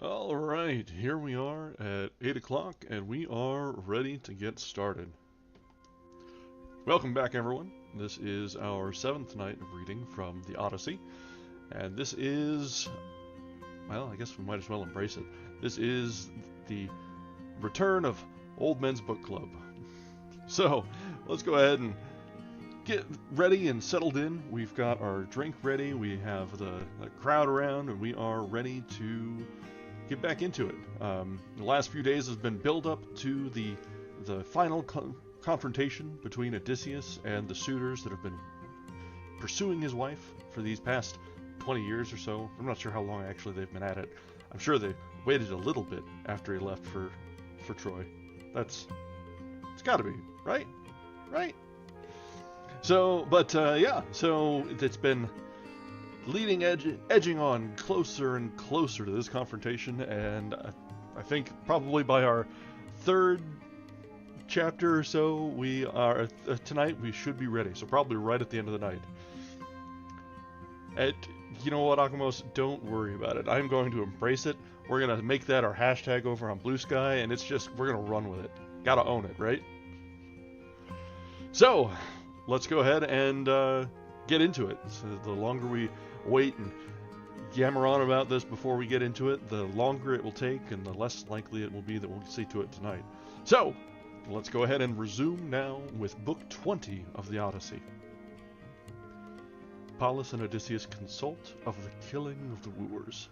Alright, here we are at 8 o'clock and we are ready to get started. Welcome back, everyone. This is our 7th night of reading from the Odyssey, and this is, well, I guess we might as well embrace it. This is the return of Old Men's Book Club. So, let's go ahead and get ready and settled in. We've got our drink ready, we have the crowd around, and we are ready to get back into it. The last few days has been build up to the final confrontation between Odysseus and the suitors that have been pursuing his wife for these past 20 years or so. I'm not sure how long actually they've been at it. I'm sure they waited a little bit after he left for Troy. It's got to be, right? Right? So, but yeah, so it's been edging on closer and closer to this confrontation, and I think probably by our 3rd chapter or so, we are tonight we should be ready. So probably right at the end of the night. And you know what, Akamos, don't worry about it. I'm going to embrace it. We're gonna make that our hashtag over on Bluesky, and it's just we're gonna run with it. Gotta own it, right? So let's go ahead and get into it. So the longer we wait and yammer on about this before we get into it, the longer it will take and the less likely it will be that we'll see to it tonight. So, let's go ahead and resume now with Book 20 of the Odyssey. Pallas and Odysseus consult of the killing of the wooers.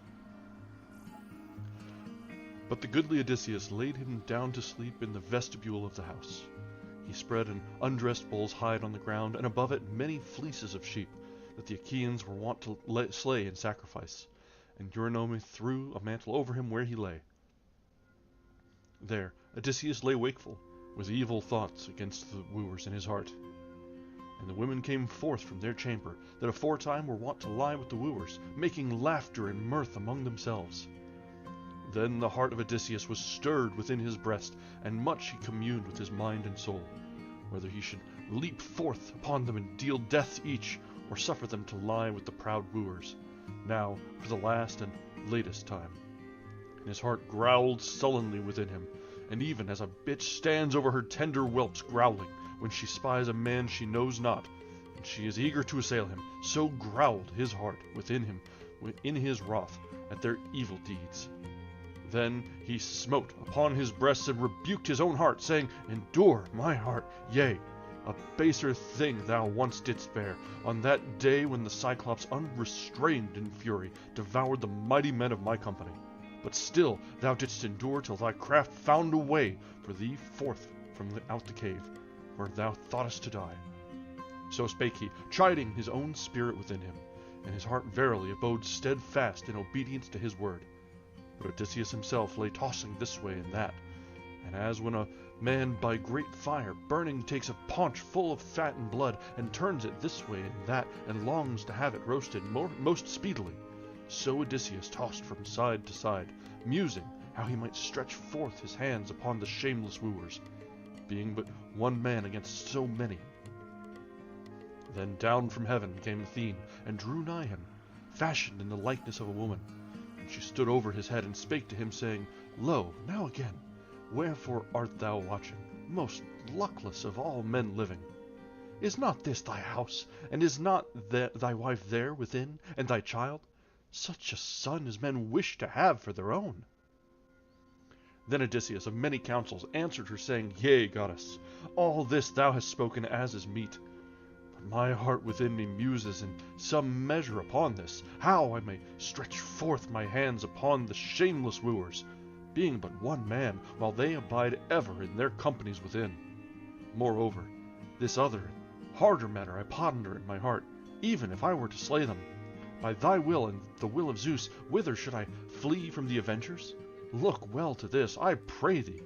But the goodly Odysseus laid him down to sleep in the vestibule of the house. He spread an undressed bull's hide on the ground, and above it many fleeces of sheep, that the Achaeans were wont to slay in sacrifice, and Eurynome threw a mantle over him where he lay. There Odysseus lay wakeful, with evil thoughts against the wooers in his heart. And the women came forth from their chamber, that aforetime were wont to lie with the wooers, making laughter and mirth among themselves. Then the heart of Odysseus was stirred within his breast, and much he communed with his mind and soul, whether he should leap forth upon them and deal death to each, or suffer them to lie with the proud wooers, now for the last and latest time. And his heart growled sullenly within him, and even as a bitch stands over her tender whelps growling, when she spies a man she knows not, and she is eager to assail him, so growled his heart within him in his wrath at their evil deeds. Then he smote upon his breast and rebuked his own heart, saying, Endure, my heart, yea, a baser thing thou once didst bear, on that day when the Cyclops, unrestrained in fury, devoured the mighty men of my company. But still thou didst endure till thy craft found a way for thee forth from out the cave, where thou thoughtest to die. So spake he, chiding his own spirit within him, and his heart verily abode steadfast in obedience to his word. But Odysseus himself lay tossing this way and that, and as when a man by great fire burning takes a paunch full of fat and blood, and turns it this way and that, and longs to have it roasted most speedily, so Odysseus tossed from side to side, musing how he might stretch forth his hands upon the shameless wooers, being but one man against so many. Then down from heaven came Athene, and drew nigh him, fashioned in the likeness of a woman. And she stood over his head, and spake to him, saying, Lo, now again, wherefore art thou watching, most luckless of all men living? Is not this thy house, and is not thy wife there within, and thy child? Such a son as men wish to have for their own. Then Odysseus of many counsels answered her, saying, Yea, goddess, all this thou hast spoken as is meet. But my heart within me muses in some measure upon this, how I may stretch forth my hands upon the shameless wooers, being but one man, while they abide ever in their companies within. Moreover, this other, harder matter I ponder in my heart, even if I were to slay them. By thy will and the will of Zeus, whither should I flee from the avengers? Look well to this, I pray thee.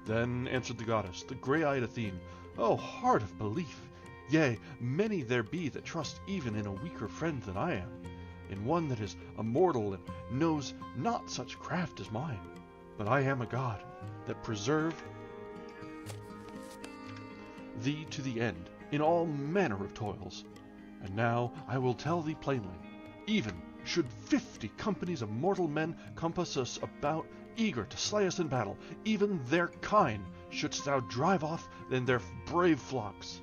Then answered the goddess, the grey-eyed Athene, O heart of belief! Yea, many there be that trust even in a weaker friend than I am, in one that is a mortal and knows not such craft as mine. But I am a god, that preserve thee to the end, in all manner of toils. And now I will tell thee plainly, even should 50 companies of mortal men compass us about, eager to slay us in battle, even their kine shouldst thou drive off in their brave flocks.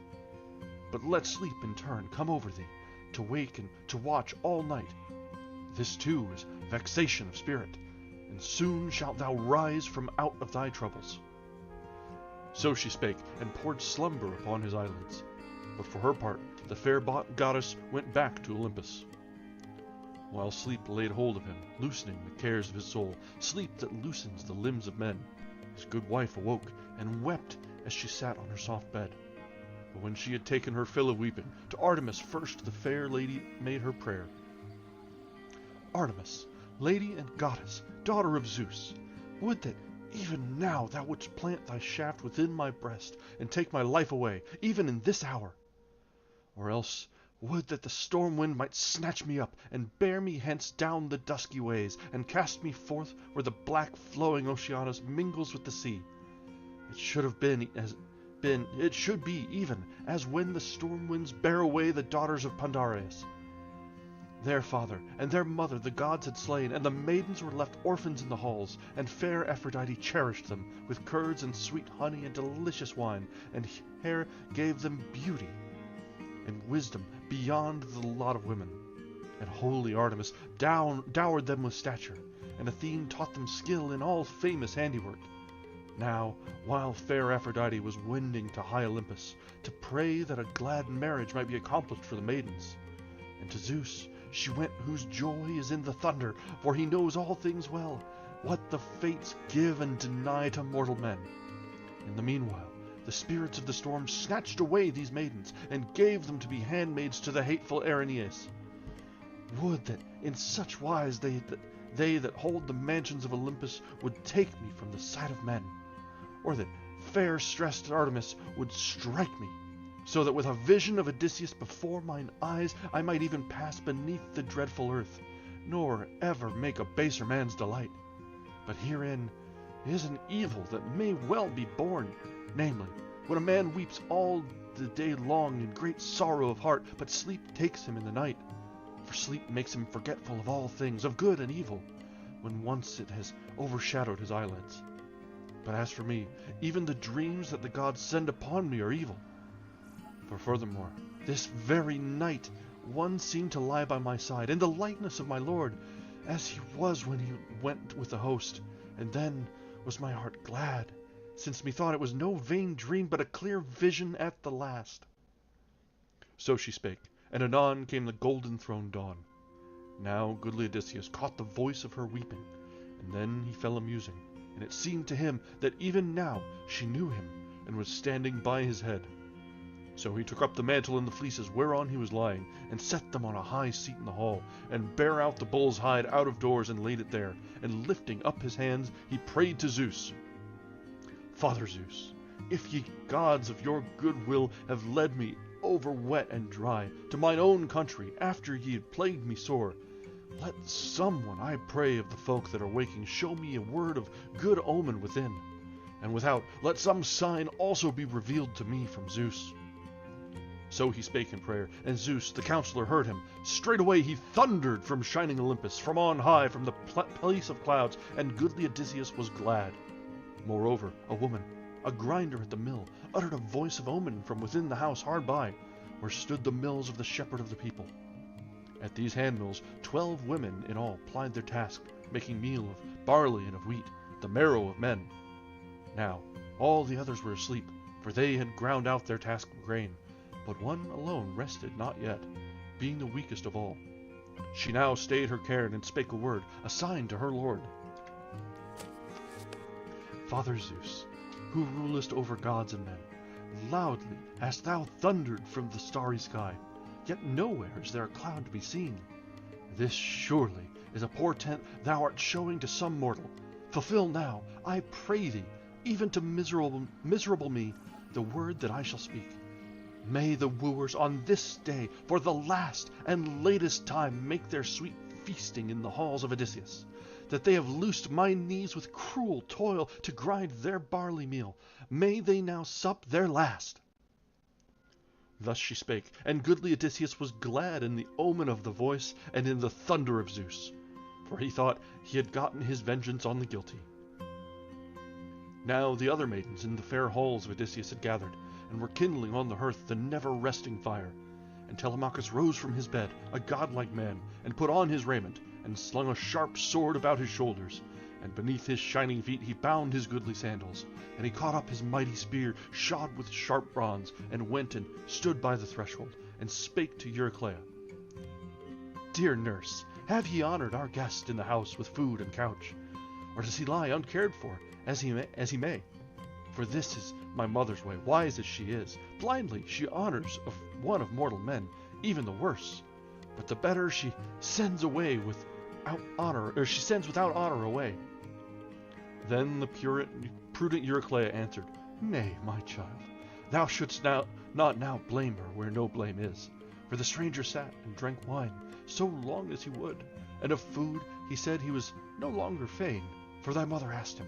But let sleep in turn come over thee, to wake and to watch all night. This too is vexation of spirit, and soon shalt thou rise from out of thy troubles. So she spake, and poured slumber upon his eyelids. But for her part, the fair goddess went back to Olympus, while sleep laid hold of him, loosening the cares of his soul, sleep that loosens the limbs of men. His good wife awoke, and wept as she sat on her soft bed. But when she had taken her fill of weeping, to Artemis first the fair lady made her prayer. Artemis, lady and goddess, daughter of Zeus, would that even now thou wouldst plant thy shaft within my breast, and take my life away, even in this hour. Or else would that the storm wind might snatch me up, and bear me hence down the dusky ways, and cast me forth where the black flowing Oceanus mingles with the sea. It should be even as when the storm winds bear away the daughters of Pandareus. Their father and their mother the gods had slain, and the maidens were left orphans in the halls, and fair Aphrodite cherished them with curds and sweet honey and delicious wine, and Hera gave them beauty and wisdom beyond the lot of women. And holy Artemis dowered them with stature, and Athene taught them skill in all famous handiwork. Now, while fair Aphrodite was wending to high Olympus, to pray that a glad marriage might be accomplished for the maidens, and to Zeus she went whose joy is in the thunder, for he knows all things well, what the fates give and deny to mortal men. In the meanwhile, the spirits of the storm snatched away these maidens, and gave them to be handmaids to the hateful Erinyes. Would that in such wise they that hold the mansions of Olympus would take me from the sight of men, or that fair stressed Artemis would strike me, so that with a vision of Odysseus before mine eyes I might even pass beneath the dreadful earth, nor ever make a baser man's delight. But herein is an evil that may well be borne, namely, when a man weeps all the day long in great sorrow of heart, but sleep takes him in the night. For sleep makes him forgetful of all things, of good and evil, when once it has overshadowed his eyelids. But as for me, even the dreams that the gods send upon me are evil. For furthermore, this very night one seemed to lie by my side, in the likeness of my lord, as he was when he went with the host, and then was my heart glad, since methought it was no vain dream, but a clear vision at the last. So she spake, and anon came the golden-throned dawn. Now goodly Odysseus caught the voice of her weeping, and then he fell a-musing, and it seemed to him that even now she knew him, and was standing by his head. So he took up the mantle and the fleeces whereon he was lying, and set them on a high seat in the hall, and bare out the bull's hide out of doors, and laid it there, and lifting up his hands, he prayed to Zeus. Father Zeus, if ye gods of your good will have led me over wet and dry to mine own country after ye had plagued me sore, let someone, I pray, of the folk that are waking show me a word of good omen within, and without let some sign also be revealed to me from Zeus. So he spake in prayer, and Zeus, the counselor, heard him. Straightway he thundered from shining Olympus, from on high, from the place of clouds, and goodly Odysseus was glad. Moreover, a woman, a grinder at the mill, uttered a voice of omen from within the house hard by, where stood the mills of the shepherd of the people. At these handmills 12 women in all plied their task, making meal of barley and of wheat, the marrow of men. Now all the others were asleep, for they had ground out their task of grain, but one alone rested not yet, being the weakest of all. She now stayed her cairn, and spake a word, a sign to her lord. Father Zeus, who rulest over gods and men, loudly hast thou thundered from the starry sky, yet nowhere is there a cloud to be seen. This surely is a portent thou art showing to some mortal. Fulfill now, I pray thee, even to miserable me, the word that I shall speak. May the wooers on this day, for the last and latest time, make their sweet feasting in the halls of Odysseus, that they have loosed my knees with cruel toil to grind their barley meal. May they now sup their last. Thus she spake, and goodly Odysseus was glad in the omen of the voice and in the thunder of Zeus, for he thought he had gotten his vengeance on the guilty. Now the other maidens in the fair halls of Odysseus had gathered, and were kindling on the hearth the never-resting fire. And Telemachus rose from his bed, a godlike man, and put on his raiment, and slung a sharp sword about his shoulders. And beneath his shining feet he bound his goodly sandals. And he caught up his mighty spear, shod with sharp bronze, and went and stood by the threshold, and spake to Euryclea. Dear nurse, have ye honored our guest in the house with food and couch? Or does he lie uncared for, as he may? For this is my mother's way, wise as she is. Blindly she honors one of mortal men, even the worse. But the better she sends without honor away. Then the prudent Euryclea answered, Nay, my child, thou shouldst not now blame her where no blame is. For the stranger sat and drank wine so long as he would, and of food he said he was no longer fain, for thy mother asked him.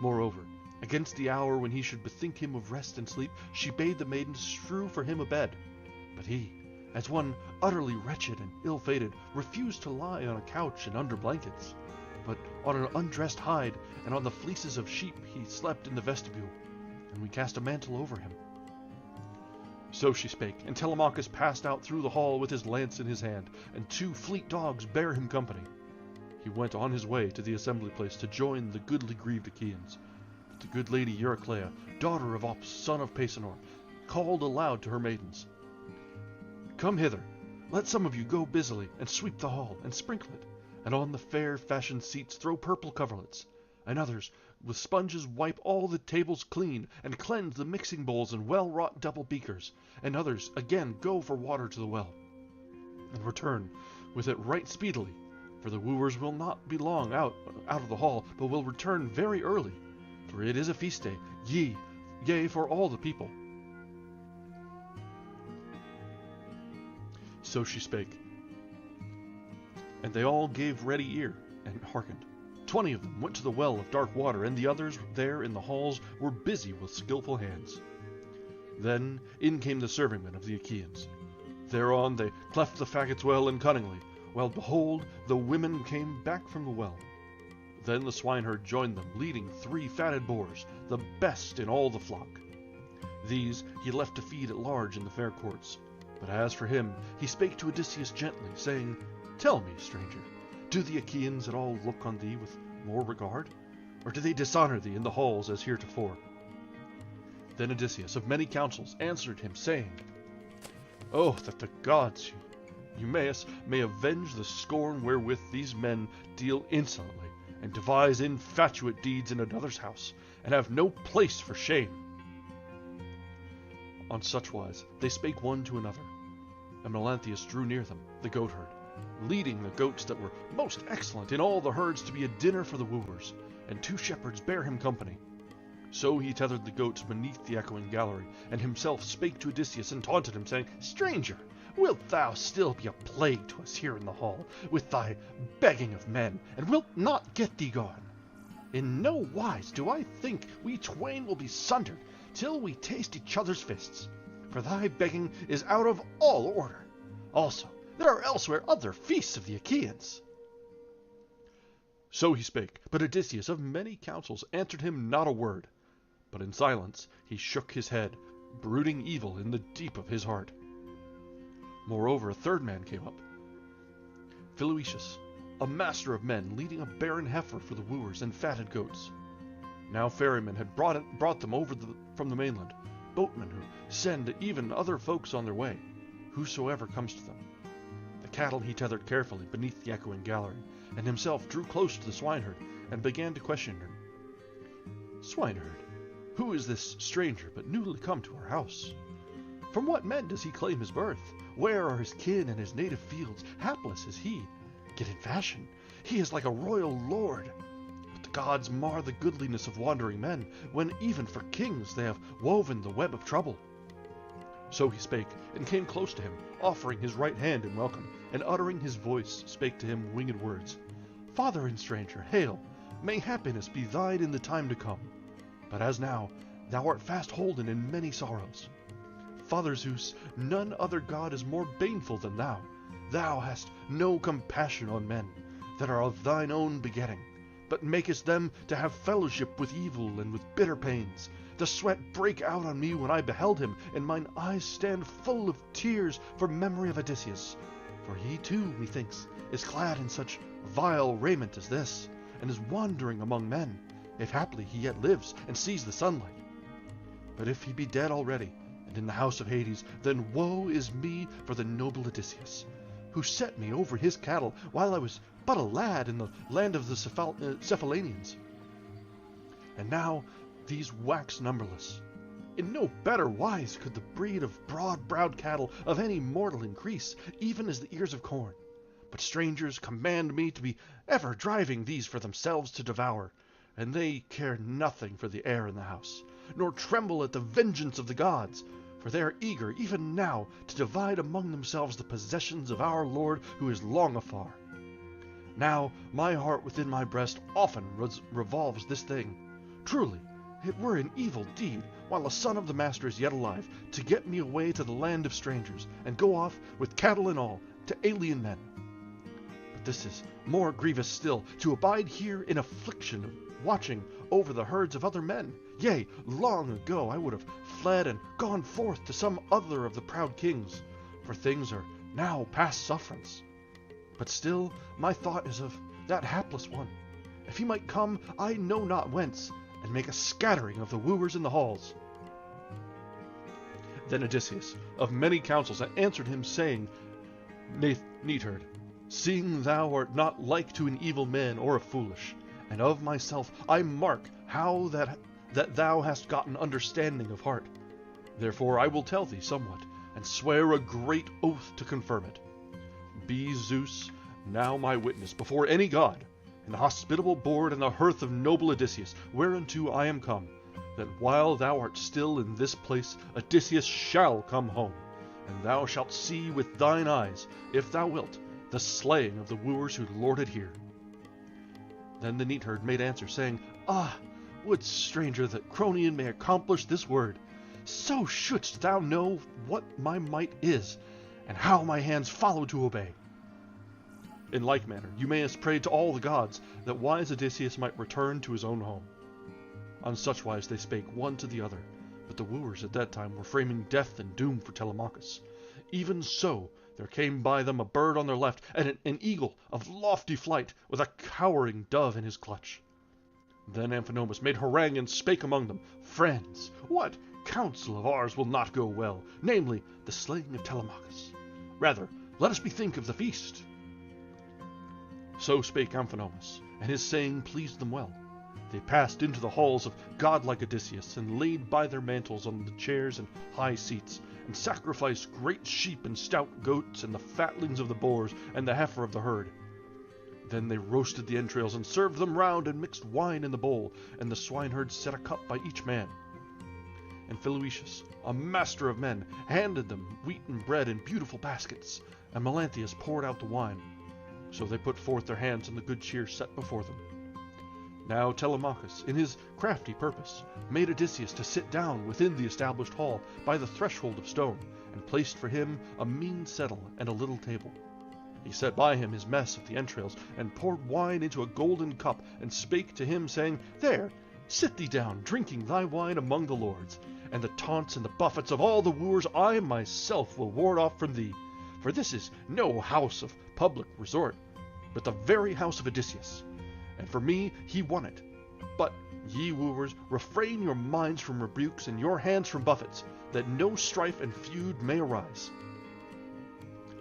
Moreover, against the hour when he should bethink him of rest and sleep, she bade the maiden strew for him a bed. But he, as one utterly wretched and ill-fated, refused to lie on a couch and under blankets, but on an undressed hide and on the fleeces of sheep he slept in the vestibule, and we cast a mantle over him. So she spake, and Telemachus passed out through the hall with his lance in his hand, and 2 fleet dogs bare him company. He went on his way to the assembly place to join the goodly grieved Achaeans. But the good lady Euryclea, daughter of Ops, son of Pasenor, called aloud to her maidens, Come hither, let some of you go busily, and sweep the hall, and sprinkle it, and on the fair-fashioned seats throw purple coverlets, and others with sponges wipe all the tables clean, and cleanse the mixing bowls and well-wrought double beakers, and others again go for water to the well, and return with it right speedily, for the wooers will not be long out of the hall, but will return very early, for it is a feast day, yea, for all the people. So she spake, and they all gave ready ear, and hearkened. 20 of them went to the well of dark water, and the others there in the halls were busy with skillful hands. Then in came the servingmen of the Achaeans. Thereon they cleft the faggots well and cunningly, while behold, the women came back from the well. Then the swineherd joined them, leading 3 fatted boars, the best in all the flock. These he left to feed at large in the fair courts. But as for him, he spake to Odysseus gently, saying, Tell me, stranger, do the Achaeans at all look on thee with more regard? Or do they dishonor thee in the halls as heretofore? Then Odysseus of many counsels answered him, saying, Oh, that the gods, Eumaeus, may avenge the scorn wherewith these men deal insolently, and devise infatuate deeds in another's house, and have no place for shame. On such wise they spake one to another, and Melanthius drew near them, the goatherd, leading the goats that were most excellent in all the herds to be a dinner for the wooers, and 2 shepherds bare him company. So he tethered the goats beneath the echoing gallery, and himself spake to Odysseus and taunted him, saying, Stranger, wilt thou still be a plague to us here in the hall, with thy begging of men, and wilt not get thee gone? In no wise do I think we twain will be sundered, till we taste each other's fists, for thy begging is out of all order. Also, there are elsewhere other feasts of the Achaeans. So he spake, but Odysseus of many counsels answered him not a word, but in silence he shook his head, brooding evil in the deep of his heart. Moreover, a 3rd man came up, Philoetius, a master of men, leading a barren heifer for the wooers and fatted goats. Now ferrymen had brought them over from the mainland, boatmen who send even other folks on their way, whosoever comes to them. The cattle he tethered carefully beneath the echoing gallery, and himself drew close to the swineherd, and began to question him. Swineherd, who is this stranger but newly come to our house? From what men does he claim his birth? Where are his kin and his native fields? Hapless is he, yet in fashion he is like a royal lord. The gods mar the goodliness of wandering men, when even for kings they have woven the web of trouble. So he spake, and came close to him, offering his right hand in welcome, and uttering his voice spake to him winged words. Father and stranger, hail! May happiness be thine in the time to come. But as now, thou art fast holden in many sorrows. Father Zeus, none other god is more baneful than thou. Thou hast no compassion on men that are of thine own begetting, but makest them to have fellowship with evil and with bitter pains. The sweat brake out on me when I beheld him, and mine eyes stand full of tears for memory of Odysseus. For he too, methinks, is clad in such vile raiment as this, and is wandering among men, if haply he yet lives and sees the sunlight. But if he be dead already, and in the house of Hades, then woe is me for the noble Odysseus, who set me over his cattle while I was but a lad in the land of the Cephalanians. And now these wax numberless. In no better wise could the breed of broad-browed cattle of any mortal increase, even as the ears of corn. But strangers command me to be ever driving these for themselves to devour, and they care nothing for the air in the house, nor tremble at the vengeance of the gods, for they are eager even now to divide among themselves the possessions of our Lord who is long afar. Now my heart within my breast often revolves this thing. Truly, it were an evil deed, while the son of the master is yet alive, to get me away to the land of strangers, and go off, with cattle and all, to alien men. But this is more grievous still, to abide here in affliction, watching over the herds of other men. Yea, long ago I would have fled and gone forth to some other of the proud kings, for things are now past sufferance. But still my thought is of that hapless one, if he might come I know not whence, and make a scattering of the wooers in the halls. Then Odysseus, of many counsels, answered him, saying, Neatherd, seeing thou art not like to an evil man or a foolish, and of myself I mark how that thou hast gotten understanding of heart. Therefore I will tell thee somewhat, and swear a great oath to confirm it. Be Zeus now my witness before any god, in the hospitable board and the hearth of noble Odysseus, whereunto I am come, that while thou art still in this place, Odysseus shall come home, and thou shalt see with thine eyes, if thou wilt, the slaying of the wooers who lord it here. Then the neatherd made answer, saying, Ah, would, stranger, that Cronion may accomplish this word. So shouldst thou know what my might is, and how my hands follow to obey. In like manner, Eumaeus prayed to all the gods, that wise Odysseus might return to his own home. On such wise they spake one to the other, but the wooers at that time were framing death and doom for Telemachus. Even so there came by them a bird on their left, and an eagle of lofty flight, with a cowering dove in his clutch. Then Amphinomus made harangue and spake among them, Friends, what counsel of ours will not go well, namely, the slaying of Telemachus? Rather, let us bethink of the feast. So spake Amphinomus, and his saying pleased them well. They passed into the halls of godlike Odysseus, and laid by their mantles on the chairs and high seats, and sacrificed great sheep and stout goats, and the fatlings of the boars, and the heifer of the herd. Then they roasted the entrails, and served them round, and mixed wine in the bowl, and the swineherd set a cup by each man. And Philoetius, a master of men, handed them wheat and bread in beautiful baskets, and Melanthius poured out the wine. So they put forth their hands on the good cheer set before them. Now Telemachus, in his crafty purpose, made Odysseus to sit down within the established hall by the threshold of stone, and placed for him a mean settle and a little table. He set by him his mess of the entrails, and poured wine into a golden cup, and spake to him, saying, There, sit thee down, drinking thy wine among the lords, and the taunts and the buffets of all the wooers I myself will ward off from thee. For this is no house of public resort, but the very house of Odysseus. And for me he won it. But, ye wooers, refrain your minds from rebukes and your hands from buffets, that no strife and feud may arise.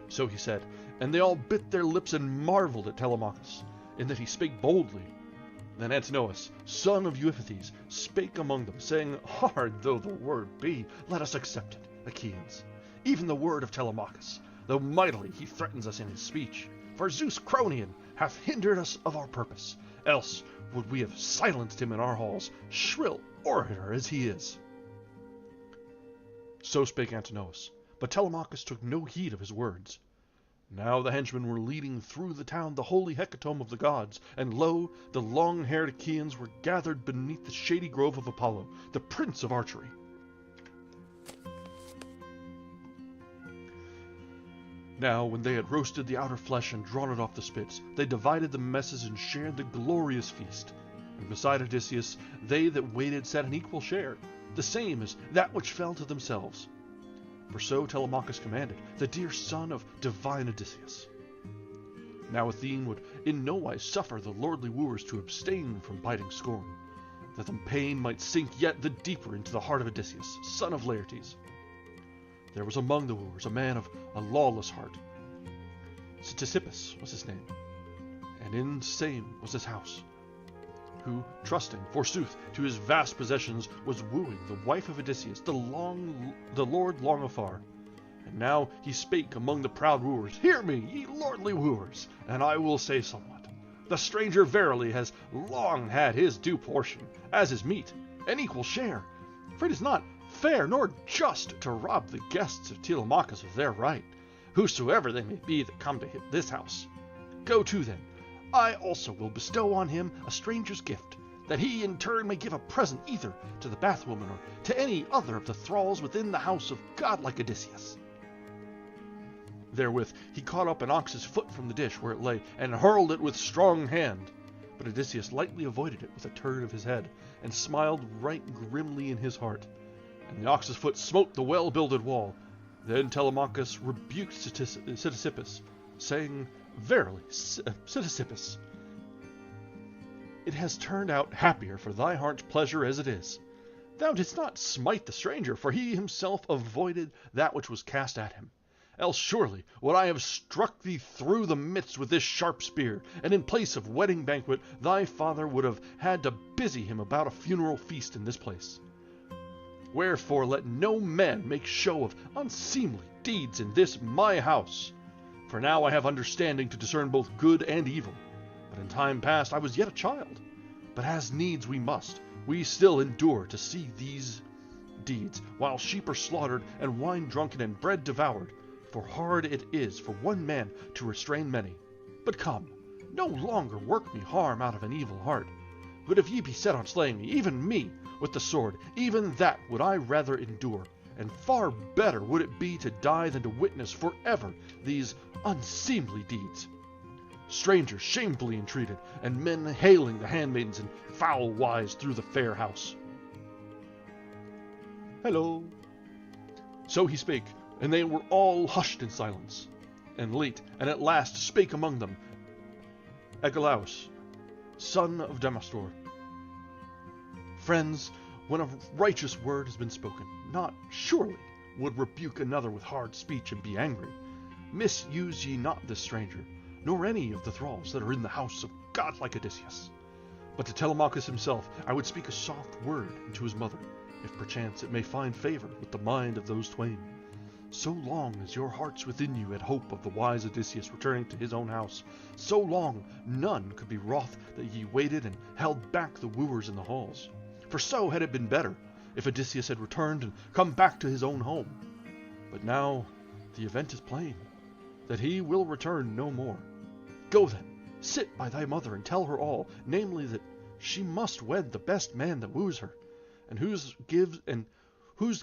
So he said, and they all bit their lips and marveled at Telemachus, in that he spake boldly. Then Antinous, son of Euphates, spake among them, saying, Hard though the word be, let us accept it, Achaeans, even the word of Telemachus, though mightily he threatens us in his speech. For Zeus Cronion hath hindered us of our purpose, else would we have silenced him in our halls, shrill orator as he is. So spake Antinous, but Telemachus took no heed of his words. Now the henchmen were leading through the town the holy hecatomb of the gods, and lo, the long-haired Achaeans were gathered beneath the shady grove of Apollo, the prince of archery. Now, when they had roasted the outer flesh and drawn it off the spits, they divided the messes and shared the glorious feast. And beside Odysseus, they that waited sat an equal share, the same as that which fell to themselves. For so Telemachus commanded, the dear son of divine Odysseus. Now Athene would in no wise suffer the lordly wooers to abstain from biting scorn, that the pain might sink yet the deeper into the heart of Odysseus, son of Laertes. There was among the wooers a man of a lawless heart. Ctesippus was his name, and in same was his house, who, trusting, forsooth, to his vast possessions, was wooing the wife of Odysseus, the lord long afar. And now he spake among the proud wooers, Hear me, ye lordly wooers, and I will say somewhat. The stranger verily has long had his due portion, as is meet, an equal share, for it is not fair nor just to rob the guests of Telemachus of their right, whosoever they may be that come to this house. Go to then, I also will bestow on him a stranger's gift, that he in turn may give a present either to the bathwoman or to any other of the thralls within the house of godlike Odysseus. Therewith he caught up an ox's foot from the dish where it lay, and hurled it with strong hand. But Odysseus lightly avoided it with a turn of his head, and smiled right grimly in his heart. And the ox's foot smote the well-builded wall. Then Telemachus rebuked Ctesippus, saying, Verily, Ctesippus, it has turned out happier for thy heart's pleasure as it is. Thou didst not smite the stranger, for he himself avoided that which was cast at him. Else surely would I have struck thee through the midst with this sharp spear, and in place of wedding banquet thy father would have had to busy him about a funeral feast in this place. Wherefore let no man make show of unseemly deeds in this my house. For now I have understanding to discern both good and evil. But in time past I was yet a child. But as needs we must, we still endure to see these deeds, while sheep are slaughtered, and wine drunken, and bread devoured. For hard it is for one man to restrain many. But come, no longer work me harm out of an evil heart. But if ye be set on slaying me, even me, with the sword, even that would I rather endure, and far better would it be to die than to witness forever these unseemly deeds. Strangers shamefully entreated, and men hailing the handmaidens in foul wise through the fair house. Hello. So he spake, and they were all hushed in silence. And at last spake among them Agelaus, son of Damastor. Friends, when a righteous word has been spoken, not surely would rebuke another with hard speech and be angry. Misuse ye not this stranger, nor any of the thralls that are in the house of godlike Odysseus. But to Telemachus himself I would speak a soft word unto his mother, if perchance it may find favor with the mind of those twain. So long as your hearts within you had hope of the wise Odysseus returning to his own house, so long none could be wroth that ye waited and held back the wooers in the halls. For so had it been better, if Odysseus had returned and come back to his own home. But now the event is plain, that he will return no more. Go then, sit by thy mother and tell her all, namely that she must wed the best man that woos her, and whose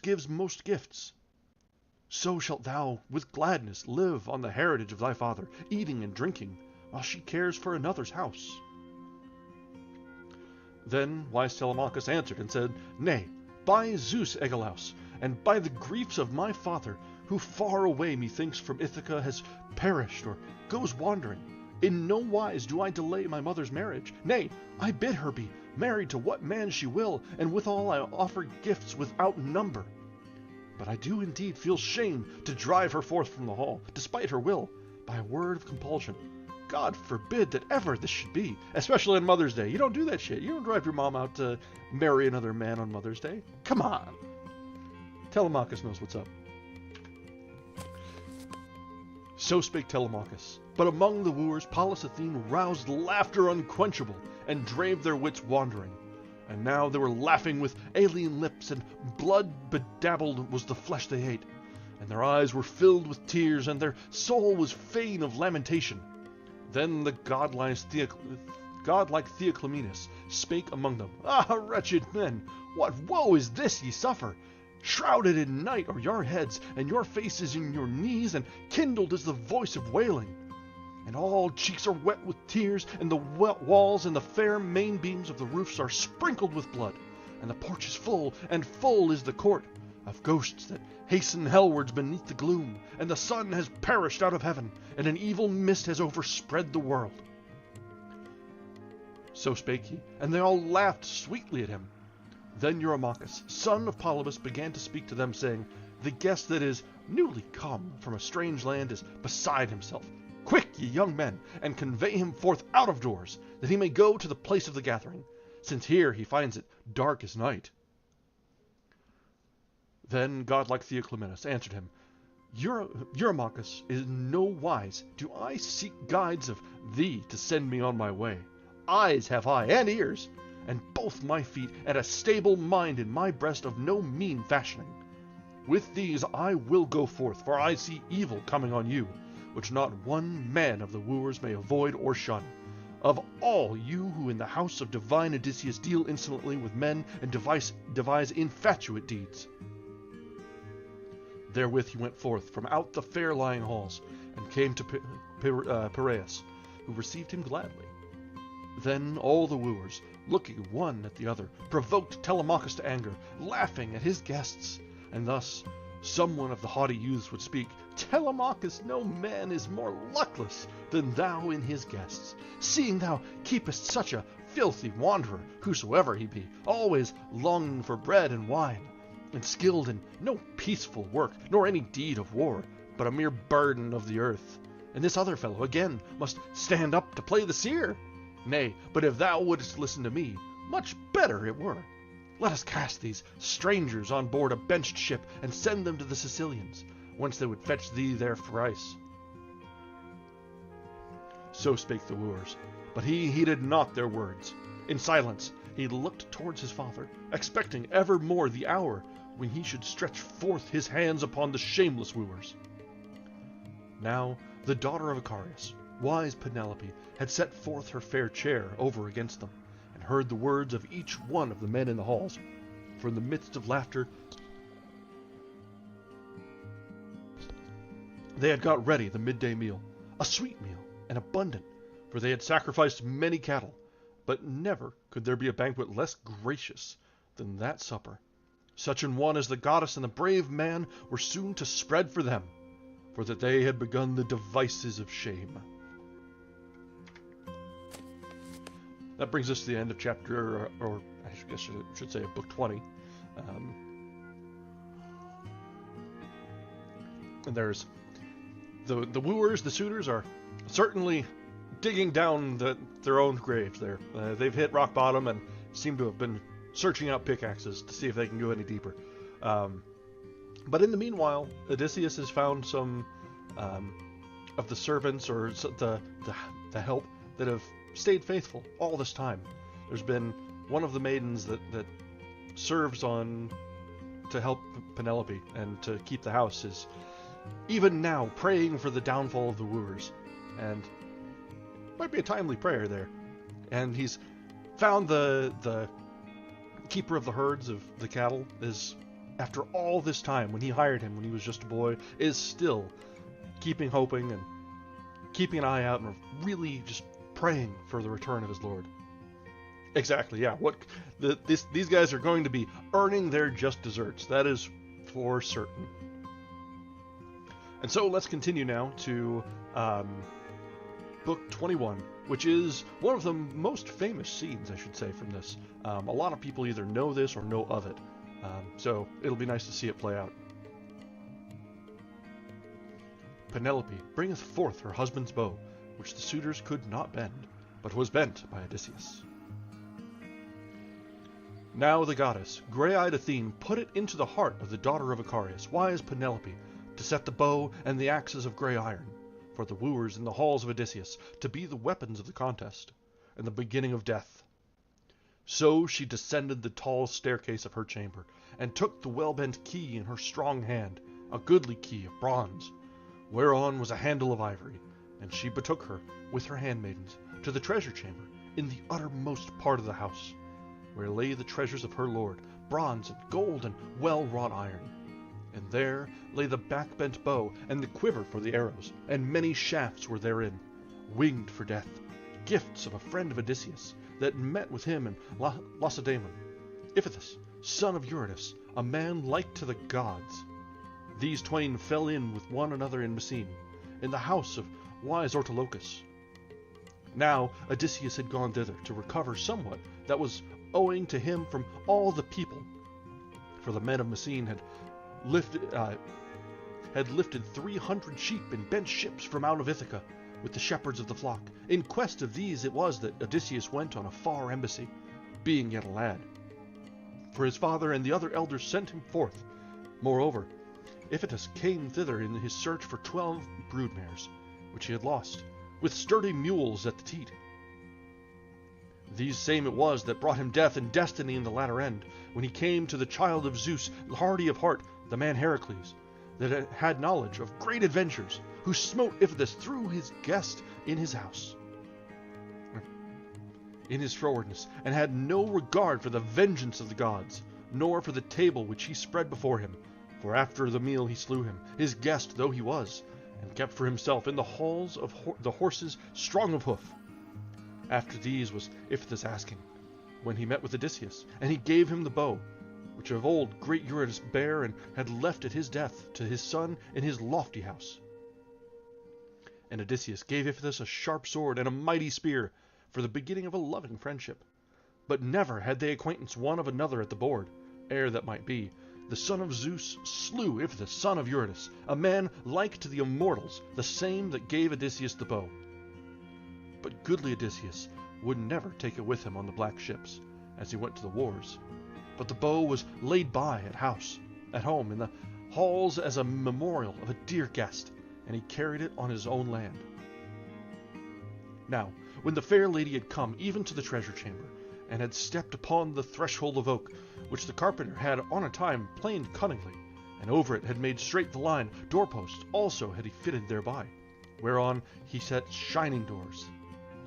gives most gifts. So shalt thou with gladness live on the heritage of thy father, eating and drinking, while she cares for another's house. Then wise Telemachus answered and said, Nay, by Zeus, Agelaus, and by the griefs of my father, who far away methinks from Ithaca has perished or goes wandering, in no wise do I delay my mother's marriage. Nay, I bid her be married to what man she will, and withal I offer gifts without number. But I do indeed feel shame to drive her forth from the hall, despite her will, by a word of compulsion. God forbid that ever this should be, especially on Mother's Day. You don't do that shit. You don't drive your mom out to marry another man on Mother's Day. Come on. Telemachus knows what's up. So spake Telemachus. But among the wooers Pallas Athene roused laughter unquenchable, and drave their wits wandering. And now they were laughing with alien lips, and blood-bedabbled was the flesh they ate. And their eyes were filled with tears, and their soul was fain of lamentation. Then the godlike Theoclymenus spake among them, Ah, wretched men, what woe is this ye suffer? Shrouded in night are your heads, and your faces in your knees, and kindled is the voice of wailing. And all cheeks are wet with tears, and the walls and the fair main beams of the roofs are sprinkled with blood, and the porch is full, and full is the court, of ghosts that hasten hellwards beneath the gloom, and the sun has perished out of heaven, and an evil mist has overspread the world. So spake he, and they all laughed sweetly at him. Then Eurymachus, son of Polybus, began to speak to them, saying, The guest that is newly come from a strange land is beside himself. Quick, ye young men, and convey him forth out of doors, that he may go to the place of the gathering, since here he finds it dark as night. Then godlike Theoclymenus answered him, Eurymachus, in no wise do I seek guides of thee to send me on my way. Eyes have I, and ears, and both my feet, and a stable mind in my breast of no mean fashioning. With these I will go forth, for I see evil coming on you, which not one man of the wooers may avoid or shun. Of all you who in the house of divine Odysseus deal insolently with men and devise infatuate deeds. Therewith he went forth from out the fair-lying halls, and came to Piraeus, who received him gladly. Then all the wooers, looking one at the other, provoked Telemachus to anger, laughing at his guests. And thus someone of the haughty youths would speak, Telemachus, no man is more luckless than thou in his guests, seeing thou keepest such a filthy wanderer, whosoever he be, always longing for bread and wine, and skilled in no peaceful work, nor any deed of war, but a mere burden of the earth. And this other fellow, again, must stand up to play the seer. Nay, but if thou wouldst listen to me, much better it were. Let us cast these strangers on board a benched ship, and send them to the Sicilians, whence they would fetch thee their price. So spake the wooers, but he heeded not their words. In silence he looked towards his father, expecting evermore the hour when he should stretch forth his hands upon the shameless wooers. Now the daughter of Icarius, wise Penelope, had set forth her fair chair over against them, and heard the words of each one of the men in the halls. For in the midst of laughter they had got ready the midday meal, a sweet meal and abundant, for they had sacrificed many cattle, but never could there be a banquet less gracious than that supper. Such an one as the goddess and the brave man were soon to spread for them, for that they had begun the devices of shame. That brings us to the end of chapter, or I guess I should say book 20. And there's the wooers, the suitors, are certainly digging down their own graves there. They've hit rock bottom and seem to have been searching out pickaxes to see if they can go any deeper. But in the meanwhile, Odysseus has found some of the servants or the help that have stayed faithful all this time. There's been one of the maidens that serves to help Penelope and to keep the house is even now praying for the downfall of the wooers, and might be a timely prayer there. And he's found the keeper of the herds of the cattle is, after all this time, when he hired him when he was just a boy, is still hoping and keeping an eye out and really just praying for the return of his Lord. Exactly, yeah. These guys are going to be earning their just desserts. That is for certain. And so let's continue now to book 21, which is one of the most famous scenes, I should say, from this. A lot of people either know this or know of it. So it'll be nice to see it play out. Penelope bringeth forth her husband's bow, which the suitors could not bend, but was bent by Odysseus. Now the goddess, grey-eyed Athene, put it into the heart of the daughter of Icarius, wise Penelope, to set the bow and the axes of grey iron, for the wooers in the halls of Odysseus, to be the weapons of the contest, and the beginning of death. So she descended the tall staircase of her chamber, and took the well-bent key in her strong hand, a goodly key of bronze, whereon was a handle of ivory, and she betook her, with her handmaidens, to the treasure chamber, in the uttermost part of the house, where lay the treasures of her lord, bronze and gold and well-wrought iron. And there lay the back-bent bow and the quiver for the arrows, and many shafts were therein, winged for death, gifts of a friend of Odysseus, that met with him in Lacedaemon, Iphitus, son of Eurytus, a man like to the gods. These twain fell in with one another in Messene, in the house of wise Ortolocus. Now Odysseus had gone thither to recover somewhat that was owing to him from all the people, for the men of Messene had lifted 300 sheep in bent ships from out of Ithaca with the shepherds of the flock. In quest of these it was that Odysseus went on a far embassy, being yet a lad. For his father and the other elders sent him forth. Moreover, Iphitus came thither in his search for 12 broodmares, which he had lost, with sturdy mules at the teat. These same it was that brought him death and destiny in the latter end, when he came to the child of Zeus, hardy of heart, the man Heracles, that had knowledge of great adventures, who smote Iphitus through his guest in his house, in his frowardness, and had no regard for the vengeance of the gods, nor for the table which he spread before him. For after the meal he slew him, his guest though he was, and kept for himself in the halls of the horses strong of hoof. After these was Iphitus asking, when he met with Odysseus, and he gave him the bow, which of old great Eurytus bare and had left at his death to his son in his lofty house. And Odysseus gave Iphitus a sharp sword and a mighty spear, for the beginning of a loving friendship. But never had they acquaintance one of another at the board, ere that might be. The son of Zeus slew Iphitus, son of Eurytus, a man like to the immortals, the same that gave Odysseus the bow. But goodly Odysseus would never take it with him on the black ships, as he went to the wars. But the bow was laid by at home in the halls as a memorial of a dear guest, and he carried it on his own land. Now, when the fair lady had come even to the treasure chamber, and had stepped upon the threshold of oak, which the carpenter had on a time planed cunningly, and over it had made straight the line, doorposts also had he fitted thereby, whereon he set shining doors.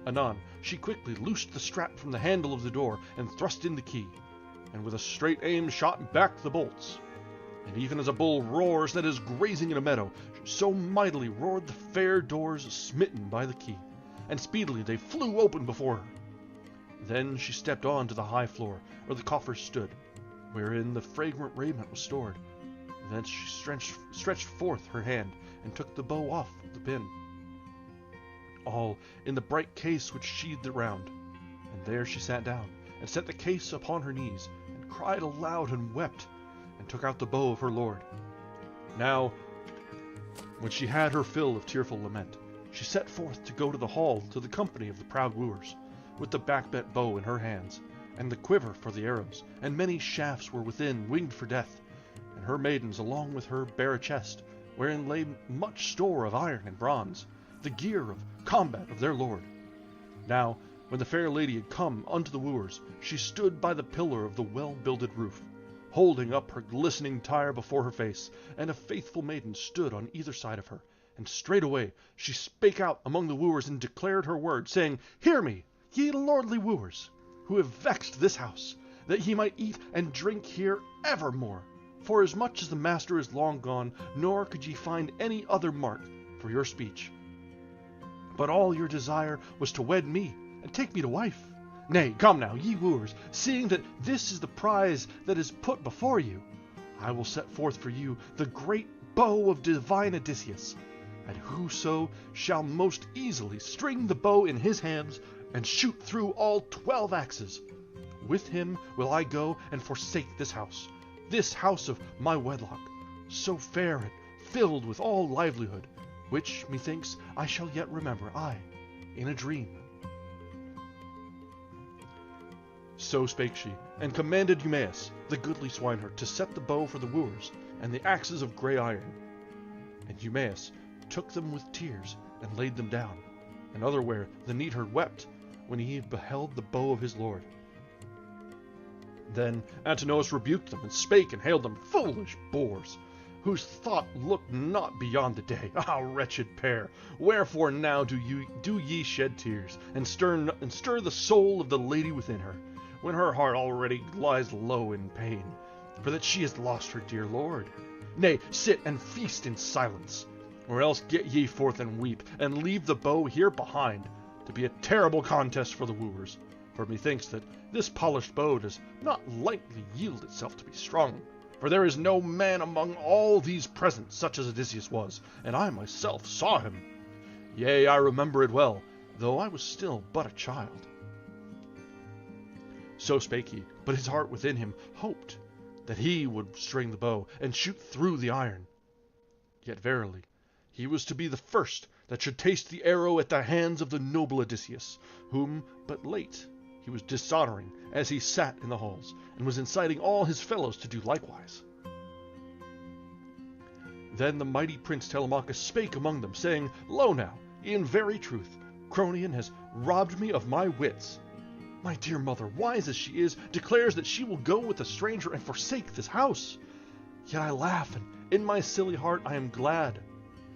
Anon she quickly loosed the strap from the handle of the door, and thrust in the key, and with a straight aim shot back the bolts. And even as a bull roars that is grazing in a meadow, so mightily roared the fair doors smitten by the key, and speedily they flew open before her. Then she stepped on to the high floor, where the coffers stood, wherein the fragrant raiment was stored. Thence she stretched forth her hand, and took the bow off the pin, all in the bright case which sheathed it round. And there she sat down, and set the case upon her knees, and cried aloud and wept, and took out the bow of her lord. Now, when she had her fill of tearful lament, she set forth to go to the hall to the company of the proud wooers, with the back-bent bow in her hands, and the quiver for the arrows, and many shafts were within, winged for death. And her maidens along with her bare a chest, wherein lay much store of iron and bronze, the gear of combat of their lord. Now, when the fair lady had come unto the wooers, she stood by the pillar of the well-builded roof, holding up her glistening tire before her face, and a faithful maiden stood on either side of her. And straightway she spake out among the wooers, and declared her word, saying, Hear me, ye lordly wooers, who have vexed this house, that ye might eat and drink here evermore. For as much as the master is long gone, nor could ye find any other mark for your speech. But all your desire was to wed me, and take me to wife. Nay, come now, ye wooers, seeing that this is the prize that is put before you, I will set forth for you the great bow of divine Odysseus, and whoso shall most easily string the bow in his hands, and shoot through all 12 axes, with him will I go and forsake this house of my wedlock, so fair and filled with all livelihood, which, methinks, I shall yet remember, aye, in a dream. So spake she, and commanded Eumaeus, the goodly swineherd, to set the bow for the wooers, and the axes of grey iron. And Eumaeus took them with tears, and laid them down. And otherwhere the neatherd wept, when he beheld the bow of his lord. Then Antinous rebuked them, and spake and hailed them foolish boors, whose thought looked not beyond the day. Ah, wretched pair! Wherefore now do ye shed tears, and stir the soul of the lady within her? when her heart already lies low in pain, for that she has lost her dear lord? Nay, sit and feast in silence, or else get ye forth and weep, and leave the bow here behind, to be a terrible contest for the wooers. For methinks that this polished bow does not lightly yield itself to be strung. For there is no man among all these present such as Odysseus was, and I myself saw him. Yea, I remember it well, though I was still but a child. So spake he, but his heart within him hoped that he would string the bow and shoot through the iron. Yet verily, he was to be the first that should taste the arrow at the hands of the noble Odysseus, whom but late he was dishonoring as he sat in the halls, and was inciting all his fellows to do likewise. Then the mighty Prince Telemachus spake among them, saying, Lo now, in very truth, Cronion has robbed me of my wits. My dear mother, wise as she is, declares that she will go with a stranger and forsake this house. Yet I laugh, and in my silly heart I am glad.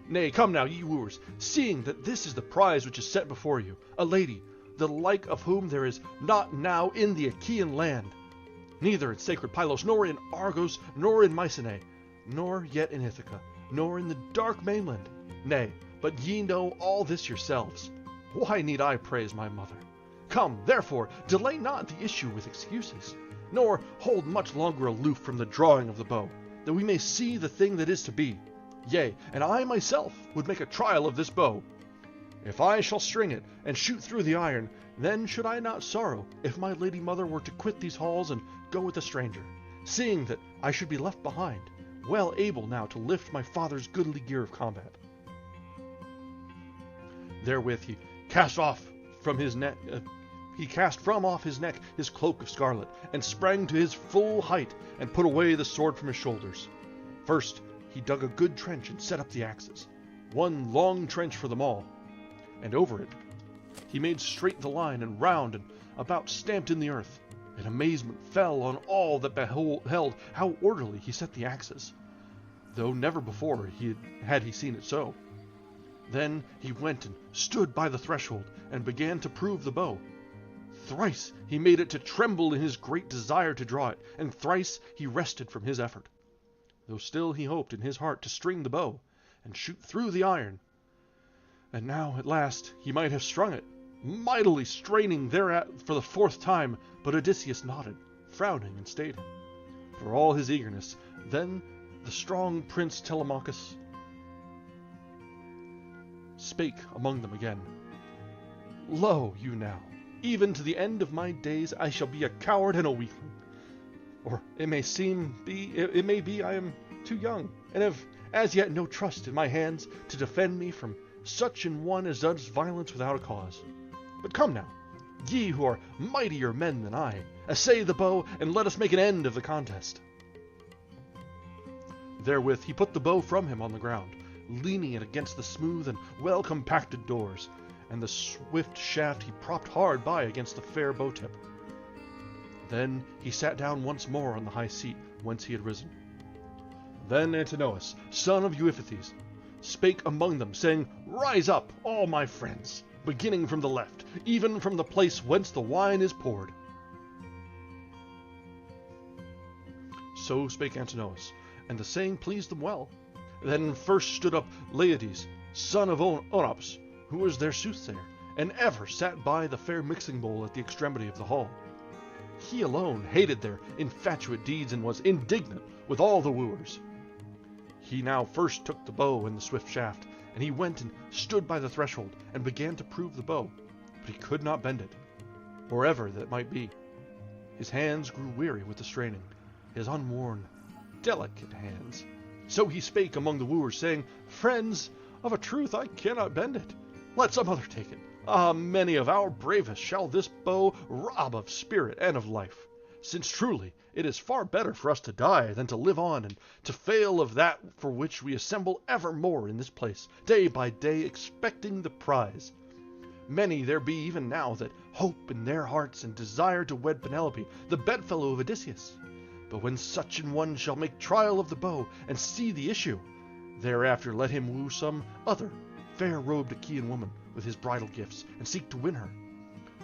Nay, come now, ye wooers, seeing that this is the prize which is set before you, a lady, the like of whom there is not now in the Achaean land, neither in sacred Pylos, nor in Argos, nor in Mycenae, nor yet in Ithaca, nor in the dark mainland. Nay, but ye know all this yourselves. Why need I praise my mother? Come, therefore, delay not the issue with excuses, nor hold much longer aloof from the drawing of the bow, that we may see the thing that is to be. Yea, and I myself would make a trial of this bow. If I shall string it and shoot through the iron, then should I not sorrow if my lady mother were to quit these halls and go with a stranger, seeing that I should be left behind, well able now to lift my father's goodly gear of combat. Therewith he cast from off his neck his cloak of scarlet, and sprang to his full height, and put away the sword from his shoulders. First he dug a good trench and set up the axes, one long trench for them all, and over it he made straight the line, and round and about stamped in the earth, and amazement fell on all that beheld how orderly he set the axes, though never before had he seen it so. Then he went and stood by the threshold, and began to prove the bow. Thrice he made it to tremble in his great desire to draw it, and thrice he rested from his effort, though still he hoped in his heart to string the bow, and shoot through the iron. And now at last he might have strung it, mightily straining thereat for the fourth time, but Odysseus nodded, frowning, and stayed him, for all his eagerness. Then the strong Prince Telemachus spake among them again. Lo, you now, even to the end of my days I shall be a coward and a weakling. Or it may be I am too young, and have as yet no trust in my hands to defend me from such an one as does violence without a cause. But come now, ye who are mightier men than I, essay the bow, and let us make an end of the contest. Therewith he put the bow from him on the ground, leaning it against the smooth and well-compacted doors, and the swift shaft he propped hard by against the fair bow-tip. Then he sat down once more on the high seat whence he had risen. Then Antinous, son of Euphates, spake among them, saying, Rise up, all my friends, beginning from the left, even from the place whence the wine is poured. So spake Antinous, and the saying pleased them well. Then first stood up Leiades, son of Onops, who was their soothsayer, and ever sat by the fair mixing bowl at the extremity of the hall. He alone hated their infatuate deeds, and was indignant with all the wooers. He now first took the bow and the swift shaft, and he went and stood by the threshold, and began to prove the bow, but he could not bend it, or ever that might be. His hands grew weary with the straining, his unworn, delicate hands. So he spake among the wooers, saying, Friends, of a truth I cannot bend it. Let some other take it. Ah, many of our bravest shall this bow rob of spirit and of life, since truly it is far better for us to die than to live on, and to fail of that for which we assemble evermore in this place, day by day expecting the prize. Many there be even now that hope in their hearts and desire to wed Penelope, the bedfellow of Odysseus. But when such an one shall make trial of the bow, and see the issue, thereafter let him woo some other fair-robed Achaean woman with his bridal gifts, and seek to win her.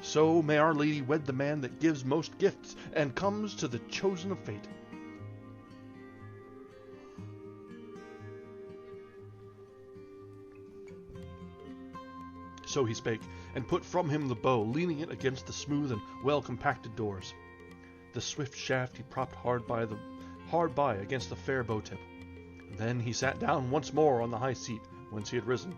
So may our lady wed the man that gives most gifts and comes to the chosen of fate. So he spake, and put from him the bow, leaning it against the smooth and well-compacted doors. The swift shaft he propped hard by against the fair bow tip. Then he sat down once more on the high seat whence he had risen.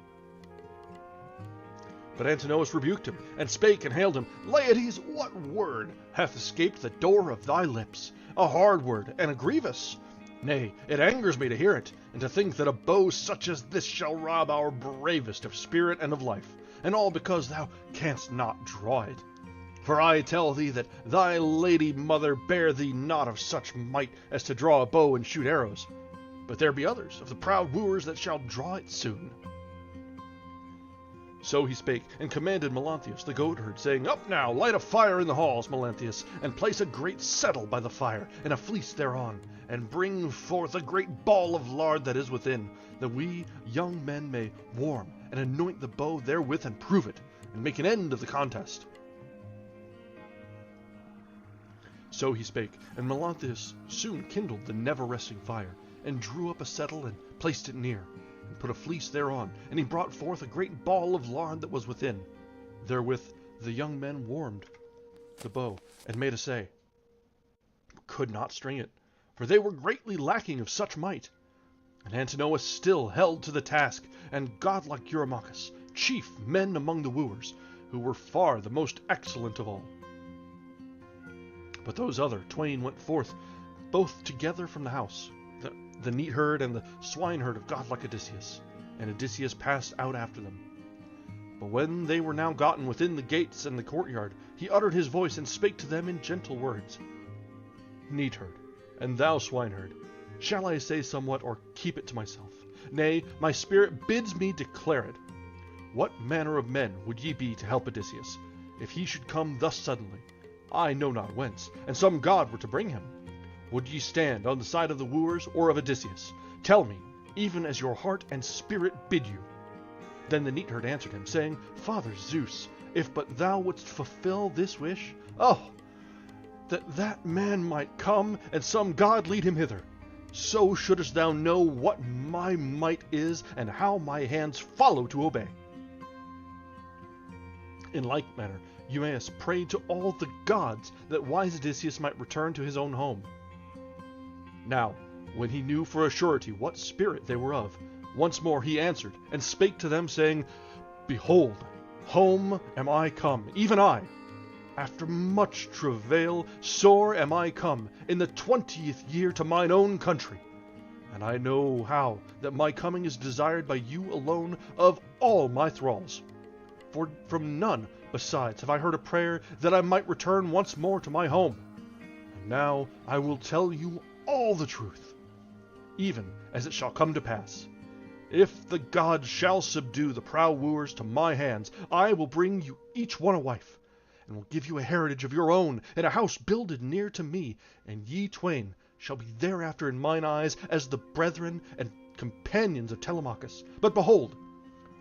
But Antinous rebuked him, and spake and hailed him, Laertes, what word hath escaped the door of thy lips? A hard word, and a grievous. Nay, it angers me to hear it, and to think that a bow such as this shall rob our bravest of spirit and of life, and all because thou canst not draw it. For I tell thee that thy lady mother bare thee not of such might as to draw a bow and shoot arrows. But there be others of the proud wooers that shall draw it soon. So he spake, and commanded Melanthius the goatherd, saying, Up now, light a fire in the halls, Melanthius, and place a great settle by the fire, and a fleece thereon, and bring forth a great ball of lard that is within, that we young men may warm, and anoint the bow therewith, and prove it, and make an end of the contest. So he spake, and Melanthius soon kindled the never-resting fire, and drew up a settle, and placed it near, and put a fleece thereon, and he brought forth a great ball of lard that was within. Therewith the young men warmed the bow, and made assay, but could not string it, for they were greatly lacking of such might. And Antinous still held to the task, and godlike Eurymachus, chief men among the wooers, who were far the most excellent of all. But those other twain went forth both together from the house, the neatherd and the swineherd of godlike Odysseus, and Odysseus passed out after them. But when they were now gotten within the gates and the courtyard, he uttered his voice and spake to them in gentle words. Neatherd, and thou swineherd, shall I say somewhat, or keep it to myself? Nay, my spirit bids me declare it. What manner of men would ye be to help Odysseus, if he should come thus suddenly, I know not whence, and some god were to bring him? Would ye stand on the side of the wooers or of Odysseus? Tell me, even as your heart and spirit bid you. Then the neatherd answered him, saying, Father Zeus, if but thou wouldst fulfill this wish, that man might come, and some god lead him hither. So shouldest thou know what my might is, and how my hands follow to obey. In like manner, Eumaeus prayed to all the gods that wise Odysseus might return to his own home. Now, when he knew for a surety what spirit they were of, once more he answered, and spake to them, saying, Behold, home am I come, even I. After much travail, sore am I come, in the 20th year to mine own country. And I know how that my coming is desired by you alone of all my thralls. For from none besides have I heard a prayer that I might return once more to my home. And now I will tell you all the truth, even as it shall come to pass. If the gods shall subdue the proud wooers to my hands, I will bring you each one a wife, and will give you a heritage of your own, and a house builded near to me, and ye twain shall be thereafter in mine eyes as the brethren and companions of Telemachus. But behold,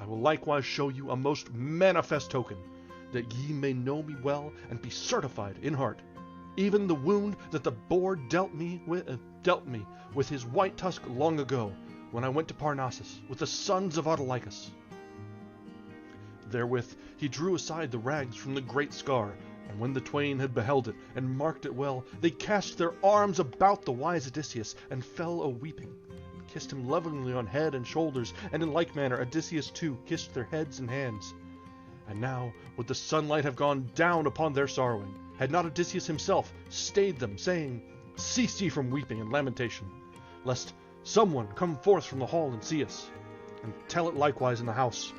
I will likewise show you a most manifest token, that ye may know me well and be certified in heart, even the wound that the boar dealt me with his white tusk long ago, when I went to Parnassus with the sons of Autolycus. Therewith he drew aside the rags from the great scar, and when the twain had beheld it and marked it well, they cast their arms about the wise Odysseus, and fell a-weeping, and kissed him lovingly on head and shoulders, and in like manner Odysseus too kissed their heads and hands. And now would the sunlight have gone down upon their sorrowing, had not Odysseus himself stayed them, saying, Cease ye from weeping and lamentation, lest someone come forth from the hall and see us, and tell it likewise in the house.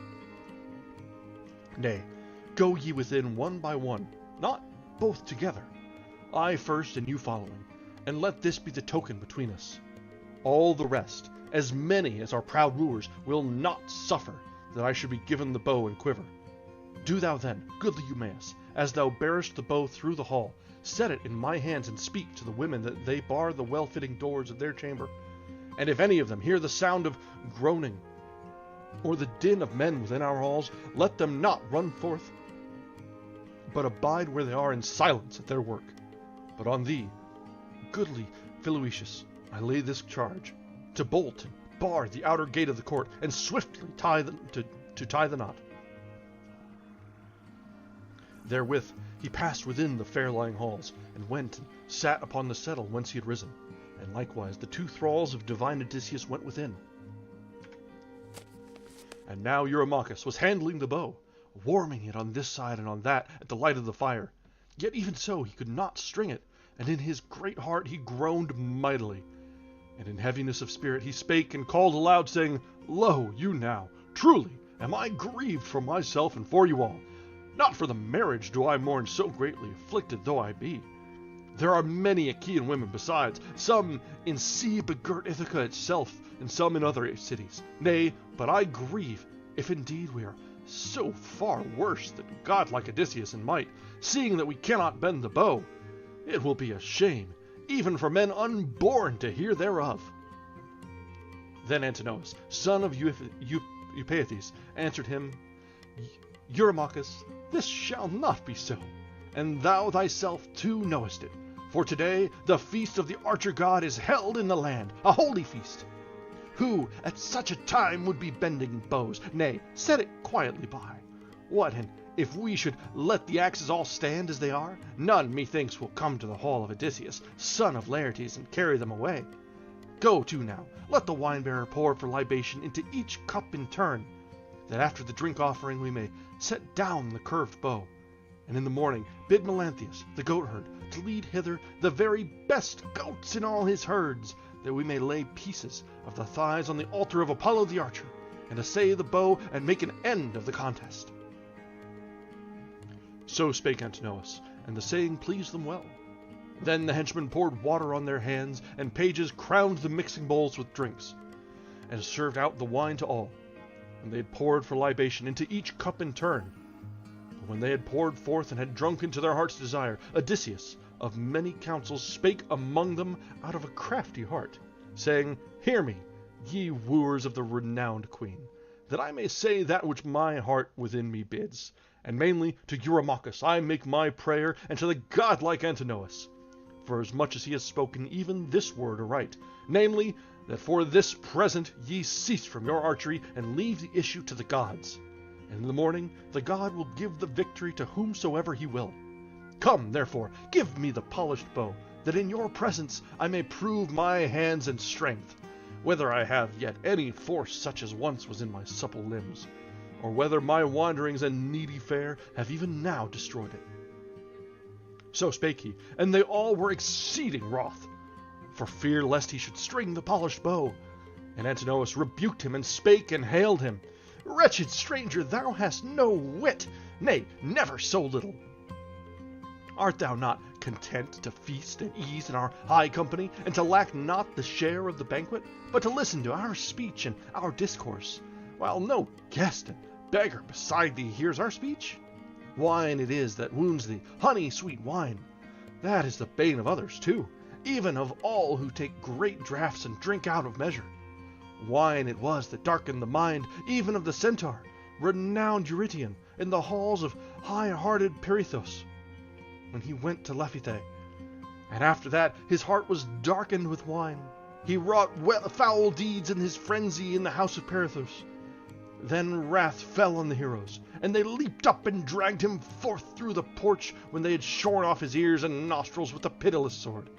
Nay, go ye within one by one, not both together, I first and you following, and let this be the token between us. All the rest, as many as are proud wooers, will not suffer that I should be given the bow and quiver. Do thou then, goodly Eumaeus, as thou bearest the bow through the hall, set it in my hands, and speak to the women that they bar the well-fitting doors of their chamber. And if any of them hear the sound of groaning, or the din of men within our halls, let them not run forth, but abide where they are in silence at their work. But on thee, goodly Philoetius, I lay this charge, to bolt and bar the outer gate of the court, and swiftly tie the knot. Therewith he passed within the fair-lying halls, and went and sat upon the settle whence he had risen, and likewise the 2 thralls of divine Odysseus went within. And now Eurymachus was handling the bow, warming it on this side and on that at the light of the fire. Yet even so he could not string it, and in his great heart he groaned mightily. And in heaviness of spirit he spake and called aloud, saying, Lo, you now, truly am I grieved for myself and for you all. Not for the marriage do I mourn so greatly, afflicted though I be. There are many Achaean women besides, some in sea-begirt Ithaca itself, and some in other cities. Nay, but I grieve, if indeed we are so far worse than godlike Odysseus in might, seeing that we cannot bend the bow. It will be a shame, even for men unborn, to hear thereof. Then Antinous, son of Eupeithes, answered him, Eurymachus, this shall not be so, and thou thyself too knowest it. For today the feast of the archer god is held in the land, a holy feast. Who at such a time would be bending bows? Nay, set it quietly by. What, and if we should let the axes all stand as they are, none, methinks, will come to the hall of Odysseus, son of Laertes, and carry them away. Go to now, let the wine-bearer pour for libation into each cup in turn, that after the drink-offering we may set down the curved bow. And in the morning bid Melanthius, the goatherd, to lead hither the very best goats in all his herds, that we may lay pieces of the thighs on the altar of Apollo the archer, and assay the bow, and make an end of the contest. So spake Antinous, and the saying pleased them well. Then the henchmen poured water on their hands, and pages crowned the mixing bowls with drinks, and served out the wine to all. And they had poured for libation into each cup in turn. But when they had poured forth and had drunken to their heart's desire, Odysseus, of many counsels, spake among them out of a crafty heart, saying, Hear me, ye wooers of the renowned queen, that I may say that which my heart within me bids. And mainly to Eurymachus I make my prayer, and to the godlike Antinous, for as much as he has spoken even this word aright, namely, that for this present ye cease from your archery, and leave the issue to the gods. And in the morning the god will give the victory to whomsoever he will. Come, therefore, give me the polished bow, that in your presence I may prove my hands and strength, whether I have yet any force such as once was in my supple limbs, or whether my wanderings and needy fare have even now destroyed it. So spake he, and they all were exceeding wroth, for fear lest he should string the polished bow. And Antinous rebuked him, and spake and hailed him, Wretched stranger, thou hast no wit, nay, never so little. Art thou not content to feast at ease in our high company, and to lack not the share of the banquet, but to listen to our speech and our discourse, while no guest and beggar beside thee hears our speech? Wine it is that wounds thee, honey, sweet wine. That is the bane of others too, even of all who take great draughts and drink out of measure. Wine it was that darkened the mind even of the centaur, renowned Eurytion, in the halls of high-hearted Pirithous, when he went to Lapithae. And after that his heart was darkened with wine. He wrought foul deeds in his frenzy in the house of Pirithous. Then wrath fell on the heroes, and they leaped up and dragged him forth through the porch, when they had shorn off his ears and nostrils with a pitiless sword.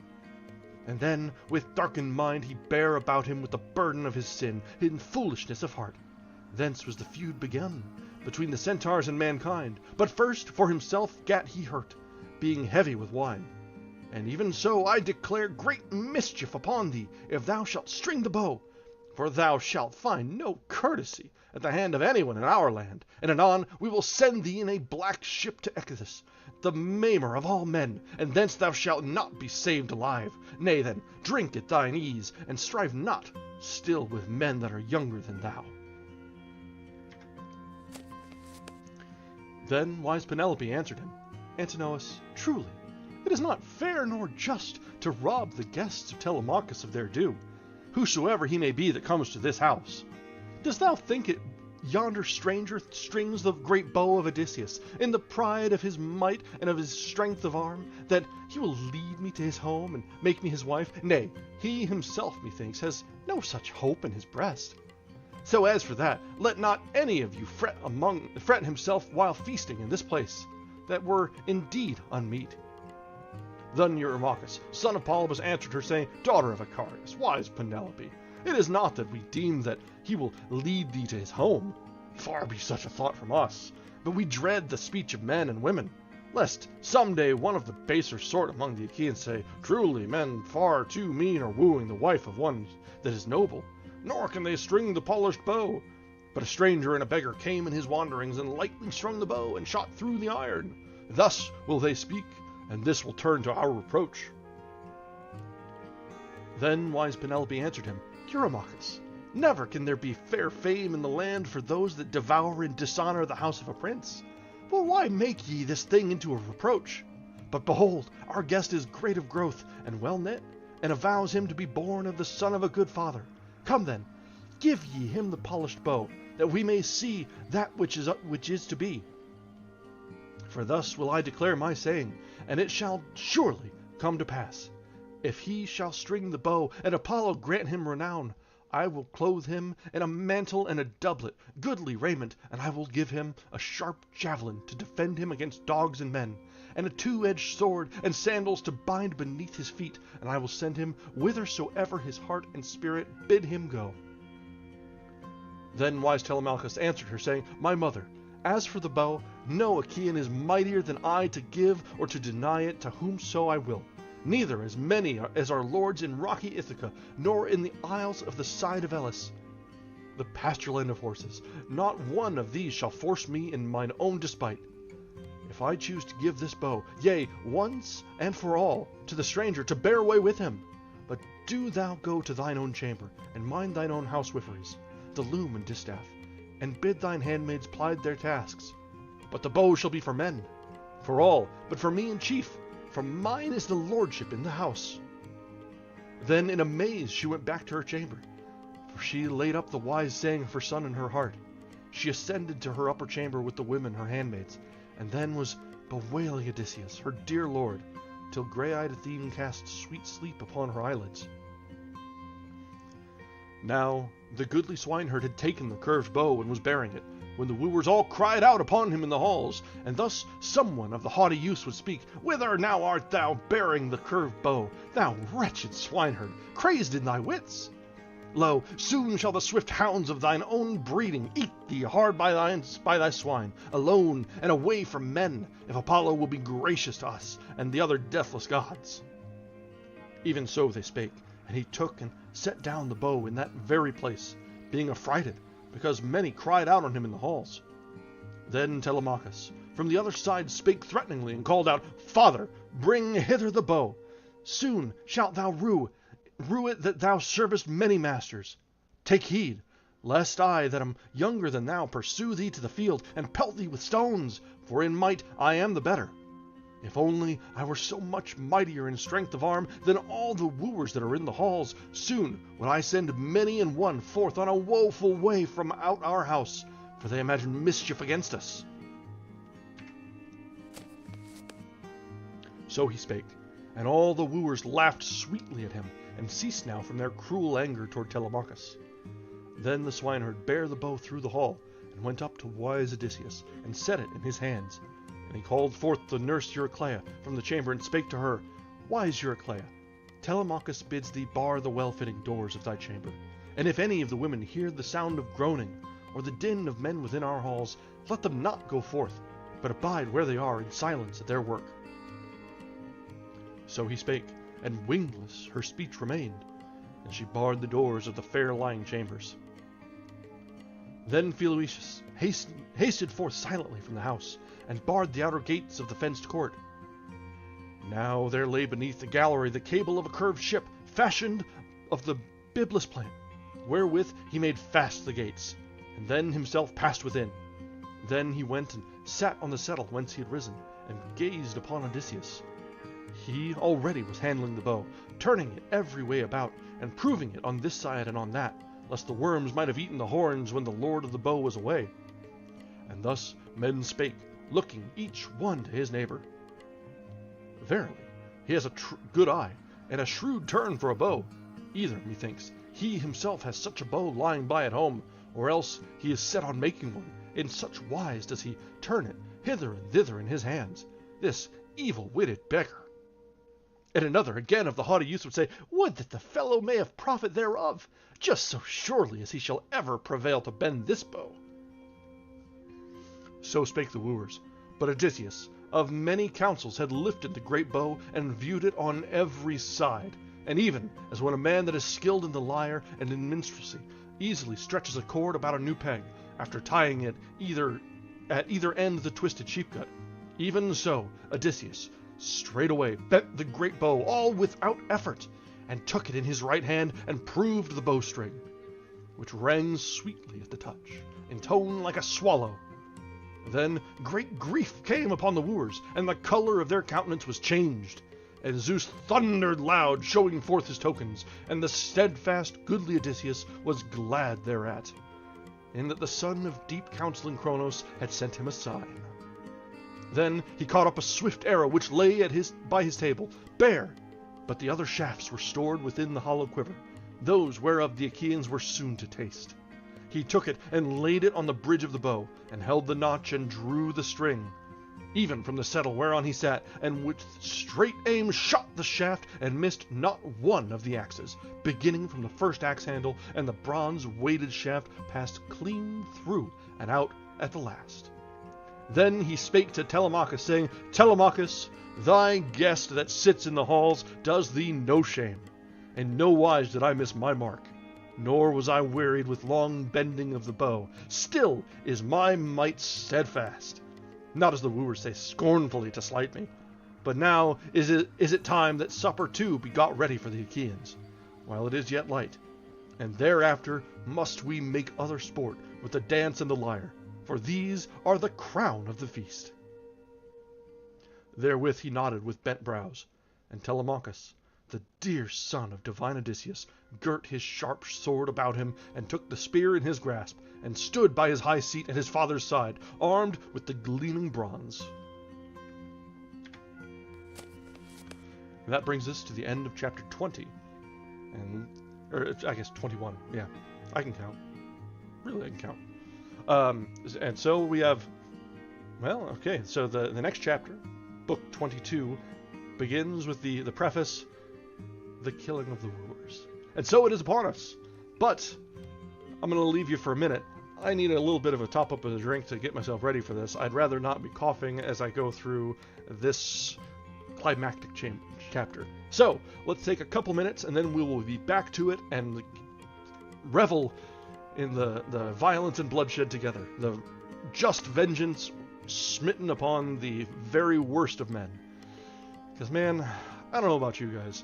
And then, with darkened mind, he bare about him with the burden of his sin, in foolishness of heart. Thence was the feud begun, between the centaurs and mankind. But first for himself gat he hurt, being heavy with wine. And even so I declare great mischief upon thee, if thou shalt string the bow, for thou shalt find no courtesy at the hand of anyone in our land, and anon we will send thee in a black ship to Echithus, the maimer of all men, and thence thou shalt not be saved alive. Nay then, drink at thine ease, and strive not still with men that are younger than thou. Then wise Penelope answered him, Antinous, truly, it is not fair nor just to rob the guests of Telemachus of their due, whosoever he may be that comes to this house. Dost thou think it yonder stranger strings the great bow of Odysseus, in the pride of his might and of his strength of arm, that he will lead me to his home and make me his wife? Nay, he himself, methinks, has no such hope in his breast. So as for that, let not any of you fret himself while feasting in this place, that were indeed unmeet. Then Eurymachus, son of Polybus, answered her, saying, Daughter of Icarius, wise Penelope, it is not that we deem that he will lead thee to his home. Far be such a thought from us. But we dread the speech of men and women, lest some day one of the baser sort among the Achaeans say, Truly, men far too mean are wooing the wife of one that is noble, nor can they string the polished bow. But a stranger and a beggar came in his wanderings, and lightly strung the bow, and shot through the iron. Thus will they speak, and this will turn to our reproach. Then wise Penelope answered him, Eurymachus, never can there be fair fame in the land for those that devour and dishonor the house of a prince. For why make ye this thing into a reproach? But behold, our guest is great of growth and well knit, and avows him to be born of the son of a good father. Come then, give ye him the polished bow, that we may see that which is to be. For thus will I declare my saying, and it shall surely come to pass. If he shall string the bow, and Apollo grant him renown, I will clothe him in a mantle and a doublet, goodly raiment, and I will give him a sharp javelin to defend him against dogs and men, and a two-edged sword and sandals to bind beneath his feet, and I will send him whithersoever his heart and spirit bid him go. Then wise Telemachus answered her, saying, My mother, as for the bow, no Achaean is mightier than I to give or to deny it to whomso I will. Neither as many as our lords in rocky Ithaca, nor in the isles of the side of Elis, the pasture land of horses. Not one of these shall force me in mine own despite. If I choose to give this bow, yea, once and for all, to the stranger, to bear away with him. But do thou go to thine own chamber, and mind thine own housewiferys, the loom and distaff, and bid thine handmaids ply their tasks. But the bow shall be for men, for all, but for me in chief, for mine is the lordship in the house. Then in amaze she went back to her chamber, for she laid up the wise saying of her son in her heart. She ascended to her upper chamber with the women, her handmaids, and then was bewailing Odysseus, her dear lord, till grey-eyed Athene cast sweet sleep upon her eyelids. Now the goodly swineherd had taken the curved bow and was bearing it, when the wooers all cried out upon him in the halls, and thus someone of the haughty youths would speak, Whither now art thou bearing the curved bow, thou wretched swineherd, crazed in thy wits? Lo, soon shall the swift hounds of thine own breeding eat thee hard by thy swine, alone and away from men, if Apollo will be gracious to us and the other deathless gods. Even so they spake, and he took and set down the bow in that very place, being affrighted, because many cried out on him in the halls. Then Telemachus from the other side spake threateningly, and called out, Father, bring hither the bow. Soon shalt thou rue it that thou servest many masters. Take heed, lest I, that am younger than thou, pursue thee to the field, and pelt thee with stones, for in might I am the better. If only I were so much mightier in strength of arm than all the wooers that are in the halls, soon would I send many an one forth on a woeful way from out our house, for they imagine mischief against us. So he spake, and all the wooers laughed sweetly at him, and ceased now from their cruel anger toward Telemachus. Then the swineherd bare the bow through the hall, and went up to wise Odysseus, and set it in his hands. And he called forth the nurse Eurycleia from the chamber, and spake to her, Wise Eurycleia, Telemachus bids thee bar the well-fitting doors of thy chamber, and if any of the women hear the sound of groaning, or the din of men within our halls, let them not go forth, but abide where they are in silence at their work. So he spake, and wingless her speech remained, and she barred the doors of the fair lying chambers. Then Pheloetius hasted forth silently from the house, and barred the outer gates of the fenced court. Now there lay beneath the gallery the cable of a curved ship, fashioned of the Byblus plant, wherewith he made fast the gates, and then himself passed within. Then he went and sat on the settle whence he had risen, and gazed upon Odysseus. He already was handling the bow, turning it every way about, and proving it on this side and on that, lest the worms might have eaten the horns when the lord of the bow was away. And thus men spake, looking each one to his neighbor. Verily, he has a good eye, and a shrewd turn for a bow. Either, methinks, he himself has such a bow lying by at home, or else he is set on making one. In such wise does he turn it hither and thither in his hands, this evil-witted beggar. And another again of the haughty youths would say, Would that the fellow may have profit thereof, just so surely as he shall ever prevail to bend this bow. So spake the wooers, but Odysseus of many counsels had lifted the great bow and viewed it on every side, and even as when a man that is skilled in the lyre and in minstrelsy easily stretches a cord about a new peg, after tying it at either end the twisted sheepgut, even so Odysseus straightway bent the great bow all without effort, and took it in his right hand and proved the bowstring, which rang sweetly at the touch, in tone like a swallow. Then great grief came upon the wooers, and the color of their countenance was changed. And Zeus thundered loud, showing forth his tokens, and the steadfast goodly Odysseus was glad thereat, in that the son of deep counseling Cronos had sent him a sign. Then he caught up a swift arrow which lay by his table, bare, but the other shafts were stored within the hollow quiver, those whereof the Achaeans were soon to taste. He took it and laid it on the bridge of the bow, and held the notch and drew the string, even from the settle whereon he sat, and with straight aim shot the shaft, and missed not one of the axes, beginning from the first axe handle, and the bronze-weighted shaft passed clean through and out at the last. Then he spake to Telemachus, saying, Telemachus, thy guest that sits in the halls does thee no shame. In no wise did I miss my mark, nor was I wearied with long bending of the bow. Still is my might steadfast. Not as the wooers say scornfully to slight me, but now is it time that supper too be got ready for the Achaeans, while it is yet light, and thereafter must we make other sport with the dance and the lyre, for these are the crown of the feast. Therewith he nodded with bent brows, and Telemachus, the dear son of divine Odysseus, girt his sharp sword about him, and took the spear in his grasp, and stood by his high seat at his father's side, armed with the gleaming bronze. And that brings us to the end of chapter 20. Or I guess 21. Yeah, I can count. Really, I can count. And so we have, well, okay, so the next chapter, book 22, begins with the preface, the killing of the wooers. And so it is upon us. But I'm going to leave you for a minute. I need a little bit of a top up of a drink to get myself ready for this. I'd rather not be coughing as I go through this climactic chapter. So let's take a couple minutes, and then we will be back to it and revel in the violence and bloodshed together. The just vengeance smitten upon the very worst of men. Because, man, I don't know about you guys,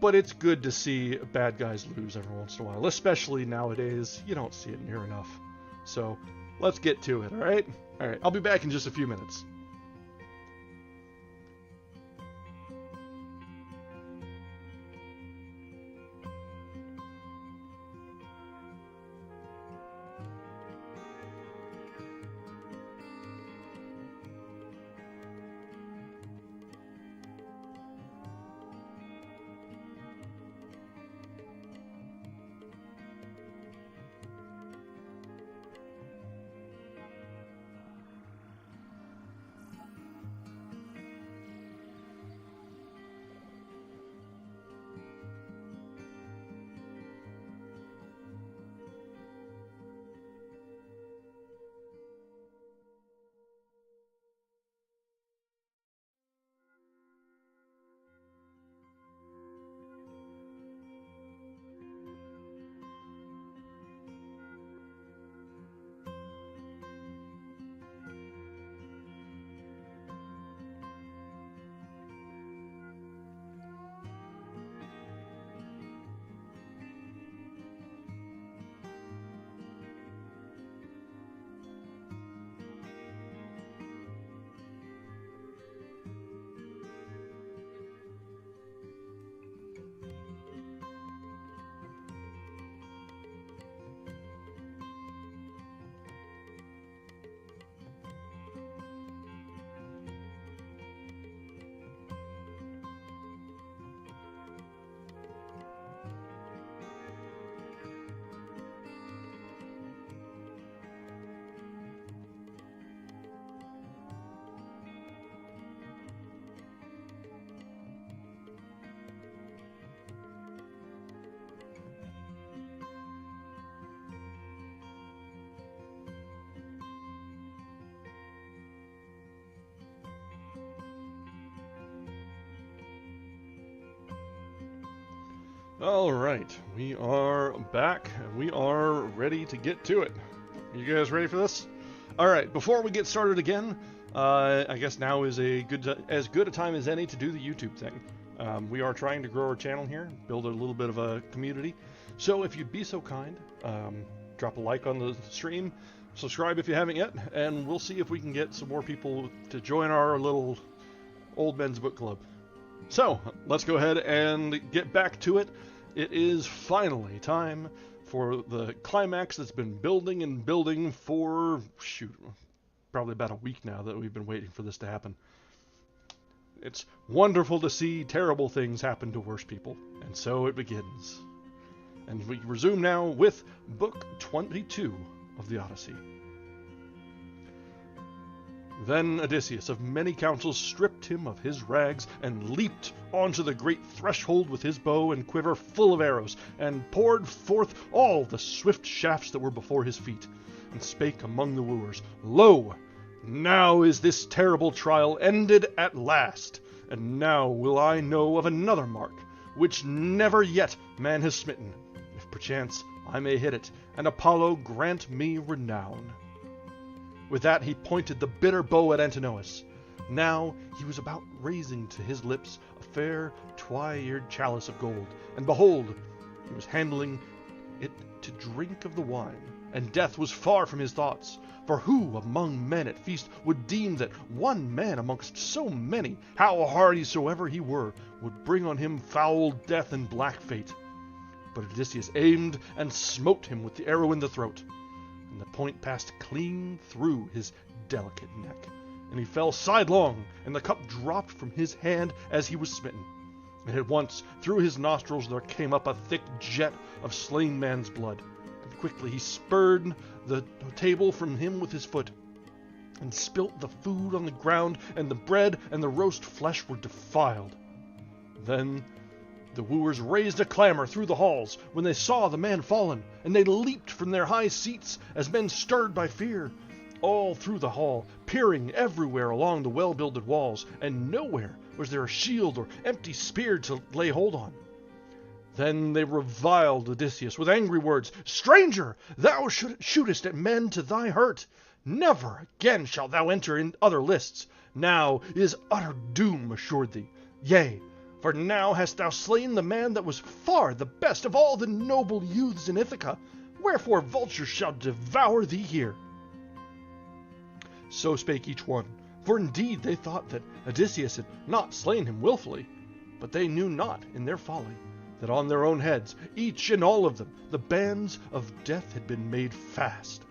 but it's good to see bad guys lose every once in a while. Especially nowadays, you don't see it near enough. So, let's get to it, alright? Alright, I'll be back in just a few minutes. All right, we are back, and we are ready to get to it. You guys ready for this? All right, before we get started again, I guess now is as good a time as any to do the YouTube thing. We are trying to grow our channel here, build a little bit of a community. So if you'd be so kind, drop a like on the stream, subscribe if you haven't yet, and we'll see if we can get some more people to join our little old men's book club. So let's go ahead and get back to it. It is finally time for the climax that's been building and building for, probably about a week now that we've been waiting for this to happen. It's wonderful to see terrible things happen to worse people, and so it begins. And we resume now with Book 22 of the Odyssey. Then Odysseus of many counsels stripped him of his rags, and leaped onto the great threshold with his bow and quiver full of arrows, and poured forth all the swift shafts that were before his feet, and spake among the wooers, Lo! Now is this terrible trial ended at last, and now will I know of another mark, which never yet man has smitten, if perchance I may hit it, and Apollo grant me renown. With that he pointed the bitter bow at Antinous. Now he was about raising to his lips a fair twy-eared chalice of gold, and behold, he was handling it to drink of the wine, and death was far from his thoughts. For who among men at feast would deem that one man amongst so many, how hardy soever he were, would bring on him foul death and black fate? But Odysseus aimed and smote him with the arrow in the throat, and the point passed clean through his delicate neck, and he fell sidelong, and the cup dropped from his hand as he was smitten. And at once through his nostrils there came up a thick jet of slain man's blood, and quickly he spurred the table from him with his foot, and spilt the food on the ground, and the bread and the roast flesh were defiled. Then the wooers raised a clamor through the halls when they saw the man fallen, and they leaped from their high seats as men stirred by fear, all through the hall, peering everywhere along the well-builded walls, and nowhere was there a shield or empty spear to lay hold on. Then they reviled Odysseus with angry words, Stranger, thou shootest at men to thy hurt. Never again shalt thou enter in other lists. Now is utter doom assured thee. Yea, for now hast thou slain the man that was far the best of all the noble youths in Ithaca. Wherefore vultures shall devour thee here. So spake each one, for indeed they thought that Odysseus had not slain him wilfully, but they knew not in their folly that on their own heads, each and all of them, the bands of death had been made fast.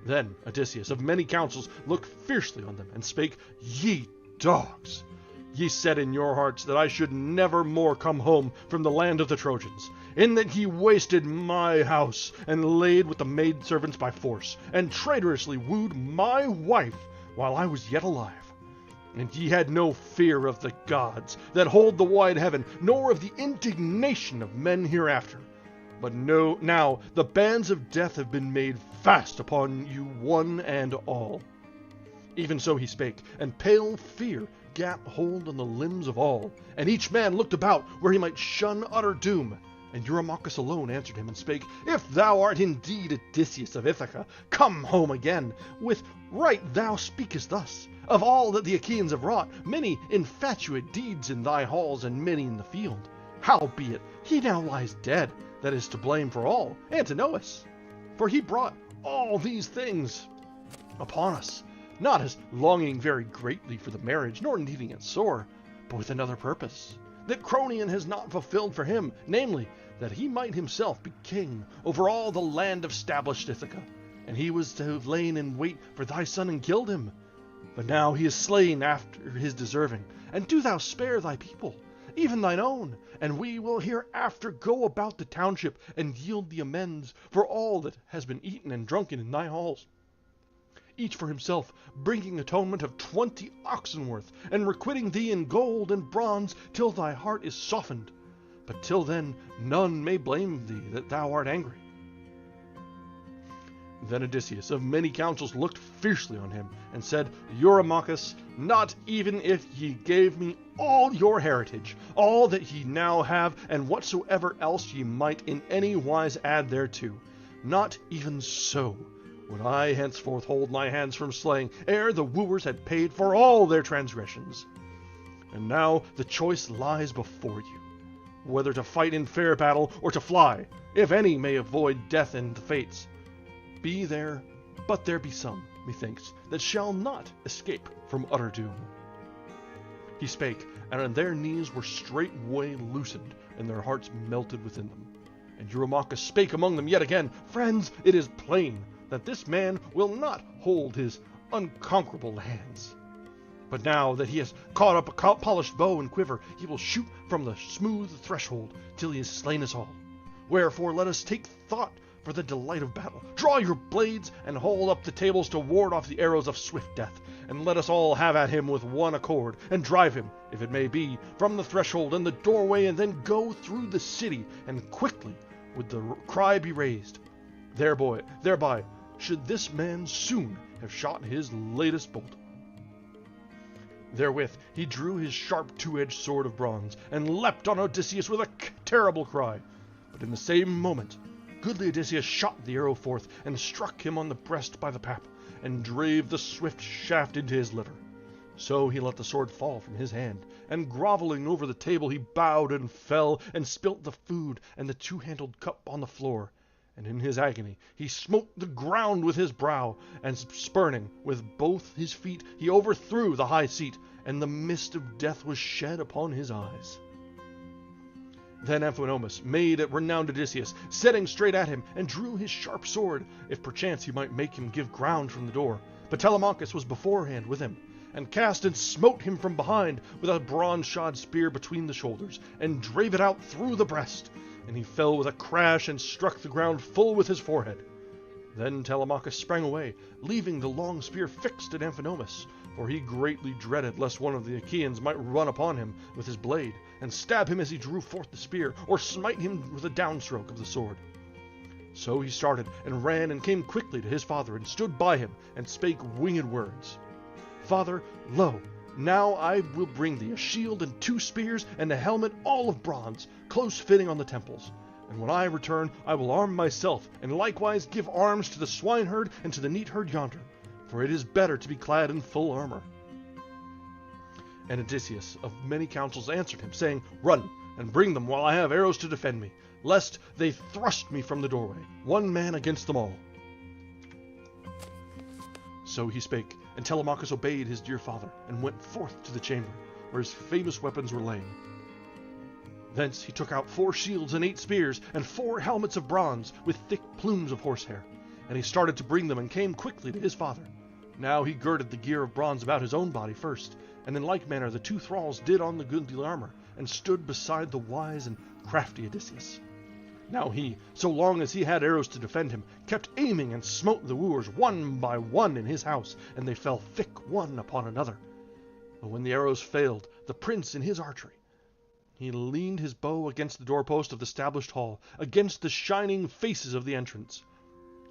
Then Odysseus of many counsels looked fiercely on them, and spake, Ye dogs! Ye said in your hearts that I should never more come home from the land of the Trojans, in that ye wasted my house, and laid with the maidservants by force, and traitorously wooed my wife while I was yet alive. And ye had no fear of the gods that hold the wide heaven, nor of the indignation of men hereafter. But now the bands of death have been made fast upon you one and all. Even so he spake, and pale fear gat hold on the limbs of all, and each man looked about where he might shun utter doom. And Eurymachus alone answered him and spake, If thou art indeed Odysseus of Ithaca, come home again. With right thou speakest thus. Of all that the Achaeans have wrought, many infatuate deeds in thy halls, and many in the field. Howbeit, he now lies dead, that is to blame for all, Antinous. For he brought all these things upon us, not as longing very greatly for the marriage, nor needing it sore, but with another purpose, that Cronion has not fulfilled for him, namely, that he might himself be king over all the land of stablished Ithaca, and he was to have lain in wait for thy son and killed him. But now he is slain after his deserving, and do thou spare thy people, even thine own, and we will hereafter go about the township, and yield thee amends for all that has been eaten and drunken in thy halls. Each for himself, bringing atonement of 20 oxen worth, and requiting thee in gold and bronze, till thy heart is softened. But till then none may blame thee that thou art angry. Then Odysseus of many counsels looked fiercely on him, and said, Eurymachus, not even if ye gave me all your heritage, all that ye now have, and whatsoever else ye might in any wise add thereto. Not even so would I henceforth hold my hands from slaying, ere the wooers had paid for all their transgressions. And now the choice lies before you, whether to fight in fair battle or to fly, if any may avoid death and the fates. But there be some, methinks, that shall not escape from utter doom. He spake, and their knees were straightway loosened, and their hearts melted within them. And Eurymachus spake among them yet again, Friends, it is plain that this man will not hold his unconquerable hands. But now that he has caught up a polished bow and quiver, he will shoot from the smooth threshold till he has slain us all. Wherefore let us take thought for the delight of battle. Draw your blades, and hold up the tables to ward off the arrows of swift death. And let us all have at him with one accord, and drive him, if it may be, from the threshold and the doorway, and then go through the city, and quickly would the cry be raised. Thereby should this man soon have shot his latest bolt. Therewith he drew his sharp two-edged sword of bronze, and leapt on Odysseus with a terrible cry. But in the same moment goodly Odysseus shot the arrow forth, and struck him on the breast by the pap, and drave the swift shaft into his liver. So he let the sword fall from his hand, and grovelling over the table he bowed and fell, and spilt the food and the two-handled cup on the floor. And in his agony he smote the ground with his brow, and spurning with both his feet he overthrew the high seat, and the mist of death was shed upon his eyes. Then Amphinomus made at renowned Odysseus, setting straight at him, and drew his sharp sword, if perchance he might make him give ground from the door. But Telemachus was beforehand with him, and cast and smote him from behind with a bronze-shod spear between the shoulders, and drave it out through the breast, and he fell with a crash and struck the ground full with his forehead. Then Telemachus sprang away, leaving the long spear fixed at Amphinomus, for he greatly dreaded lest one of the Achaeans might run upon him with his blade, and stab him as he drew forth the spear, or smite him with a downstroke of the sword. So he started, and ran, and came quickly to his father, and stood by him, and spake winged words. Father, lo, now I will bring thee a shield and 2 spears, and a helmet all of bronze, close fitting on the temples. And when I return, I will arm myself, and likewise give arms to the swineherd and to the neatherd yonder, for it is better to be clad in full armor. And Odysseus of many counsels answered him, saying, Run, and bring them while I have arrows to defend me, lest they thrust me from the doorway, one man against them all. So he spake, and Telemachus obeyed his dear father, and went forth to the chamber, where his famous weapons were laying. Thence he took out 4 shields and 8 spears, and 4 helmets of bronze, with thick plumes of horsehair. And he started to bring them, and came quickly to his father. Now he girded the gear of bronze about his own body first, and in like manner the 2 thralls did on the goodly armor, and stood beside the wise and crafty Odysseus. Now he, so long as he had arrows to defend him, kept aiming and smote the wooers one by one in his house, and they fell thick one upon another. But when the arrows failed, the prince in his archery, he leaned his bow against the doorpost of the stablished hall, against the shining faces of the entrance.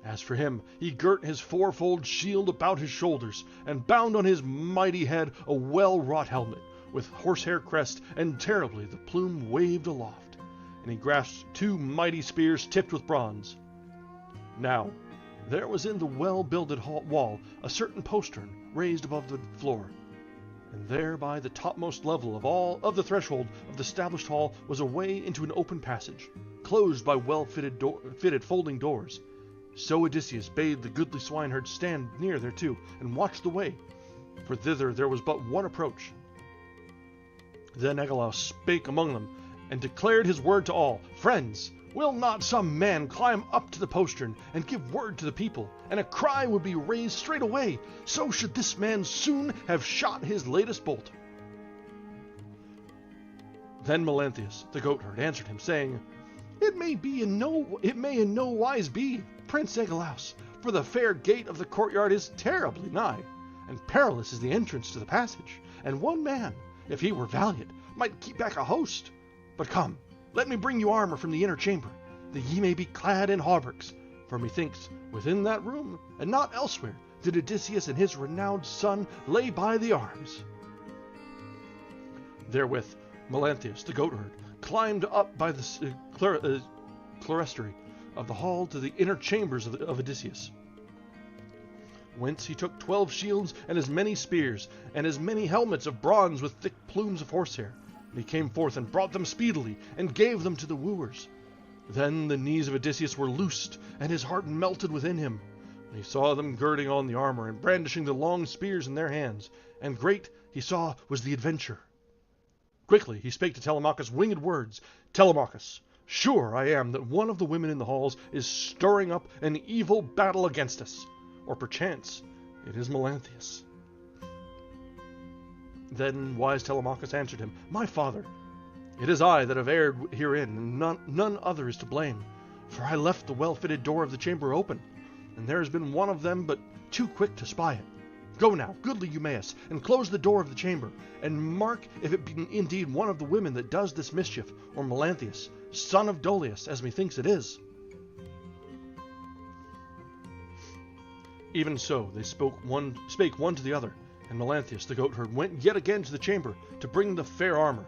As for him, he girt his 4-fold shield about his shoulders, and bound on his mighty head a well-wrought helmet, with horsehair crest, and terribly the plume waved aloft. And he grasped 2 mighty spears tipped with bronze. Now there was in the well-builded wall a certain postern raised above the floor, and there by the topmost level of the threshold of the stablished hall was a way into an open passage, closed by well-fitted folding doors. So Odysseus bade the goodly swineherd stand near thereto, and watch the way, for thither there was but one approach. Then Agelaus spake among them, and declared his word to all. Friends, will not some man climb up to the postern, and give word to the people, and a cry would be raised straightway, so should this man soon have shot his latest bolt. Then Melanthius, the goatherd, answered him, saying, It may in no wise be, Prince Agelaus, for the fair gate of the courtyard is terribly nigh, and perilous is the entrance to the passage, and one man, if he were valiant, might keep back a host. But come, let me bring you armor from the inner chamber, that ye may be clad in hauberks, for methinks within that room, and not elsewhere, did Odysseus and his renowned son lay by the arms. Therewith Melanthius, the goatherd, climbed up by the clerestory of the hall to the inner chambers of Odysseus, whence he took 12 shields and as many spears, and as many helmets of bronze with thick plumes of horsehair. And he came forth and brought them speedily, and gave them to the wooers. Then the knees of Odysseus were loosed, and his heart melted within him. And he saw them girding on the armor, and brandishing the long spears in their hands. And great, he saw, was the adventure. Quickly he spake to Telemachus winged words. Telemachus, sure I am that one of the women in the halls is stirring up an evil battle against us. Or perchance it is Melanthius. Then wise Telemachus answered him, My father, it is I that have erred herein, and none other is to blame. For I left the well-fitted door of the chamber open, and there has been one of them but too quick to spy it. Go now, goodly Eumaeus, and close the door of the chamber, and mark if it be indeed one of the women that does this mischief, or Melanthius, son of Dolius, as methinks it is. Even so they spake one to the other, and Melanthius the goatherd went yet again to the chamber to bring the fair armor.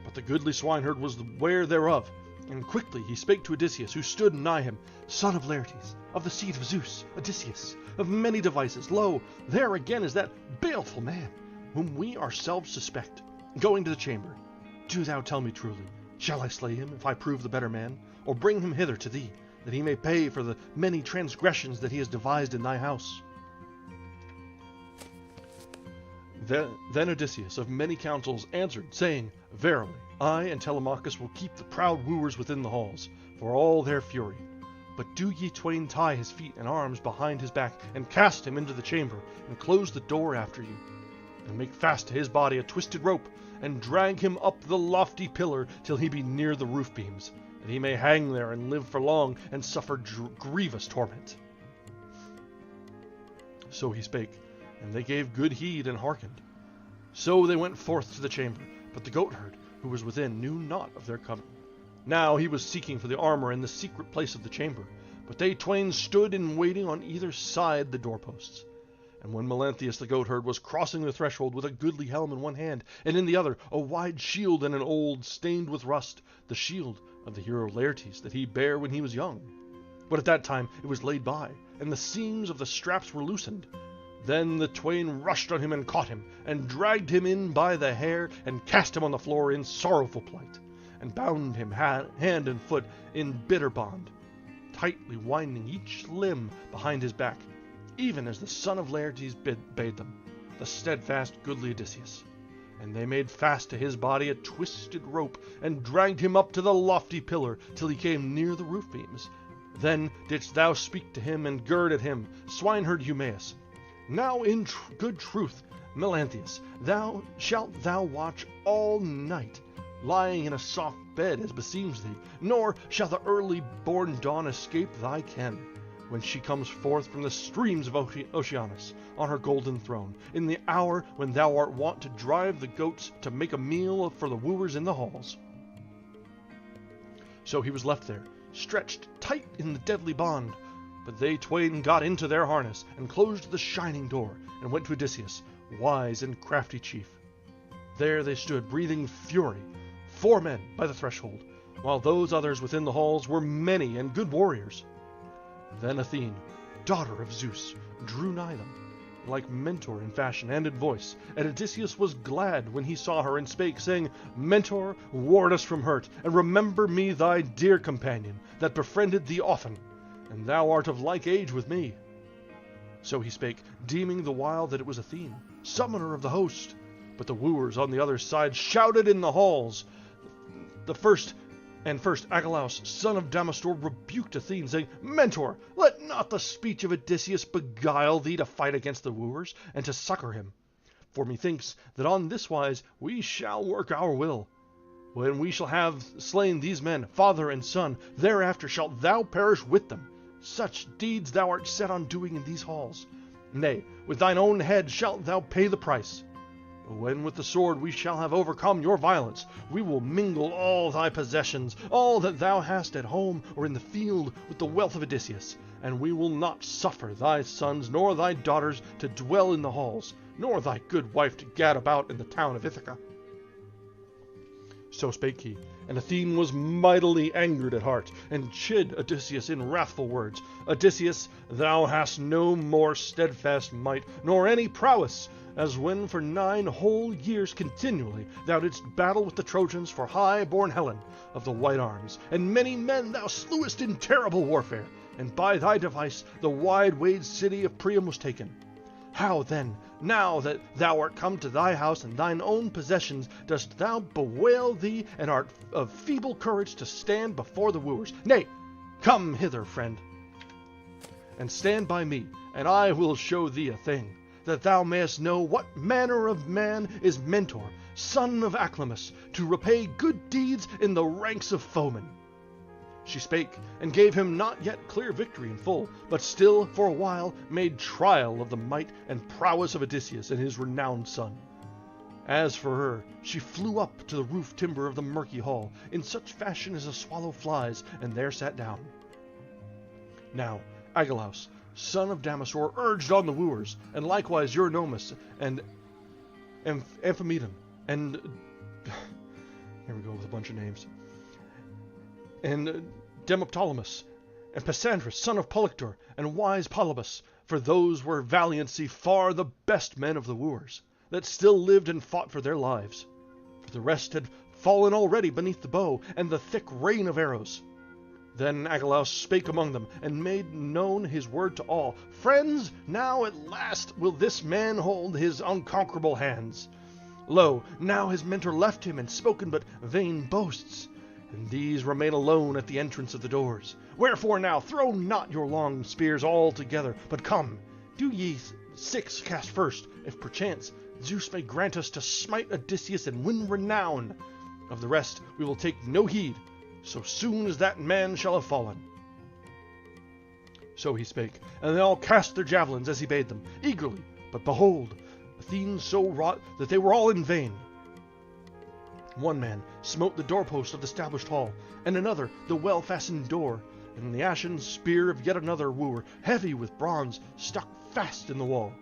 But the goodly swineherd was aware thereof, and quickly he spake to Odysseus, who stood nigh him, Son of Laertes, of the seed of Zeus, Odysseus, of many devices, lo, there again is that baleful man, whom we ourselves suspect. Going to the chamber, do thou tell me truly, shall I slay him, if I prove the better man, or bring him hither to thee, that he may pay for the many transgressions that he has devised in thy house? Then Odysseus of many counsels answered, saying, Verily, I and Telemachus will keep the proud wooers within the halls, for all their fury. But do ye twain tie his feet and arms behind his back, and cast him into the chamber, and close the door after you. And make fast to his body a twisted rope, and drag him up the lofty pillar till he be near the roof beams, that he may hang there and live for long, and suffer grievous torment. So he spake, and they gave good heed and hearkened. So they went forth to the chamber, but the goatherd, who was within, knew not of their coming. Now he was seeking for the armor in the secret place of the chamber, but they twain stood in waiting on either side the doorposts. And when Melanthius the goatherd was crossing the threshold with a goodly helm in one hand, and in the other a wide shield and an old, stained with rust, the shield of the hero Laertes that he bare when he was young. But at that time it was laid by, and the seams of the straps were loosened. Then the twain rushed on him and caught him, and dragged him in by the hair, and cast him on the floor in sorrowful plight, and bound him hand and foot in bitter bond, tightly winding each limb behind his back, even as the son of Laertes bade them, the steadfast goodly Odysseus. And they made fast to his body a twisted rope, and dragged him up to the lofty pillar, till he came near the roof beams. Then didst thou speak to him, and gird at him, swineherd Eumaeus, Now in good truth, Melanthius, shalt thou watch all night, lying in a soft bed as beseems thee, nor shall the early-born dawn escape thy ken, when she comes forth from the streams of Oceanus on her golden throne, in the hour when thou art wont to drive the goats to make a meal for the wooers in the halls. So he was left there, stretched tight in the deadly bond. But they twain got into their harness, and closed the shining door, and went to Odysseus, wise and crafty chief. There they stood, breathing fury, 4 men by the threshold, while those others within the halls were many and good warriors. Then Athene, daughter of Zeus, drew nigh them, like Mentor in fashion and in voice, and Odysseus was glad when he saw her, and spake, saying, Mentor, ward us from hurt, and remember me thy dear companion, that befriended thee often, and thou art of like age with me. So he spake, deeming the while that it was Athene, summoner of the host. But the wooers on the other side shouted in the halls. First Agelaus, son of Damastor, rebuked Athene, saying, Mentor, let not the speech of Odysseus beguile thee to fight against the wooers, and to succor him. For methinks that on this wise we shall work our will. When we shall have slain these men, father and son, thereafter shalt thou perish with them. Such deeds thou art set on doing in these halls. Nay, with thine own head shalt thou pay the price. When with the sword we shall have overcome your violence, we will mingle all thy possessions, all that thou hast at home or in the field, with the wealth of Odysseus, and we will not suffer thy sons nor thy daughters to dwell in the halls, nor thy good wife to gad about in the town of Ithaca. So spake he, and Athene was mightily angered at heart, and chid Odysseus in wrathful words. Odysseus, thou hast no more steadfast might, nor any prowess, as when for 9 whole years continually thou didst battle with the Trojans for high-born Helen of the white arms, and many men thou slewest in terrible warfare, and by thy device the wide-waged city of Priam was taken. How then, now that thou art come to thy house and thine own possessions, dost thou bewail thee, and art of feeble courage to stand before the wooers? Nay, come hither, friend, and stand by me, and I will show thee a thing, that thou mayest know what manner of man is Mentor, son of Aclamus, to repay good deeds in the ranks of foemen. She spake, and gave him not yet clear victory in full, but still for a while made trial of the might and prowess of Odysseus and his renowned son. As for her, she flew up to the roof timber of the murky hall, in such fashion as a swallow flies, and there sat down. Now Agelaus, son of Damastor, urged on the wooers, and likewise Eurynomus and Amphimedon, and here we go with a bunch of names, and Demoptolemus, and Pysandrus, son of Polyctor, and wise Polybus, for those were valiancy far the best men of the wooers, that still lived and fought for their lives. For the rest had fallen already beneath the bow and the thick rain of arrows. Then Agelaus spake among them, and made known his word to all. Friends, now at last will this man hold his unconquerable hands. Lo, now his mentor left him, and spoken but vain boasts, and these remain alone at the entrance of the doors. Wherefore now throw not your long spears all together, but come, do ye 6 cast first, if perchance Zeus may grant us to smite Odysseus and win renown. Of the rest we will take no heed, so soon as that man shall have fallen. So he spake, and they all cast their javelins as he bade them, eagerly, but behold, Athene so wrought that they were all in vain. One man smote the doorpost of the stablished hall, and another the well-fastened door, and the ashen spear of yet another wooer, heavy with bronze, stuck fast in the wall.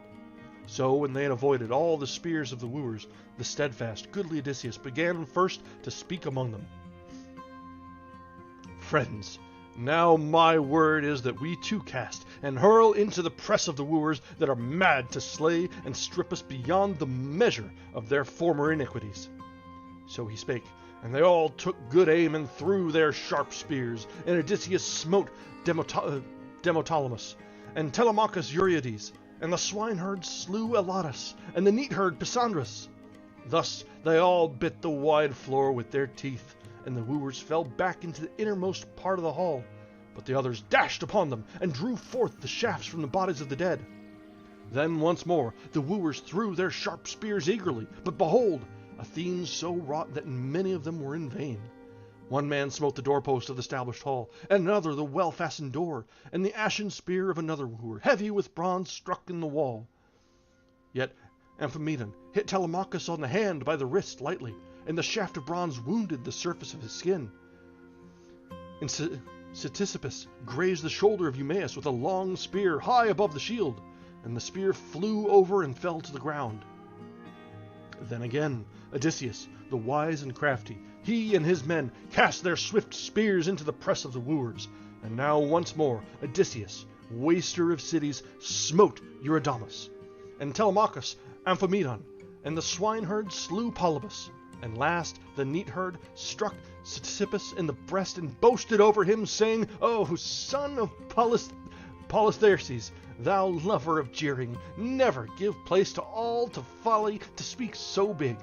So when they had avoided all the spears of the wooers, the steadfast, goodly Odysseus began first to speak among them. Friends, now my word is that we too cast, and hurl into the press of the wooers that are mad to slay and strip us beyond the measure of their former iniquities. So he spake, and they all took good aim and threw their sharp spears, and Odysseus smote Demoptolemus, and Telemachus Euryades, and the swineherd slew Elatus, and the neatherd Pysandrus. Thus they all bit the wide floor with their teeth, and the wooers fell back into the innermost part of the hall, but the others dashed upon them, and drew forth the shafts from the bodies of the dead. Then once more the wooers threw their sharp spears eagerly, but behold, Athene so wrought that many of them were in vain. One man smote the doorpost of the stablished hall, and another the well-fastened door, and the ashen spear of another wooer, heavy with bronze, struck in the wall. Yet Amphimedon hit Telemachus on the hand by the wrist lightly, and the shaft of bronze wounded the surface of his skin. And Ctesippus grazed the shoulder of Eumaeus with a long spear high above the shield, and the spear flew over and fell to the ground. Then again Odysseus, the wise and crafty, he and his men cast their swift spears into the press of the wooers, and now once more Odysseus, waster of cities, smote Eurydamas, and Telemachus Amphimedon, and the swineherd slew Polybus, and last the neatherd struck Ctesippus in the breast and boasted over him, saying, O son of Polytherses, thou lover of jeering, never give place to all to folly to speak so big,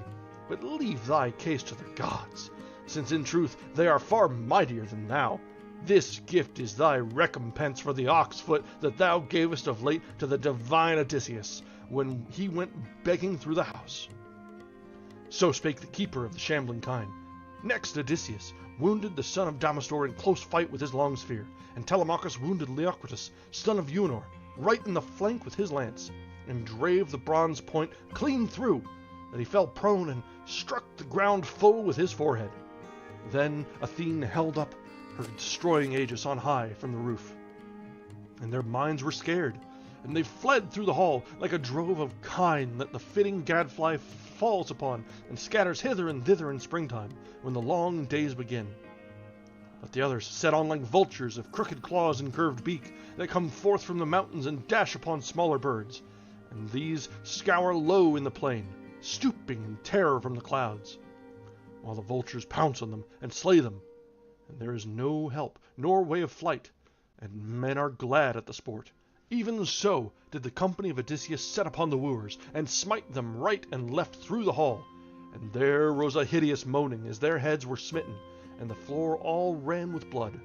but leave thy case to the gods, since in truth they are far mightier than thou. This gift is thy recompense for the ox foot that thou gavest of late to the divine Odysseus, when he went begging through the house. So spake the keeper of the shambling kine. Next Odysseus wounded the son of Damastor in close fight with his long spear, and Telemachus wounded Leocritus, son of Eunor, right in the flank with his lance, and drave the bronze point clean through, that he fell prone and struck the ground full with his forehead. Then Athene held up her destroying aegis on high from the roof. and their minds were scared, and they fled through the hall like a drove of kine that the fitting gadfly falls upon and scatters hither and thither in springtime, when the long days begin. But the others set on like vultures of crooked claws and curved beak that come forth from the mountains and dash upon smaller birds, and these scour low in the plain, stooping in terror from the clouds, while the vultures pounce on them and slay them, and there is no help nor way of flight, and men are glad at the sport. Even so did the company of Odysseus set upon the wooers, and smite them right and left through the hall, and there rose a hideous moaning as their heads were smitten, and the floor all ran with blood.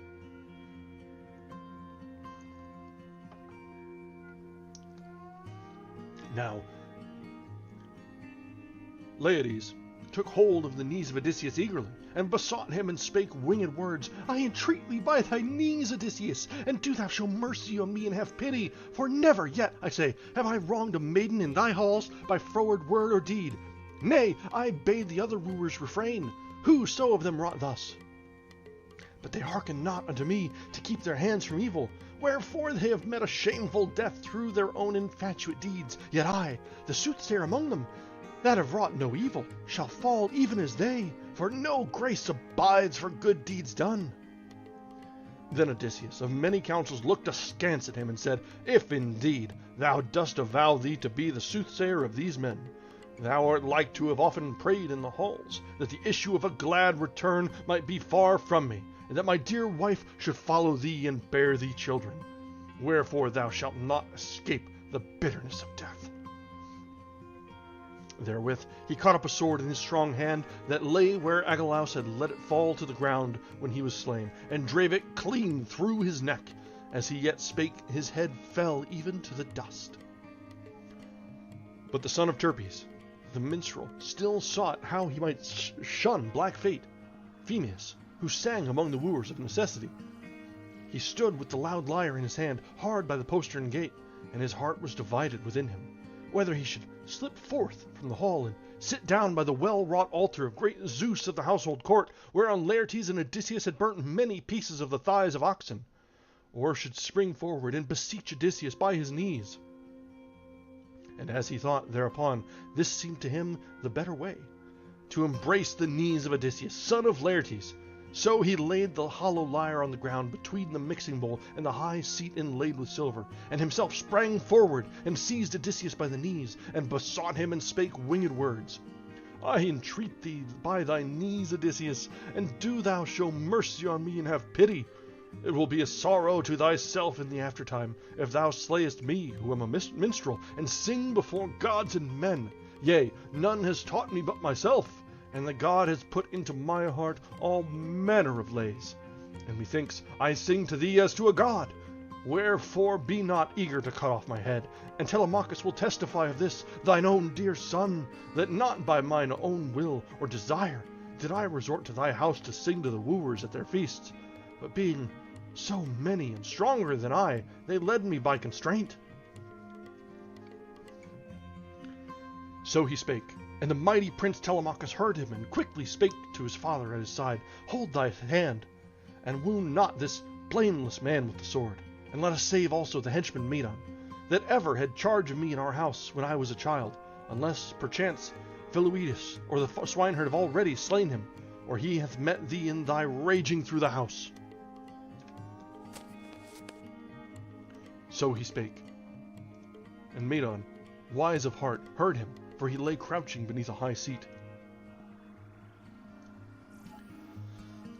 Now Laertes took hold of the knees of Odysseus eagerly, and besought him and spake winged words. I entreat thee by thy knees, Odysseus, and do thou show mercy on me and have pity, for never yet, I say, have I wronged a maiden in thy halls by froward word or deed. Nay, I bade the other wooers refrain, whoso of them wrought thus. But they hearken not unto me to keep their hands from evil, wherefore they have met a shameful death through their own infatuate deeds. Yet I, the soothsayer among them, that have wrought no evil, shall fall even as they, for no grace abides for good deeds done. Then Odysseus of many counsels looked askance at him, and said, If indeed thou dost avow thee to be the soothsayer of these men, thou art like to have often prayed in the halls, that the issue of a glad return might be far from me, and that my dear wife should follow thee and bear thee children. Wherefore thou shalt not escape the bitterness of death. Therewith he caught up a sword in his strong hand that lay where Agelaus had let it fall to the ground when he was slain, and drave it clean through his neck. As he yet spake, his head fell even to the dust. But the son of Terpes, the minstrel, still sought how he might shun black fate, Phemius, who sang among the wooers of necessity. He stood with the loud lyre in his hand, hard by the postern gate, and his heart was divided within him, whether he should slip forth from the hall and sit down by the well-wrought altar of great Zeus of the household court, whereon Laertes and Odysseus had burnt many pieces of the thighs of oxen, or should spring forward and beseech Odysseus by his knees. And as he thought thereupon, this seemed to him the better way, to embrace the knees of Odysseus, son of Laertes. So he laid the hollow lyre on the ground between the mixing bowl and the high seat inlaid with silver, and himself sprang forward and seized Odysseus by the knees, and besought him and spake winged words. I entreat thee by thy knees, Odysseus, and do thou show mercy on me and have pity. It will be a sorrow to thyself in the aftertime, if thou slayest me, who am a minstrel, and sing before gods and men. Yea, none has taught me but myself, and the God has put into my heart all manner of lays. And methinks I sing to thee as to a god. Wherefore be not eager to cut off my head, and Telemachus will testify of this, thine own dear son, that not by mine own will or desire did I resort to thy house to sing to the wooers at their feasts, but being so many and stronger than I, they led me by constraint. So he spake, and the mighty Prince Telemachus heard him, and quickly spake to his father at his side, Hold thy hand, and wound not this blameless man with the sword, and let us save also the henchman Medon, that ever had charge of me in our house when I was a child, unless perchance Philoetus or the swineherd have already slain him, or he hath met thee in thy raging through the house. So he spake, and Medon, wise of heart, heard him, for he lay crouching beneath a high seat,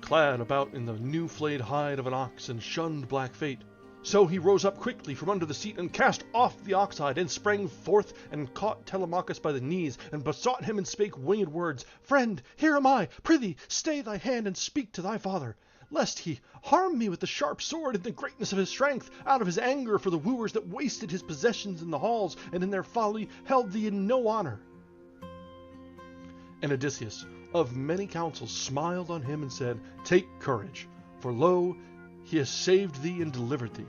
clad about in the new flayed hide of an ox, and shunned black fate. So he rose up quickly from under the seat, and cast off the ox hide, and sprang forth, and caught Telemachus by the knees, and besought him and spake winged words. Friend, here am I, prithee, stay thy hand, and speak to thy father, lest he harm me with the sharp sword in the greatness of his strength, out of his anger for the wooers that wasted his possessions in the halls, and in their folly held thee in no honor. And Odysseus, of many counsels, smiled on him and said, Take courage, for lo, he has saved thee and delivered thee,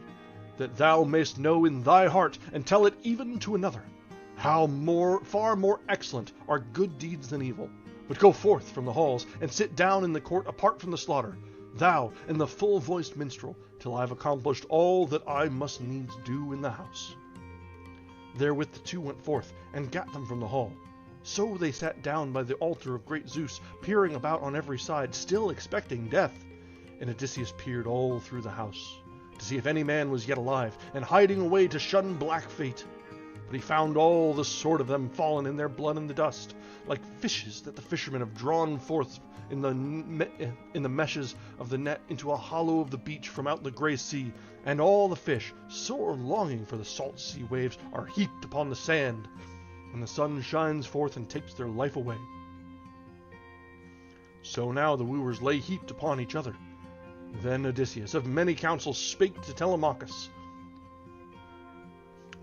that thou mayst know in thy heart, and tell it even to another, how far more excellent are good deeds than evil. But go forth from the halls, and sit down in the court apart from the slaughter, thou and the full-voiced minstrel, till I have accomplished all that I must needs do in the house. Therewith the two went forth, and gat them from the hall. So they sat down by the altar of great Zeus, peering about on every side, still expecting death. And Odysseus peered all through the house, to see if any man was yet alive, and hiding away to shun black fate. But he found all the sort of them fallen in their blood in the dust, like fishes that the fishermen have drawn forth in the meshes of the net into a hollow of the beach from out the grey sea, and all the fish, sore longing for the salt sea waves, are heaped upon the sand, and the sun shines forth and takes their life away. So now the wooers lay heaped upon each other. Then Odysseus of many counsels spake to Telemachus.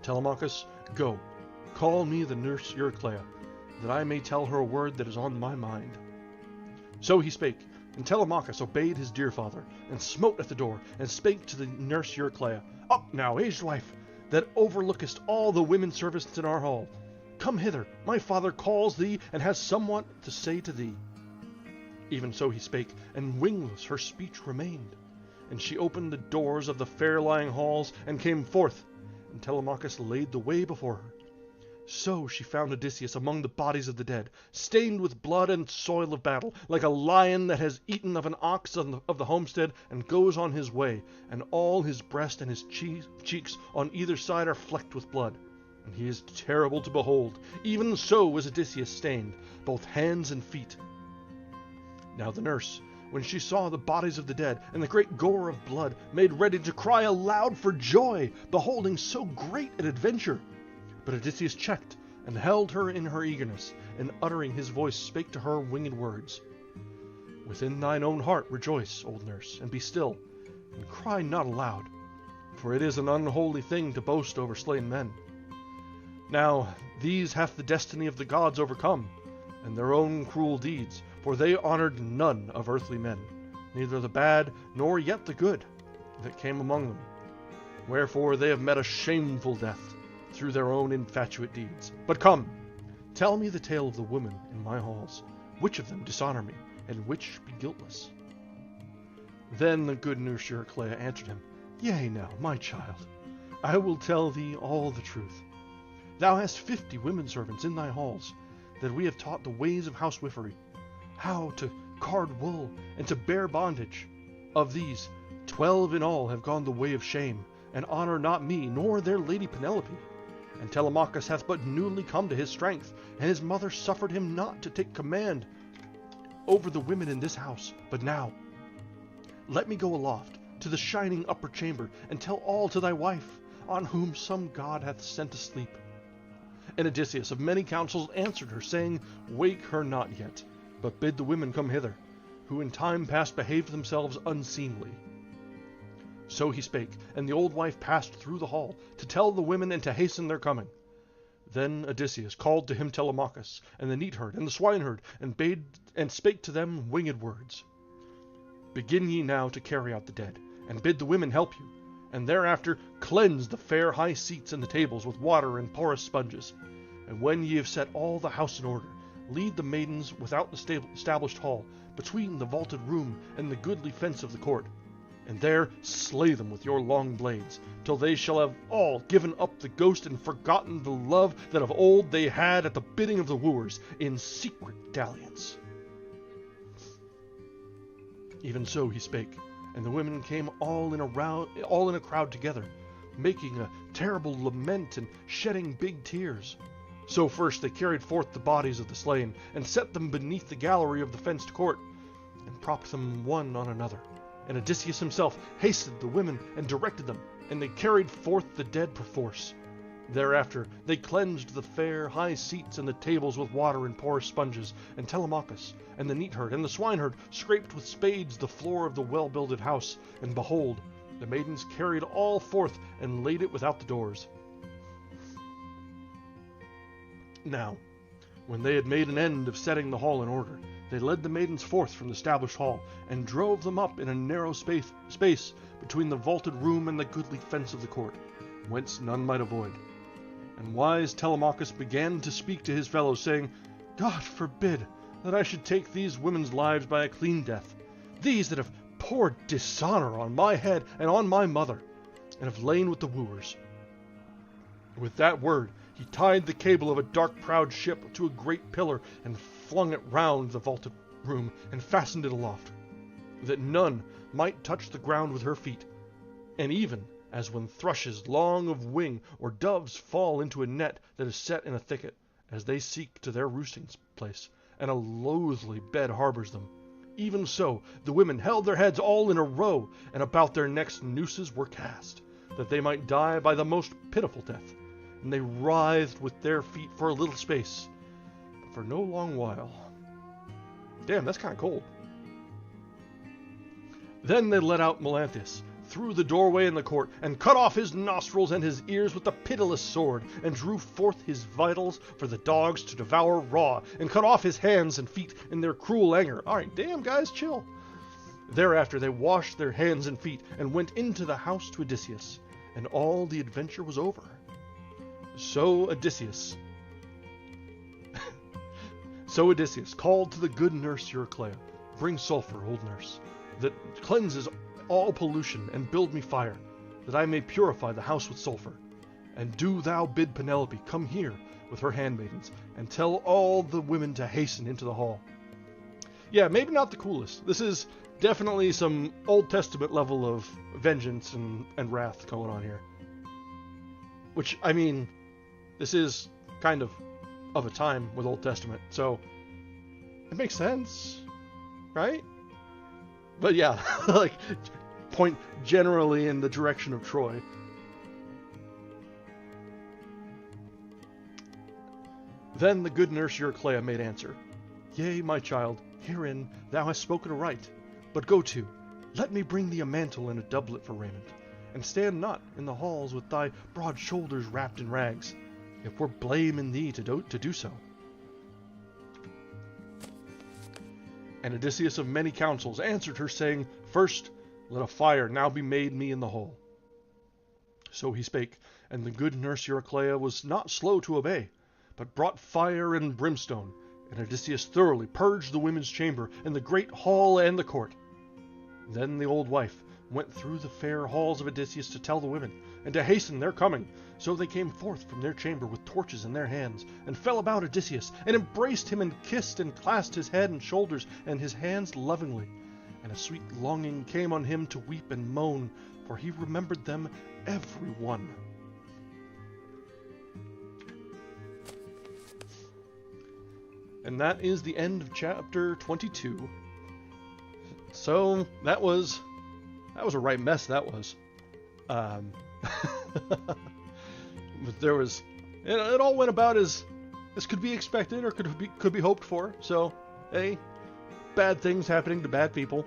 Telemachus, go, call me the nurse Euryclea, that I may tell her a word that is on my mind. So he spake, and Telemachus obeyed his dear father, and smote at the door, and spake to the nurse Euryclea, Up now, aged wife, that overlookest all the women servants in our hall. Come hither, my father calls thee, and has somewhat to say to thee. Even so he spake, and wingless her speech remained. And she opened the doors of the fair-lying halls, and came forth, and Telemachus laid the way before her. So she found Odysseus among the bodies of the dead, stained with blood and soil of battle, like a lion that has eaten of an ox of the homestead, and goes on his way, and all his breast and his cheeks on either side are flecked with blood. And he is terrible to behold. Even so was Odysseus stained, both hands and feet. Now the nurse, when she saw the bodies of the dead, and the great gore of blood, made ready to cry aloud for joy, beholding so great an adventure. But Odysseus checked, and held her in her eagerness, and uttering his voice spake to her winged words. Within thine own heart rejoice, old nurse, and be still, and cry not aloud, for it is an unholy thing to boast over slain men. Now these hath the destiny of the gods overcome, and their own cruel deeds, for they honored none of earthly men, neither the bad nor yet the good, that came among them. Wherefore they have met a shameful death, through their own infatuate deeds. But come, tell me the tale of the women in my halls, which of them dishonor me, and which be guiltless. Then the good nurse Euryclea answered him, Yea now, my child, I will tell thee all the truth. Thou hast 50 women servants in thy halls, that we have taught the ways of housewifery, how to card wool, and to bear bondage. Of these, 12 in all have gone the way of shame, and honor not me, nor their lady Penelope. And Telemachus hath but newly come to his strength, and his mother suffered him not to take command over the women in this house. But now, let me go aloft, to the shining upper chamber, and tell all to thy wife, on whom some god hath sent asleep. And Odysseus of many counsels answered her, saying, Wake her not yet, but bid the women come hither, who in time past behaved themselves unseemly. So he spake, and the old wife passed through the hall, to tell the women and to hasten their coming. Then Odysseus called to him Telemachus, and the neatherd, and the swineherd, and spake to them winged words. Begin ye now to carry out the dead, and bid the women help you, and thereafter cleanse the fair high seats and the tables with water and porous sponges. And when ye have set all the house in order, lead the maidens without the established hall, between the vaulted room and the goodly fence of the court, and there slay them with your long blades, till they shall have all given up the ghost and forgotten the love that of old they had at the bidding of the wooers, in secret dalliance. Even so he spake, and the women came all in a crowd together, making a terrible lament and shedding big tears. So first they carried forth the bodies of the slain, and set them beneath the gallery of the fenced court, and propped them one on another. And Odysseus himself hastened the women and directed them, and they carried forth the dead perforce. Thereafter they cleansed the fair high seats and the tables with water and porous sponges, and Telemachus and the neatherd and the swineherd scraped with spades the floor of the well-builded house, and behold, the maidens carried all forth and laid it without the doors. Now, when they had made an end of setting the hall in order, they led the maidens forth from the established hall, and drove them up in a narrow space between the vaulted room and the goodly fence of the court, whence none might avoid. And wise Telemachus began to speak to his fellows, saying, God forbid that I should take these women's lives by a clean death, these that have poured dishonor on my head and on my mother, and have lain with the wooers. With that word, he tied the cable of a dark prowed ship to a great pillar and flung it round the vaulted room and fastened it aloft, that none might touch the ground with her feet. And even as when thrushes long of wing or doves fall into a net that is set in a thicket, as they seek to their roosting place, and a loathly bed harbors them, even so the women held their heads all in a row, and about their necks nooses were cast, that they might die by the most pitiful death. And they writhed with their feet for a little space, but for no long while. Damn, that's kind of cold. Then they let out Melanthius through the doorway in the court, and cut off his nostrils and his ears with the pitiless sword, and drew forth his vitals for the dogs to devour raw, and cut off his hands and feet in their cruel anger. Alright, damn guys, chill. Thereafter they washed their hands and feet, and went into the house to Odysseus, and all the adventure was over. So Odysseus called to the good nurse Euryclea, "Bring sulfur, old nurse, that cleanses all pollution, and build me fire, that I may purify the house with sulfur. And do thou bid Penelope come here with her handmaidens, and tell all the women to hasten into the hall." Yeah, maybe not the coolest. This is definitely some Old Testament level of vengeance and wrath going on here. Which, I mean, this is kind of a time with Old Testament, so it makes sense, right? But yeah, like, point generally in the direction of Troy. Then the good nurse Euryclea made answer, "Yea, my child, herein thou hast spoken aright. But go to, let me bring thee a mantle and a doublet for raiment, and stand not in the halls with thy broad shoulders wrapped in rags. It were blame in thee to do so." And Odysseus of many counsels answered her, saying, "First, let a fire now be made me in the hall." So he spake, and the good nurse Euryclea was not slow to obey, but brought fire and brimstone, and Odysseus thoroughly purged the women's chamber, and the great hall and the court. Then the old wife went through the fair halls of Odysseus to tell the women, and to hasten their coming. So they came forth from their chamber with torches in their hands, and fell about Odysseus, and embraced him, and kissed and clasped his head and shoulders and his hands lovingly. And a sweet longing came on him to weep and moan, for he remembered them every one. And that is the end of chapter 22. So that was a right mess, that was. But there was, it all went about as could be expected or could be hoped for. So, hey, bad things happening to bad people,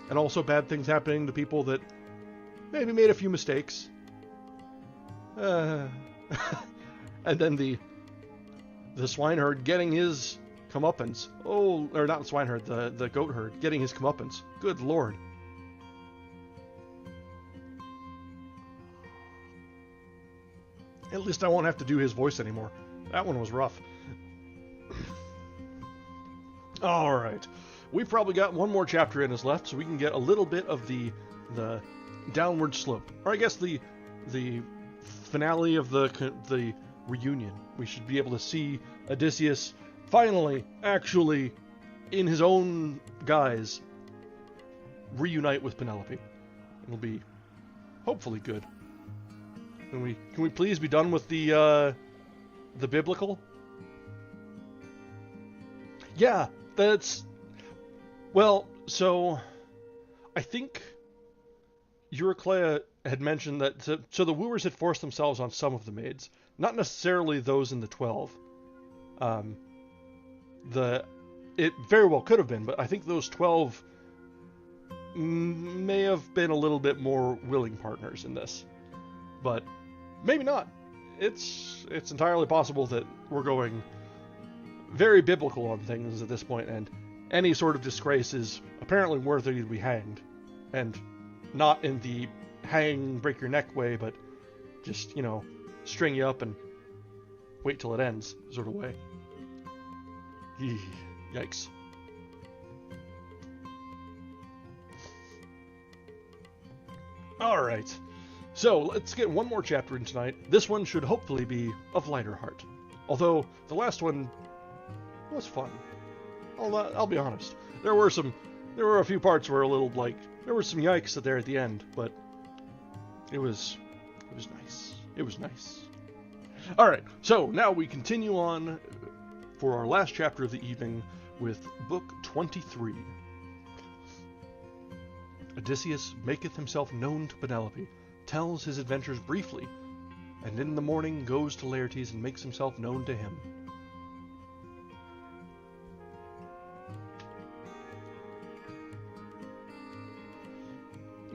and also bad things happening to people that maybe made a few mistakes. And then the swineherd getting his comeuppance. Oh, or not the swineherd, the goat herd getting his comeuppance. Good lord. At least I won't have to do his voice anymore. That one was rough. Alright. We've probably got one more chapter in us left, so we can get a little bit of the downward slope. Or I guess the finale of the reunion. We should be able to see Odysseus finally, actually, in his own guise, reunite with Penelope. It'll be hopefully good. Can we please be done with the biblical? Yeah, that's... Well, so I think Euryclea had mentioned that... So the wooers had forced themselves on some of the maids. Not necessarily those in the 12. It very well could have been, but I think those 12 may have been a little bit more willing partners in this. But maybe not. It's entirely possible that we're going very biblical on things at this point, and any sort of disgrace is apparently worthy to be hanged. And not in the hang, break your neck way, but just, string you up and wait till it ends sort of way. Yikes. Alright, so let's get one more chapter in tonight. This one should hopefully be of lighter heart. Although, the last one was fun. I'll be honest. There were a few parts where there were some yikes there at the end, but it was nice. It was nice. Alright, so now we continue on for our last chapter of the evening with Book 23. Odysseus maketh himself known to Penelope, tells his adventures briefly, and in the morning goes to Laertes and makes himself known to him.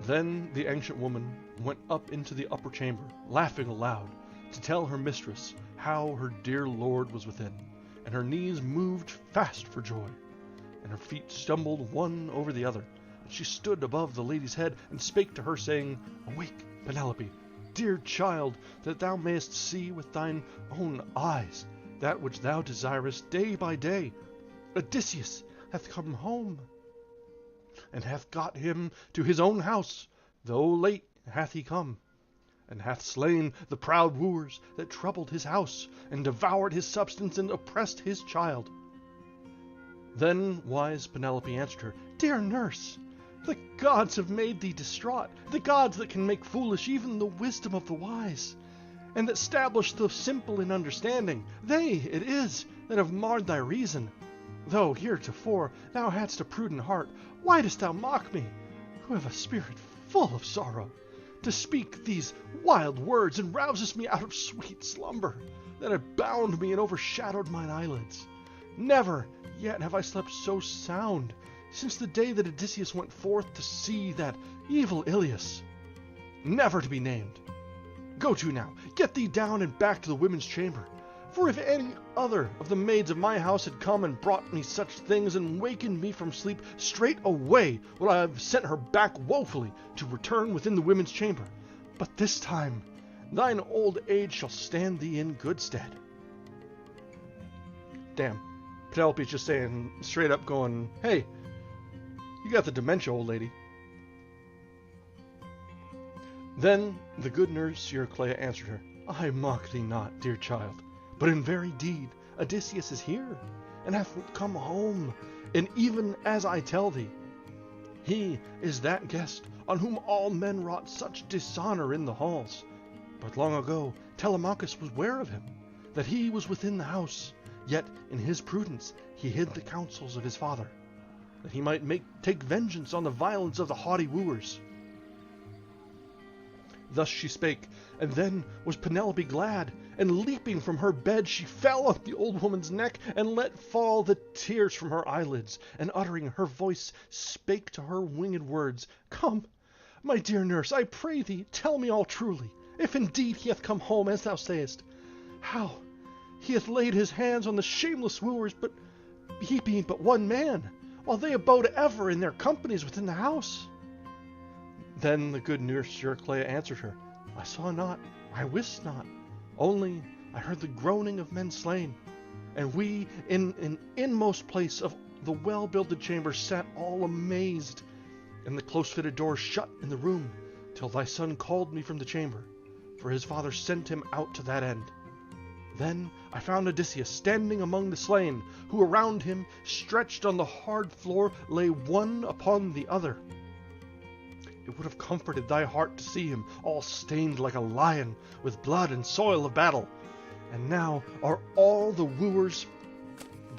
Then the ancient woman went up into the upper chamber, laughing aloud, to tell her mistress how her dear lord was within, and her knees moved fast for joy, and her feet stumbled one over the other. And she stood above the lady's head, and spake to her, saying, Awake, Penelope, dear child, that thou mayest see with thine own eyes that which thou desirest day by day. Odysseus hath come home, and hath got him to his own house, though late hath he come, and hath slain the proud wooers that troubled his house, and devoured his substance, and oppressed his child. Then wise Penelope answered her, Dear nurse, the gods have made thee distraught, the gods that can make foolish even the wisdom of the wise, and that stablish the simple in understanding. They it is that have marred thy reason. Though heretofore thou hadst a prudent heart, why dost thou mock me, who have a spirit full of sorrow, to speak these wild words, and rousest me out of sweet slumber, that had bound me and overshadowed mine eyelids? Never yet have I slept so sound, since the day that Odysseus went forth to see that evil Ilius, never to be named. Go to now, get thee down and back to the women's chamber. For if any other of the maids of my house had come and brought me such things, and wakened me from sleep, straight away would I have sent her back woefully to return within the women's chamber. But this time thine old age shall stand thee in good stead. Damn, Penelope's just saying, straight up going, hey, you got the dementia, old lady. Then the good nurse Eurycleia answered her, I mock thee not, dear child, but in very deed Odysseus is here, and hath come home, and even as I tell thee, he is that guest on whom all men wrought such dishonor in the halls. But long ago Telemachus was ware of him, that he was within the house, yet in his prudence he hid the counsels of his father, that he might take vengeance on the violence of the haughty wooers. Thus she spake, and then was Penelope glad, and leaping from her bed she fell on the old woman's neck, and let fall the tears from her eyelids, and uttering her voice spake to her winged words, Come, my dear nurse, I pray thee, tell me all truly, if indeed he hath come home as thou sayest, how he hath laid his hands on the shameless wooers, but he being but one man, while they abode ever in their companies within the house. Then the good nurse Eurycleia answered her, I saw not, I wist not, only I heard the groaning of men slain, and we in an inmost place of the well-builded chamber sat all amazed, and the close-fitted door shut in the room, till thy son called me from the chamber, for his father sent him out to that end. Then I found Odysseus standing among the slain, who around him, stretched on the hard floor, lay one upon the other. It would have comforted thy heart to see him, all stained like a lion, with blood and soil of battle. And now are all the wooers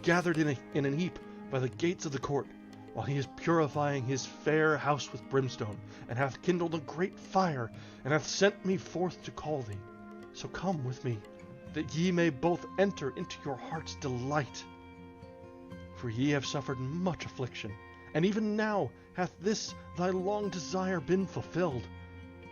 gathered in an heap by the gates of the court, while he is purifying his fair house with brimstone, and hath kindled a great fire, and hath sent me forth to call thee. So come with me, that ye may both enter into your heart's delight. For ye have suffered much affliction, and even now hath this thy long desire been fulfilled.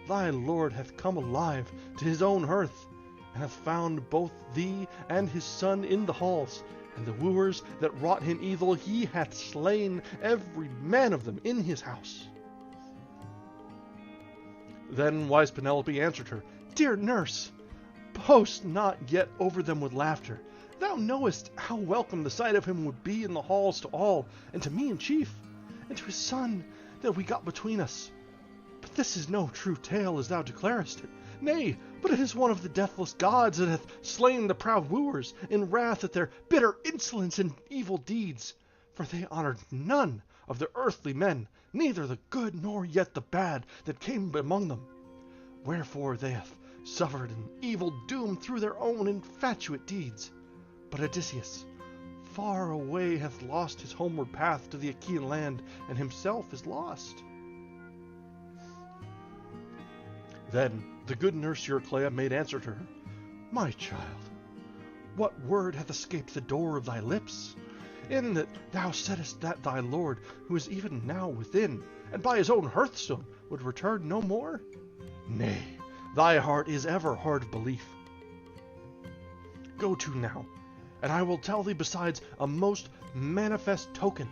Thy Lord hath come alive to his own hearth, and hath found both thee and his son in the halls, and the wooers that wrought him evil he hath slain, every man of them in his house. Then wise Penelope answered her, Dear nurse, boast not yet over them with laughter. Thou knowest how welcome the sight of him would be in the halls to all, and to me in chief, and to his son that we got between us. But this is no true tale as thou declarest it. Nay, but it is one of the deathless gods that hath slain the proud wooers in wrath at their bitter insolence and evil deeds. For they honored none of the earthly men, neither the good nor yet the bad that came among them. Wherefore they hath suffered an evil doom through their own infatuate deeds. But Odysseus, far away, hath lost his homeward path to the Achaean land, and himself is lost. Then the good nurse Eurycleia made answer to her, My child, what word hath escaped the door of thy lips? In that thou saidst that thy lord, who is even now within, and by his own hearthstone would return no more? Nay, thy heart is ever hard of belief. Go to now, and I will tell thee besides a most manifest token,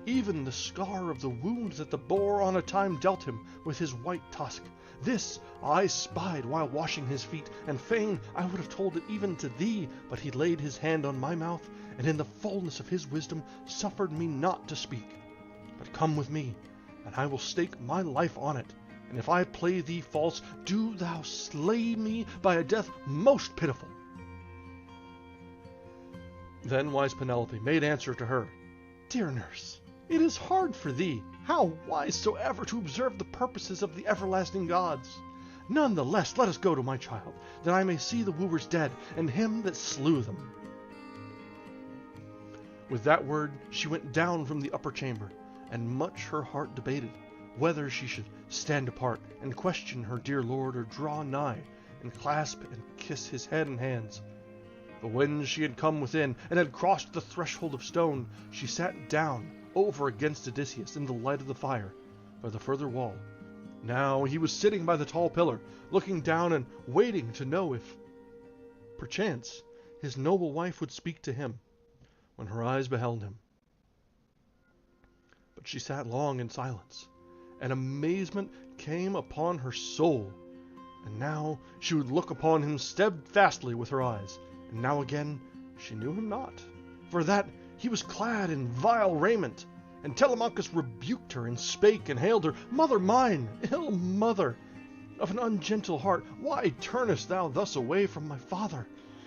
even the scar of the wound that the boar on a time dealt him with his white tusk. This I spied while washing his feet, and fain I would have told it even to thee, but he laid his hand on my mouth, and in the fullness of his wisdom suffered me not to speak. But come with me, and I will stake my life on it, and if I play thee false, do thou slay me by a death most pitiful. Then wise Penelope made answer to her, Dear nurse, it is hard for thee, how wise soever, to observe the purposes of the everlasting gods. None the less let us go to my child, that I may see the wooers dead, and him that slew them. With that word she went down from the upper chamber, and much her heart debated, whether she should stand apart and question her dear lord, or draw nigh, and clasp and kiss his head and hands. But when she had come within, and had crossed the threshold of stone, she sat down over against Odysseus in the light of the fire, by the further wall. Now he was sitting by the tall pillar, looking down and waiting to know if, perchance, his noble wife would speak to him, when her eyes beheld him. But she sat long in silence, and amazement came upon her soul. And now she would look upon him steadfastly with her eyes, and now again she knew him not, for that he was clad in vile raiment. And Telemachus rebuked her, and spake, and hailed her, Mother mine, ill mother, of an ungentle heart, why turnest thou thus away from my father,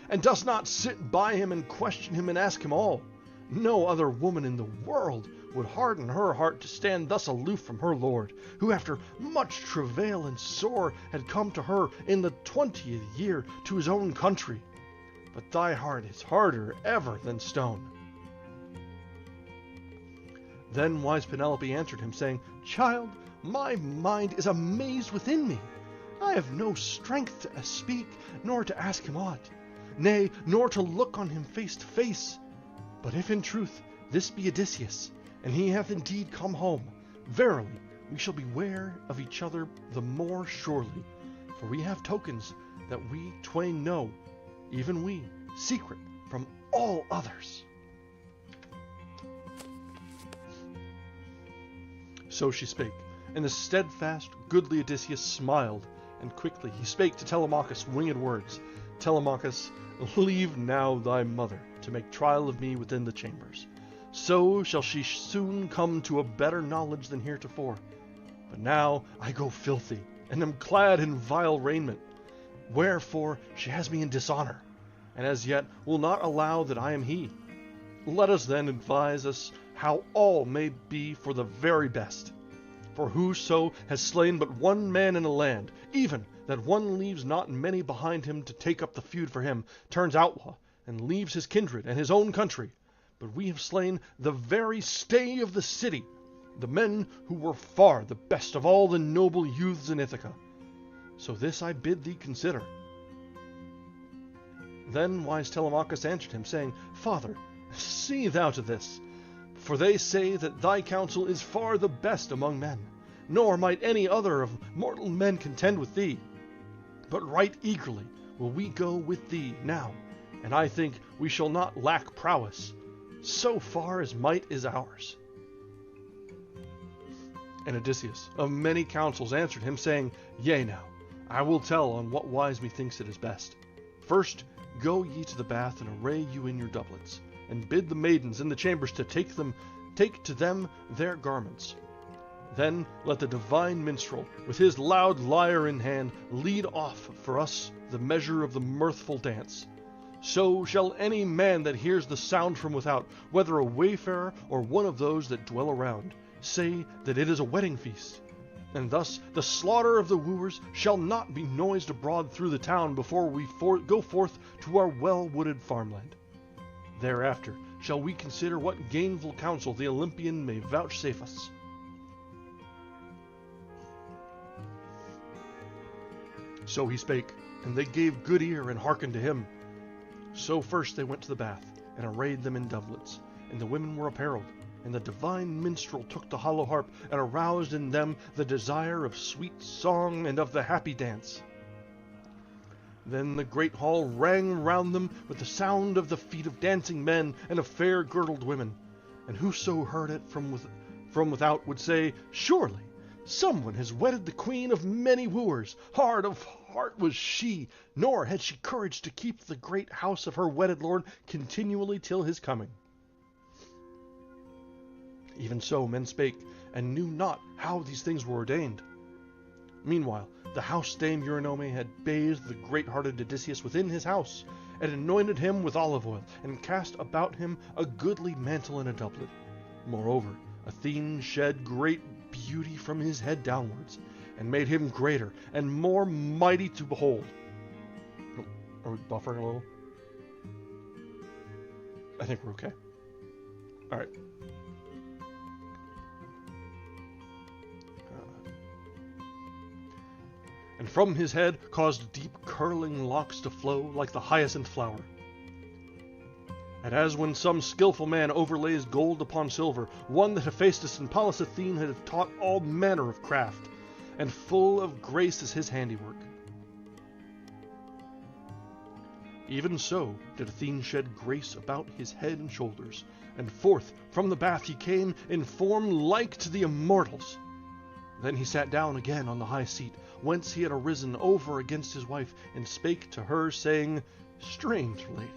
and dost not sit by him, and question him, and ask him all? No other woman in the world would harden her heart to stand thus aloof from her lord, who after much travail and sore had come to her in the 20th year to his own country. But thy heart is harder ever than stone. Then wise Penelope answered him, saying, Child, my mind is amazed within me. I have no strength to speak, nor to ask him aught, nay, nor to look on him face to face. But if in truth this be Odysseus, and he hath indeed come home, verily we shall beware of each other the more surely, for we have tokens that we twain know, even we, secret from all others. So she spake, and the steadfast, goodly Odysseus smiled, and quickly he spake to Telemachus winged words. Telemachus, leave now thy mother to make trial of me within the chambers. So shall she soon come to a better knowledge than heretofore. But now I go filthy, and am clad in vile raiment. Wherefore she has me in dishonor, and as yet will not allow that I am he. Let us then advise us how all may be for the very best. For whoso has slain but one man in a land, even that one leaves not many behind him to take up the feud for him, turns outlaw, and leaves his kindred and his own country. But we have slain the very stay of the city, the men who were far the best of all the noble youths in Ithaca. So this I bid thee consider. Then wise Telemachus answered him, saying, Father, see thou to this, for they say that thy counsel is far the best among men, nor might any other of mortal men contend with thee. But right eagerly will we go with thee now, and I think we shall not lack prowess, so far as might is ours. And Odysseus of many counsels answered him, saying, Yea now, I will tell on what wise methinks it is best. First, go ye to the bath, and array you in your doublets, and bid the maidens in the chambers to take to them their garments. Then let the divine minstrel, with his loud lyre in hand, lead off for us the measure of the mirthful dance. So shall any man that hears the sound from without, whether a wayfarer or one of those that dwell around, say that it is a wedding feast. And thus the slaughter of the wooers shall not be noised abroad through the town before we go forth to our well-wooded farmland. Thereafter shall we consider what gainful counsel the Olympian may vouchsafe us. So he spake, and they gave good ear and hearkened to him. So first they went to the bath, and arrayed them in doublets, and the women were apparelled, and the divine minstrel took the hollow harp, and aroused in them the desire of sweet song and of the happy dance. Then the great hall rang round them with the sound of the feet of dancing men and of fair girdled women, and whoso heard it from without would say, Surely someone has wedded the queen of many wooers. Hard of heart was she, nor had she courage to keep the great house of her wedded lord continually till his coming. Even so men spake, and knew not how these things were ordained. Meanwhile the house dame Eurynome had bathed the great-hearted Odysseus within his house, and anointed him with olive oil, and cast about him a goodly mantle and a doublet. Moreover, Athene shed great beauty from his head downwards, and made him greater and more mighty to behold. Are we buffering a little? I think we're okay. All right. And from his head caused deep curling locks to flow like the hyacinth flower. And as when some skillful man overlays gold upon silver, one that Hephaestus and Pallas Athene had taught all manner of craft, and full of grace is his handiwork. Even so did Athene shed grace about his head and shoulders, and forth from the bath he came in form like to the immortals. Then he sat down again on the high seat, whence he had arisen over against his wife, and spake to her, saying, Strange lady,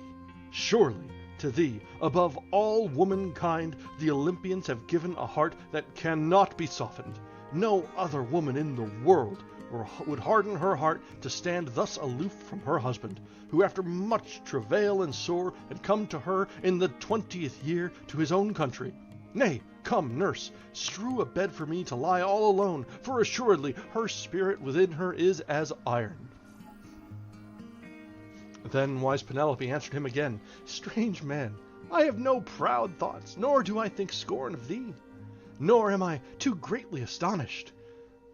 surely to thee, above all womankind, the Olympians have given a heart that cannot be softened. No other woman in the world would harden her heart to stand thus aloof from her husband, who after much travail and sore had come to her in the 20th year to his own country. Nay, come, nurse, strew a bed for me to lie all alone, for assuredly her spirit within her is as iron. Then wise Penelope answered him again, Strange man, I have no proud thoughts, nor do I think scorn of thee, nor am I too greatly astonished.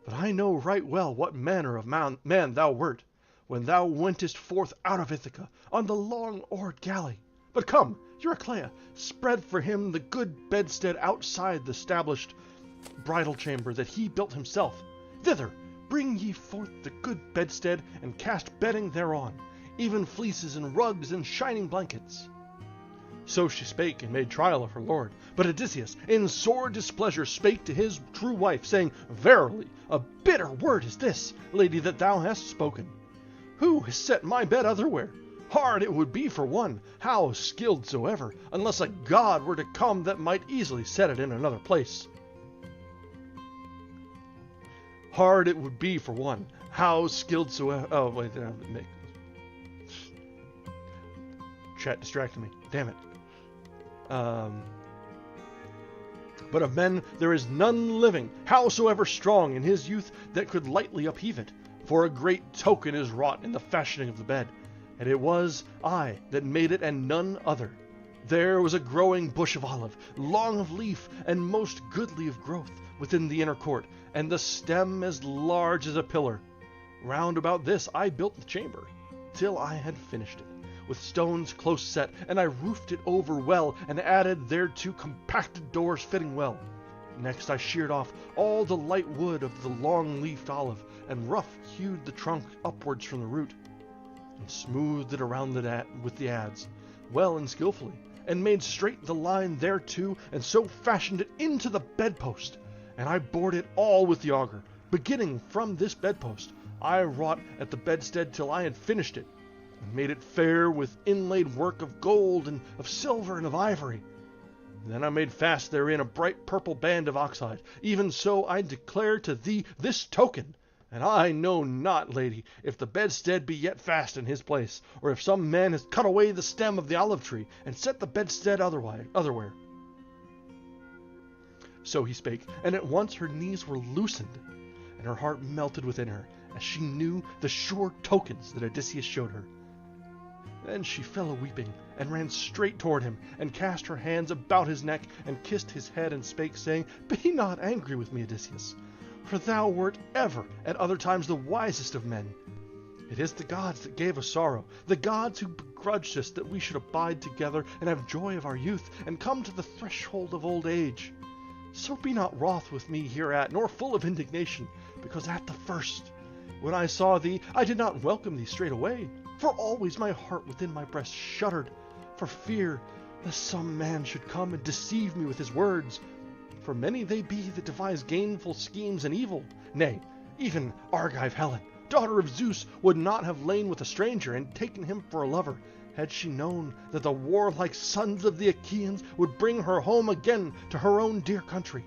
But I know right well what manner of man thou wert, when thou wentest forth out of Ithaca, on the long-oared galley. But come, Eurycleia, spread for him the good bedstead outside the stablished bridal chamber that he built himself. Thither bring ye forth the good bedstead, and cast bedding thereon, even fleeces and rugs and shining blankets. So she spake and made trial of her lord. But Odysseus, in sore displeasure, spake to his true wife, saying, Verily, a bitter word is this, lady, that thou hast spoken. Who has set my bed otherwhere? Hard it would be for one, how skilled soever, unless a god were to come that might easily set it in another place. Hard it would be for one, how skilled soever. Oh, wait, chat distracted me. Damn it. But of men there is none living, howsoever strong in his youth, that could lightly upheave it. For a great token is wrought in the fashioning of the bed, and it was I that made it, and none other. There was a growing bush of olive, long of leaf, and most goodly of growth, within the inner court, and the stem as large as a pillar. Round about this I built the chamber, till I had finished it, with stones close set, and I roofed it over well, and added thereto compacted doors fitting well. Next I sheared off all the light wood of the long-leafed olive, and rough-hewed the trunk upwards from the root, and smoothed it around with the adze, well and skillfully, and made straight the line thereto, and so fashioned it into the bedpost. And I bored it all with the auger. Beginning from this bedpost, I wrought at the bedstead till I had finished it, and made it fair with inlaid work of gold and of silver and of ivory. Then I made fast therein a bright purple band of oxhide. Even so I declare to thee this token. And I know not, lady, if the bedstead be yet fast in his place, or if some man has cut away the stem of the olive tree, and set the bedstead otherwhere. So he spake, and at once her knees were loosened, and her heart melted within her, as she knew the sure tokens that Odysseus showed her. Then she fell a-weeping, and ran straight toward him, and cast her hands about his neck, and kissed his head, and spake, saying, Be not angry with me, Odysseus, for thou wert ever at other times the wisest of men. It is the gods that gave us sorrow, the gods who begrudged us that we should abide together, and have joy of our youth, and come to the threshold of old age. So be not wroth with me hereat, nor full of indignation, because at the first, when I saw thee, I did not welcome thee straightway, for always my heart within my breast shuddered, for fear lest some man should come and deceive me with his words. For many they be that devise gainful schemes and evil. Nay, even Argive Helen, daughter of Zeus, would not have lain with a stranger and taken him for a lover, had she known that the warlike sons of the Achaeans would bring her home again to her own dear country.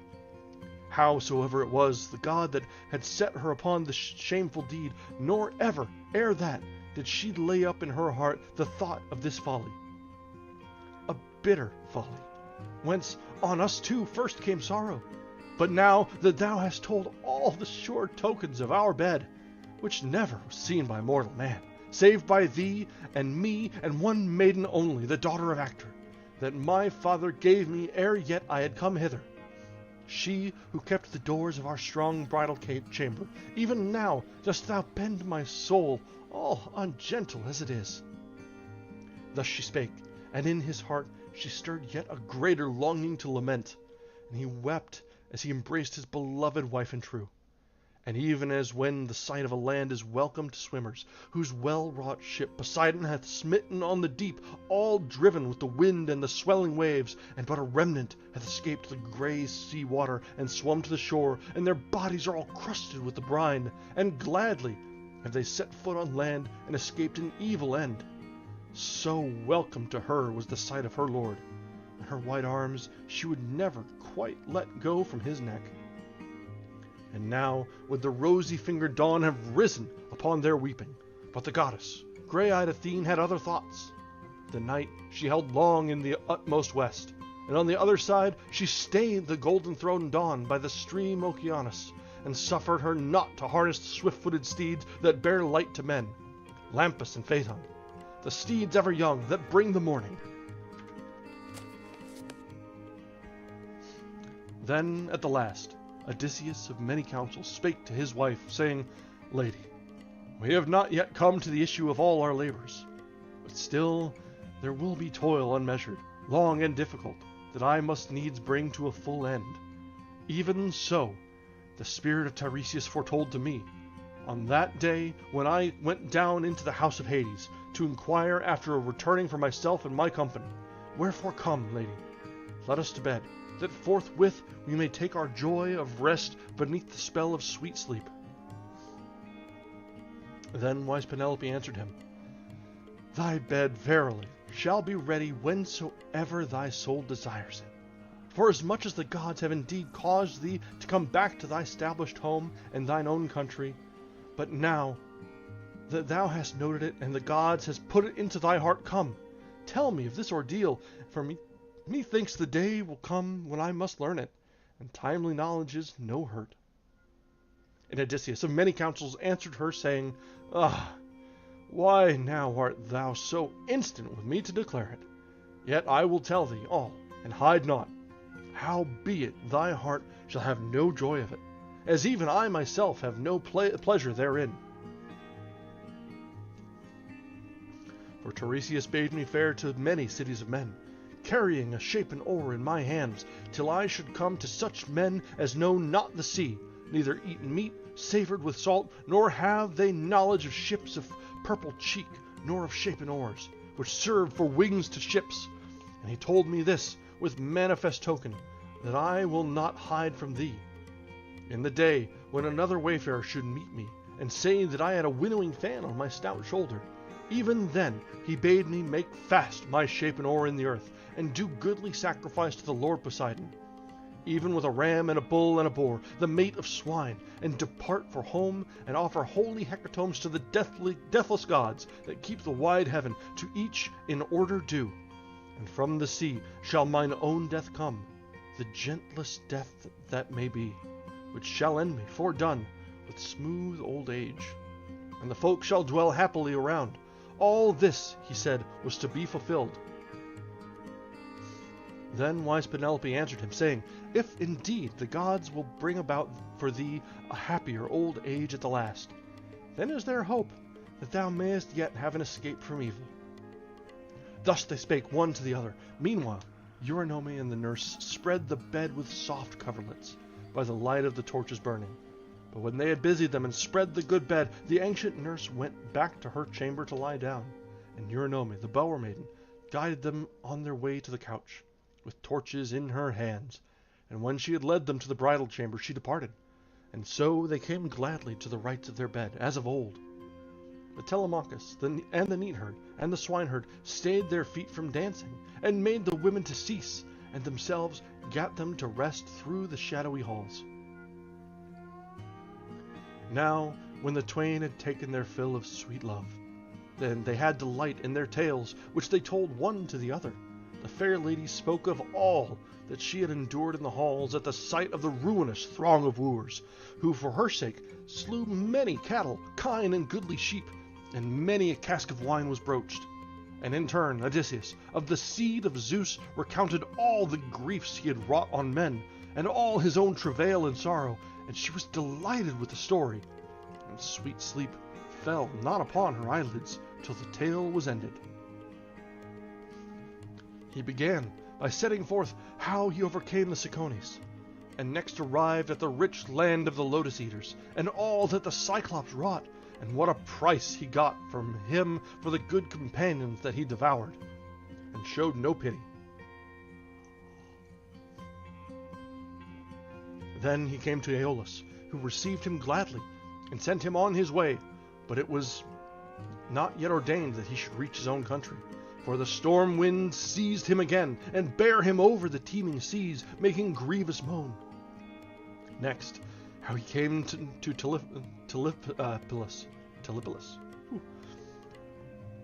Howsoever it was, the god that had set her upon the shameful deed, nor ever, ere that, did she lay up in her heart the thought of this folly. A bitter folly, whence on us too first came sorrow. But now that thou hast told all the sure tokens of our bed, which never was seen by mortal man, save by thee and me and one maiden only, the daughter of Actor, that my father gave me ere yet I had come hither, she who kept the doors of our strong bridal chamber, even now dost thou bend my soul, all ungentle as it is. Thus she spake, and in his heart she stirred yet a greater longing to lament, and he wept as he embraced his beloved wife and true. And even as when the sight of a land is welcome to swimmers, whose well-wrought ship Poseidon hath smitten on the deep, all driven with the wind and the swelling waves, and but a remnant hath escaped the grey sea water and swum to the shore, and their bodies are all crusted with the brine, and gladly have they set foot on land and escaped an evil end. So welcome to her was the sight of her lord, and her white arms she would never quite let go from his neck. And now would the rosy-fingered dawn have risen upon their weeping. But the goddess, grey-eyed Athene, had other thoughts. The night she held long in the utmost west, and on the other side she stayed the golden-throned dawn by the stream Oceanus, and suffered her not to harness the swift-footed steeds that bear light to men, Lampus and Phaeton, the steeds ever young that bring the morning. Then at the last Odysseus of many counsels spake to his wife, saying, Lady, we have not yet come to the issue of all our labors, but still there will be toil unmeasured, long and difficult, that I must needs bring to a full end. Even so the spirit of Tiresias foretold to me, on that day when I went down into the house of Hades, to inquire after a returning for myself and my company. Wherefore come, lady, let us to bed, that forthwith we may take our joy of rest beneath the spell of sweet sleep. Then wise Penelope answered him, Thy bed verily shall be ready whensoever thy soul desires it. For as much as the gods have indeed caused thee to come back to thy established home and thine own country, but now that thou hast noted it, and the gods has put it into thy heart, come, tell me of this ordeal, for methinks the day will come when I must learn it, and timely knowledge is no hurt. And Odysseus of many counsels answered her, saying, why now art thou so instant with me to declare it? Yet I will tell thee all, and hide not, howbeit thy heart shall have no joy of it, as even I myself have no pleasure therein. For Tiresias bade me fare to many cities of men, carrying a shapen oar in my hands, till I should come to such men as know not the sea, neither eaten meat savored with salt, nor have they knowledge of ships of purple cheek, nor of shapen oars, which serve for wings to ships. And he told me this with manifest token, that I will not hide from thee. In the day when another wayfarer should meet me, and say that I had a winnowing fan on my stout shoulder, even then he bade me make fast my shapen oar in the earth, and do goodly sacrifice to the Lord Poseidon, even with a ram and a bull and a boar, the mate of swine, and depart for home, and offer holy hecatombs to the deathless gods that keep the wide heaven, to each in order due. And from the sea shall mine own death come, the gentlest death that may be, which shall end me, fordone, with smooth old age. And the folk shall dwell happily around. All this, he said, was to be fulfilled. Then wise Penelope answered him, saying, If indeed the gods will bring about for thee a happier old age at the last, then is there hope that thou mayest yet have an escape from evil. Thus they spake one to the other. Meanwhile, Eurynome and the nurse spread the bed with soft coverlets, by the light of the torches burning. But when they had busied them and spread the good bed, the ancient nurse went back to her chamber to lie down, and Eurynome, the bower maiden, guided them on their way to the couch, with torches in her hands. And when she had led them to the bridal chamber, she departed. And so they came gladly to the rites of their bed, as of old. But Telemachus, and the neatherd, and the swineherd stayed their feet from dancing, and made the women to cease, and themselves gat them to rest through the shadowy halls. Now, when the twain had taken their fill of sweet love, then they had delight in their tales, which they told one to the other. The fair lady spoke of all that she had endured in the halls at the sight of the ruinous throng of wooers, who for her sake slew many cattle, kine, and goodly sheep, and many a cask of wine was broached. And in turn, Odysseus, of the seed of Zeus, recounted all the griefs he had wrought on men, and all his own travail and sorrow, and she was delighted with the story, and sweet sleep fell not upon her eyelids till the tale was ended. He began by setting forth how he overcame the Cicones, and next arrived at the rich land of the Lotus Eaters, and all that the Cyclops wrought, and what a price he got from him for the good companions that he devoured, and showed no pity. Then he came to Aeolus, who received him gladly, and sent him on his way, but it was not yet ordained that he should reach his own country. For the storm wind seized him again, and bare him over the teeming seas, making grievous moan. Next, how he came to Telepolis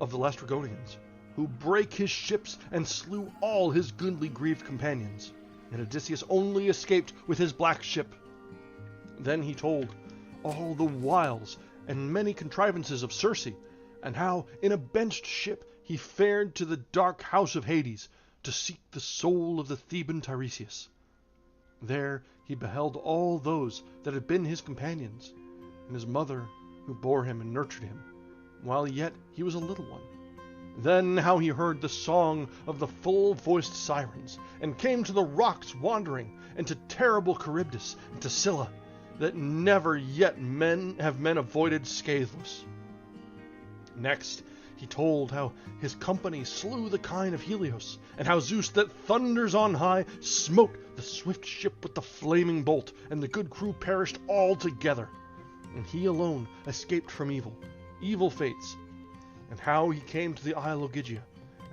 of the Lastrygonians, who brake his ships and slew all his goodly grieved companions, and Odysseus only escaped with his black ship. Then he told all the wiles and many contrivances of Circe, and how in a benched ship he fared to the dark house of Hades to seek the soul of the Theban Tiresias. There he beheld all those that had been his companions, and his mother who bore him and nurtured him, while yet he was a little one. Then how he heard the song of the full-voiced sirens, and came to the rocks wandering, and to terrible Charybdis, and to Scylla, that never yet men avoided scatheless. Next he told how his company slew the kine of Helios, and how Zeus that thunders on high smote the swift ship with the flaming bolt, and the good crew perished all together, and he alone escaped from evil fates, and how he came to the isle Ogygia,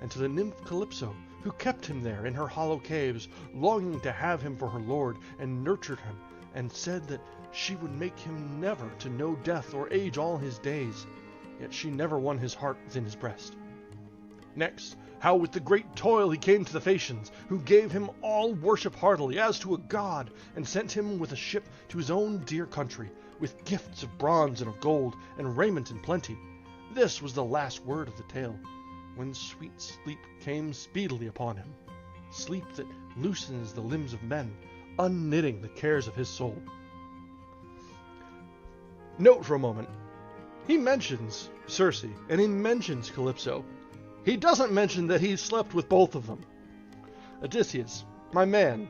and to the nymph Calypso, who kept him there in her hollow caves, longing to have him for her lord, and nurtured him, and said that she would make him never to know death or age all his days. Yet she never won his heart within his breast. Next, how with the great toil he came to the Phaeacians, who gave him all worship heartily, as to a god, and sent him with a ship to his own dear country, with gifts of bronze and of gold, and raiment in plenty. This was the last word of the tale, when sweet sleep came speedily upon him, sleep that loosens the limbs of men, unknitting the cares of his soul. Note for a moment, he mentions Circe, and he mentions Calypso. He doesn't mention that he slept with both of them. Odysseus, my man,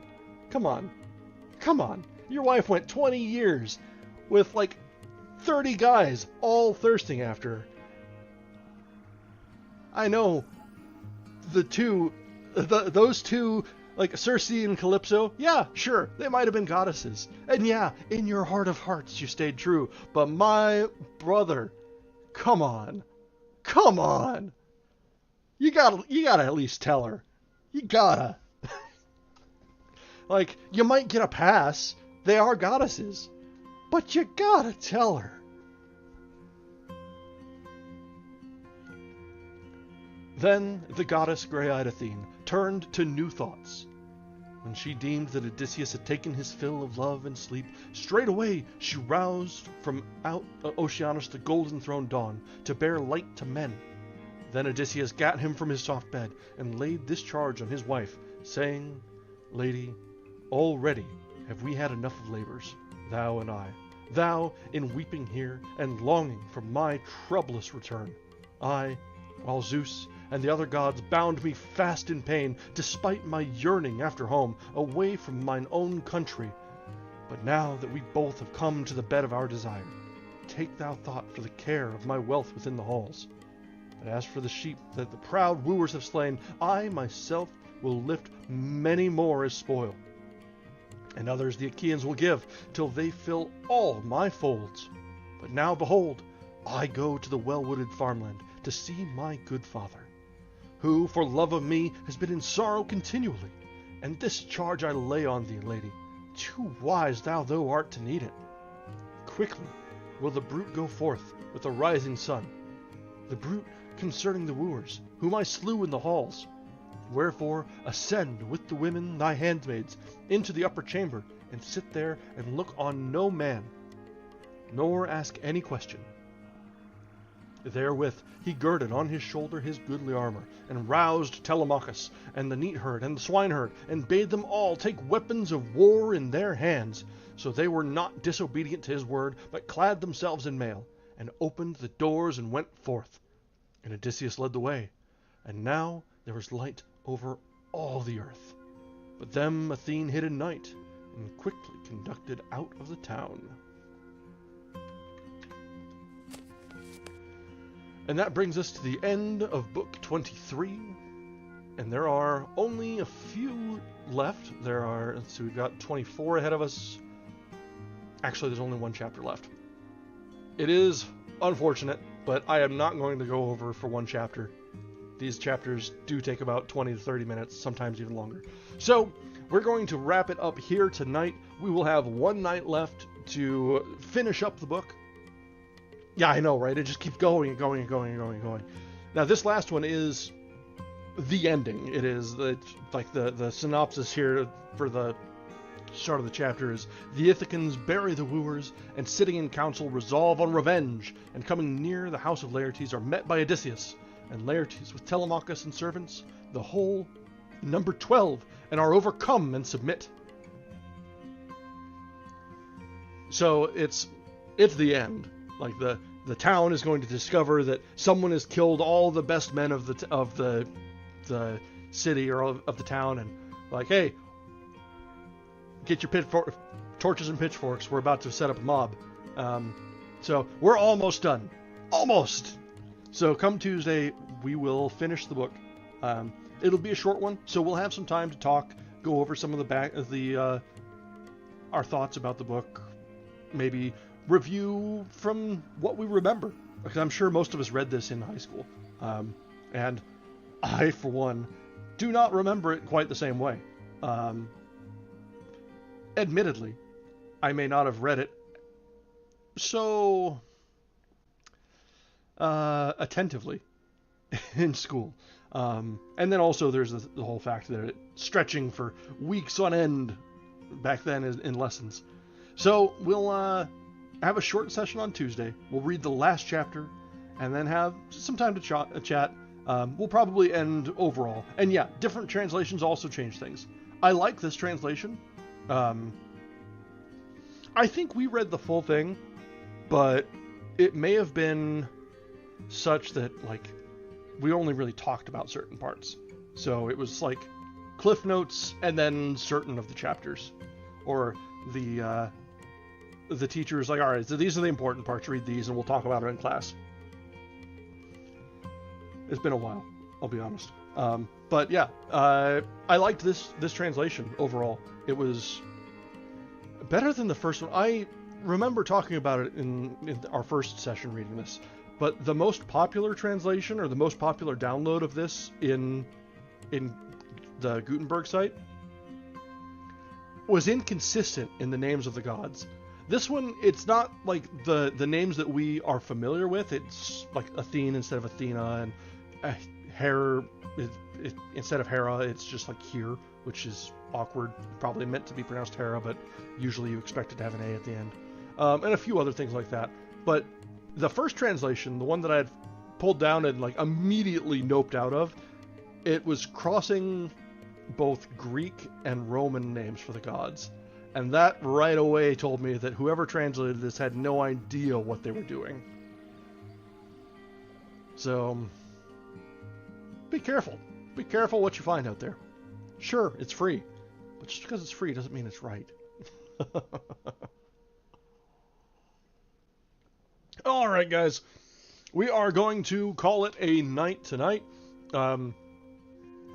come on. Your wife went 20 years with like 30 guys all thirsting after her. I know those two, like Circe and Calypso, yeah, sure, they might have been goddesses. And yeah, in your heart of hearts you stayed true. But my brother, come on. You gotta at least tell her. You gotta. Like, you might get a pass. They are goddesses. But you gotta tell her. Then the goddess Grey-eyed Athene turned to new thoughts. When she deemed that Odysseus had taken his fill of love and sleep, straightway she roused from out Oceanus the golden-throned dawn to bear light to men. Then Odysseus gat him from his soft bed and laid this charge on his wife, saying, Lady, already have we had enough of labors, thou and I. Thou in weeping here and longing for my troublous return. I, while Zeus and the other gods bound me fast in pain, despite my yearning after home, away from mine own country. But now that we both have come to the bed of our desire, take thou thought for the care of my wealth within the halls. But as for the sheep that the proud wooers have slain, I myself will lift many more as spoil. And others the Achaeans will give, till they fill all my folds. But now, behold, I go to the well-wooded farmland to see my good father, who, for love of me, has been in sorrow continually. And this charge I lay on thee, lady, too wise thou art to need it. Quickly will the bruit go forth with the rising sun, the bruit concerning the wooers, whom I slew in the halls. Wherefore ascend with the women thy handmaids into the upper chamber, and sit there and look on no man, nor ask any question. Therewith he girded on his shoulder his goodly armor, and roused Telemachus, and the neatherd, and the swineherd, and bade them all take weapons of war in their hands. So they were not disobedient to his word, but clad themselves in mail, and opened the doors and went forth. And Odysseus led the way, and now there was light over all the earth. But them Athene hid in night, and quickly conducted out of the town. And that brings us to the end of book 23, and there are only a few left. So we've got 24 ahead of us. Actually, there's only one chapter left. It is unfortunate, but I am not going to go over for one chapter. These chapters do take about 20 to 30 minutes, sometimes even longer. So we're going to wrap it up here tonight. We will have one night left to finish up the book. Yeah, I know, right? It just keeps going and going and going and going and going. Now, this last one is the ending. It is like the synopsis here for the start of the chapter is: the Ithacans bury the wooers, and sitting in council resolve on revenge, and coming near the house of Laertes are met by Odysseus, and Laertes with Telemachus and servants, the whole number 12, and are overcome and submit. So it's the end. Like the town is going to discover that someone has killed all the best men of the city or of the town, and like, hey, get your torches and pitchforks. We're about to set up a mob. So we're almost done. Almost. So come Tuesday, we will finish the book. It'll be a short one, so we'll have some time to talk, go over some of our thoughts about the book, maybe review from what we remember, because I'm sure most of us read this in high school, and I, for one, do not remember it quite the same way. Admittedly, I may not have read it so attentively in school, and then also there's the whole fact that it's stretching for weeks on end back then in lessons. So we'll have a short session on Tuesday. We'll read the last chapter, and then have some time to chat. We'll probably end overall. And yeah, different translations also change things. I like this translation. I think we read the full thing, but it may have been such that, like, we only really talked about certain parts. So it was like cliff notes and then certain of the chapters. Or the teacher is like, all right, so these are the important parts, read these and we'll talk about it in class. It's been a while, I'll be honest. But yeah, I liked this translation overall. It was better than the first one. I remember talking about it in our first session reading this, but the most popular translation or the most popular download of this in the Gutenberg site, was inconsistent in the names of the gods. This one, it's not like the names that we are familiar with. It's like Athene instead of Athena, and Hera instead of Hera, it's just like here, which is awkward. Probably meant to be pronounced Hera, but usually you expect it to have an A at the end. And a few other things like that. But the first translation, the one that I had pulled down and like immediately noped out of, it was crossing both Greek and Roman names for the gods. And that right away told me that whoever translated this had no idea what they were doing. So, be careful. Be careful what you find out there. Sure, it's free. But just because it's free doesn't mean it's right. Alright, guys. We are going to call it a night tonight.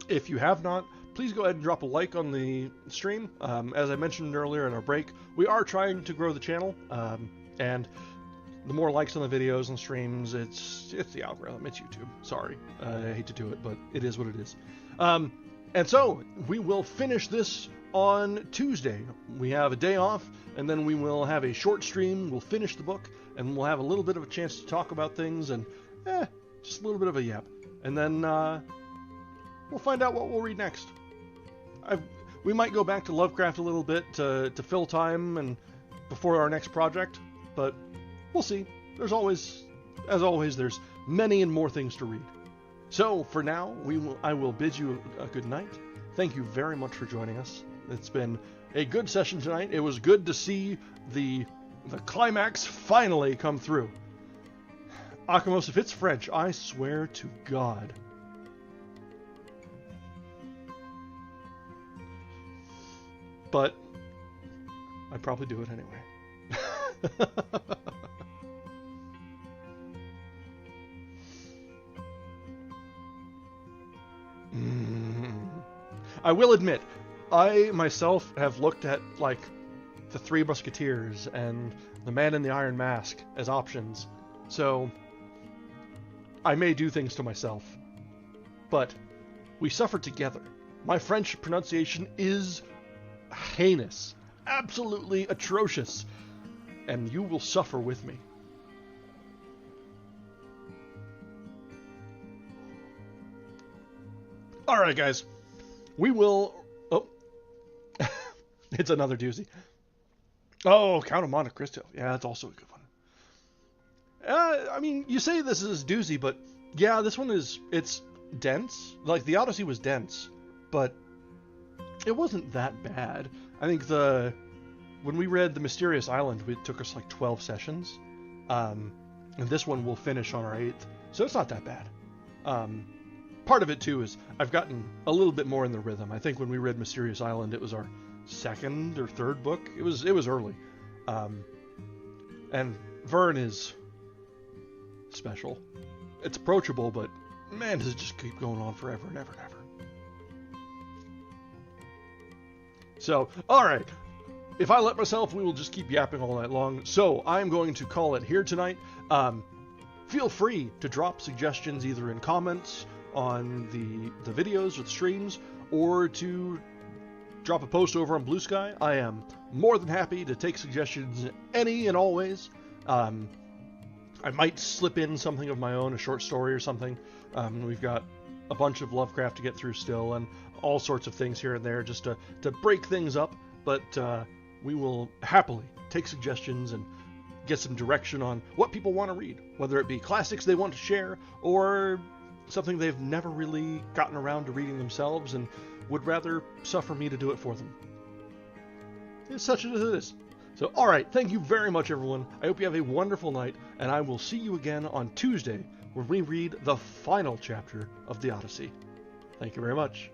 If you have not, please go ahead and drop a like on the stream. As I mentioned earlier in our break, we are trying to grow the channel, and the more likes on the videos and streams, it's the algorithm, it's YouTube. Sorry, I hate to do it, but it is what it is. And so, we will finish this on Tuesday. We have a day off, and then we will have a short stream, we'll finish the book, and we'll have a little bit of a chance to talk about things, and just a little bit of a yap. And then we'll find out what we'll read next. We might go back to Lovecraft a little bit to fill time and before our next project, but we'll see. There's always, as always, there's many and more things to read. So for now, I will bid you a good night. Thank you very much for joining us. It's been a good session tonight. It was good to see the climax finally come through. Akamos, if it's French, I swear to God. But I'd probably do it anyway. I will admit, I myself have looked at like the Three Musketeers and the Man in the Iron Mask as options, so I may do things to myself. But we suffer together. My French pronunciation is heinous, absolutely atrocious, and you will suffer with me. Alright, guys. We will... Oh. It's another doozy. Oh, Count of Monte Cristo. Yeah, that's also a good one. I mean, you say this is doozy, but yeah, this one is... It's dense. Like, the Odyssey was dense, but it wasn't that bad. I think when we read The Mysterious Island, it took us like 12 sessions. And this one will finish on our 8th. So it's not that bad. Part of it, too, is I've gotten a little bit more in the rhythm. I think when we read Mysterious Island, it was our 2nd or 3rd book. It was early. And Vern is special. It's approachable, but man, does it just keep going on forever and ever and ever. So, alright. If I let myself, we will just keep yapping all night long. So, I'm going to call it here tonight. Feel free to drop suggestions either in comments on the videos or the streams, or to drop a post over on Bluesky. I am more than happy to take suggestions any and always. I might slip in something of my own, a short story or something. We've got a bunch of Lovecraft to get through still, and all sorts of things here and there just to break things up, but we will happily take suggestions and get some direction on what people want to read, whether it be classics they want to share, or something they've never really gotten around to reading themselves and would rather suffer me to do it for them. It's such as it is. So, alright, thank you very much, everyone. I hope you have a wonderful night, and I will see you again on Tuesday, where we read the final chapter of the Odyssey. Thank you very much.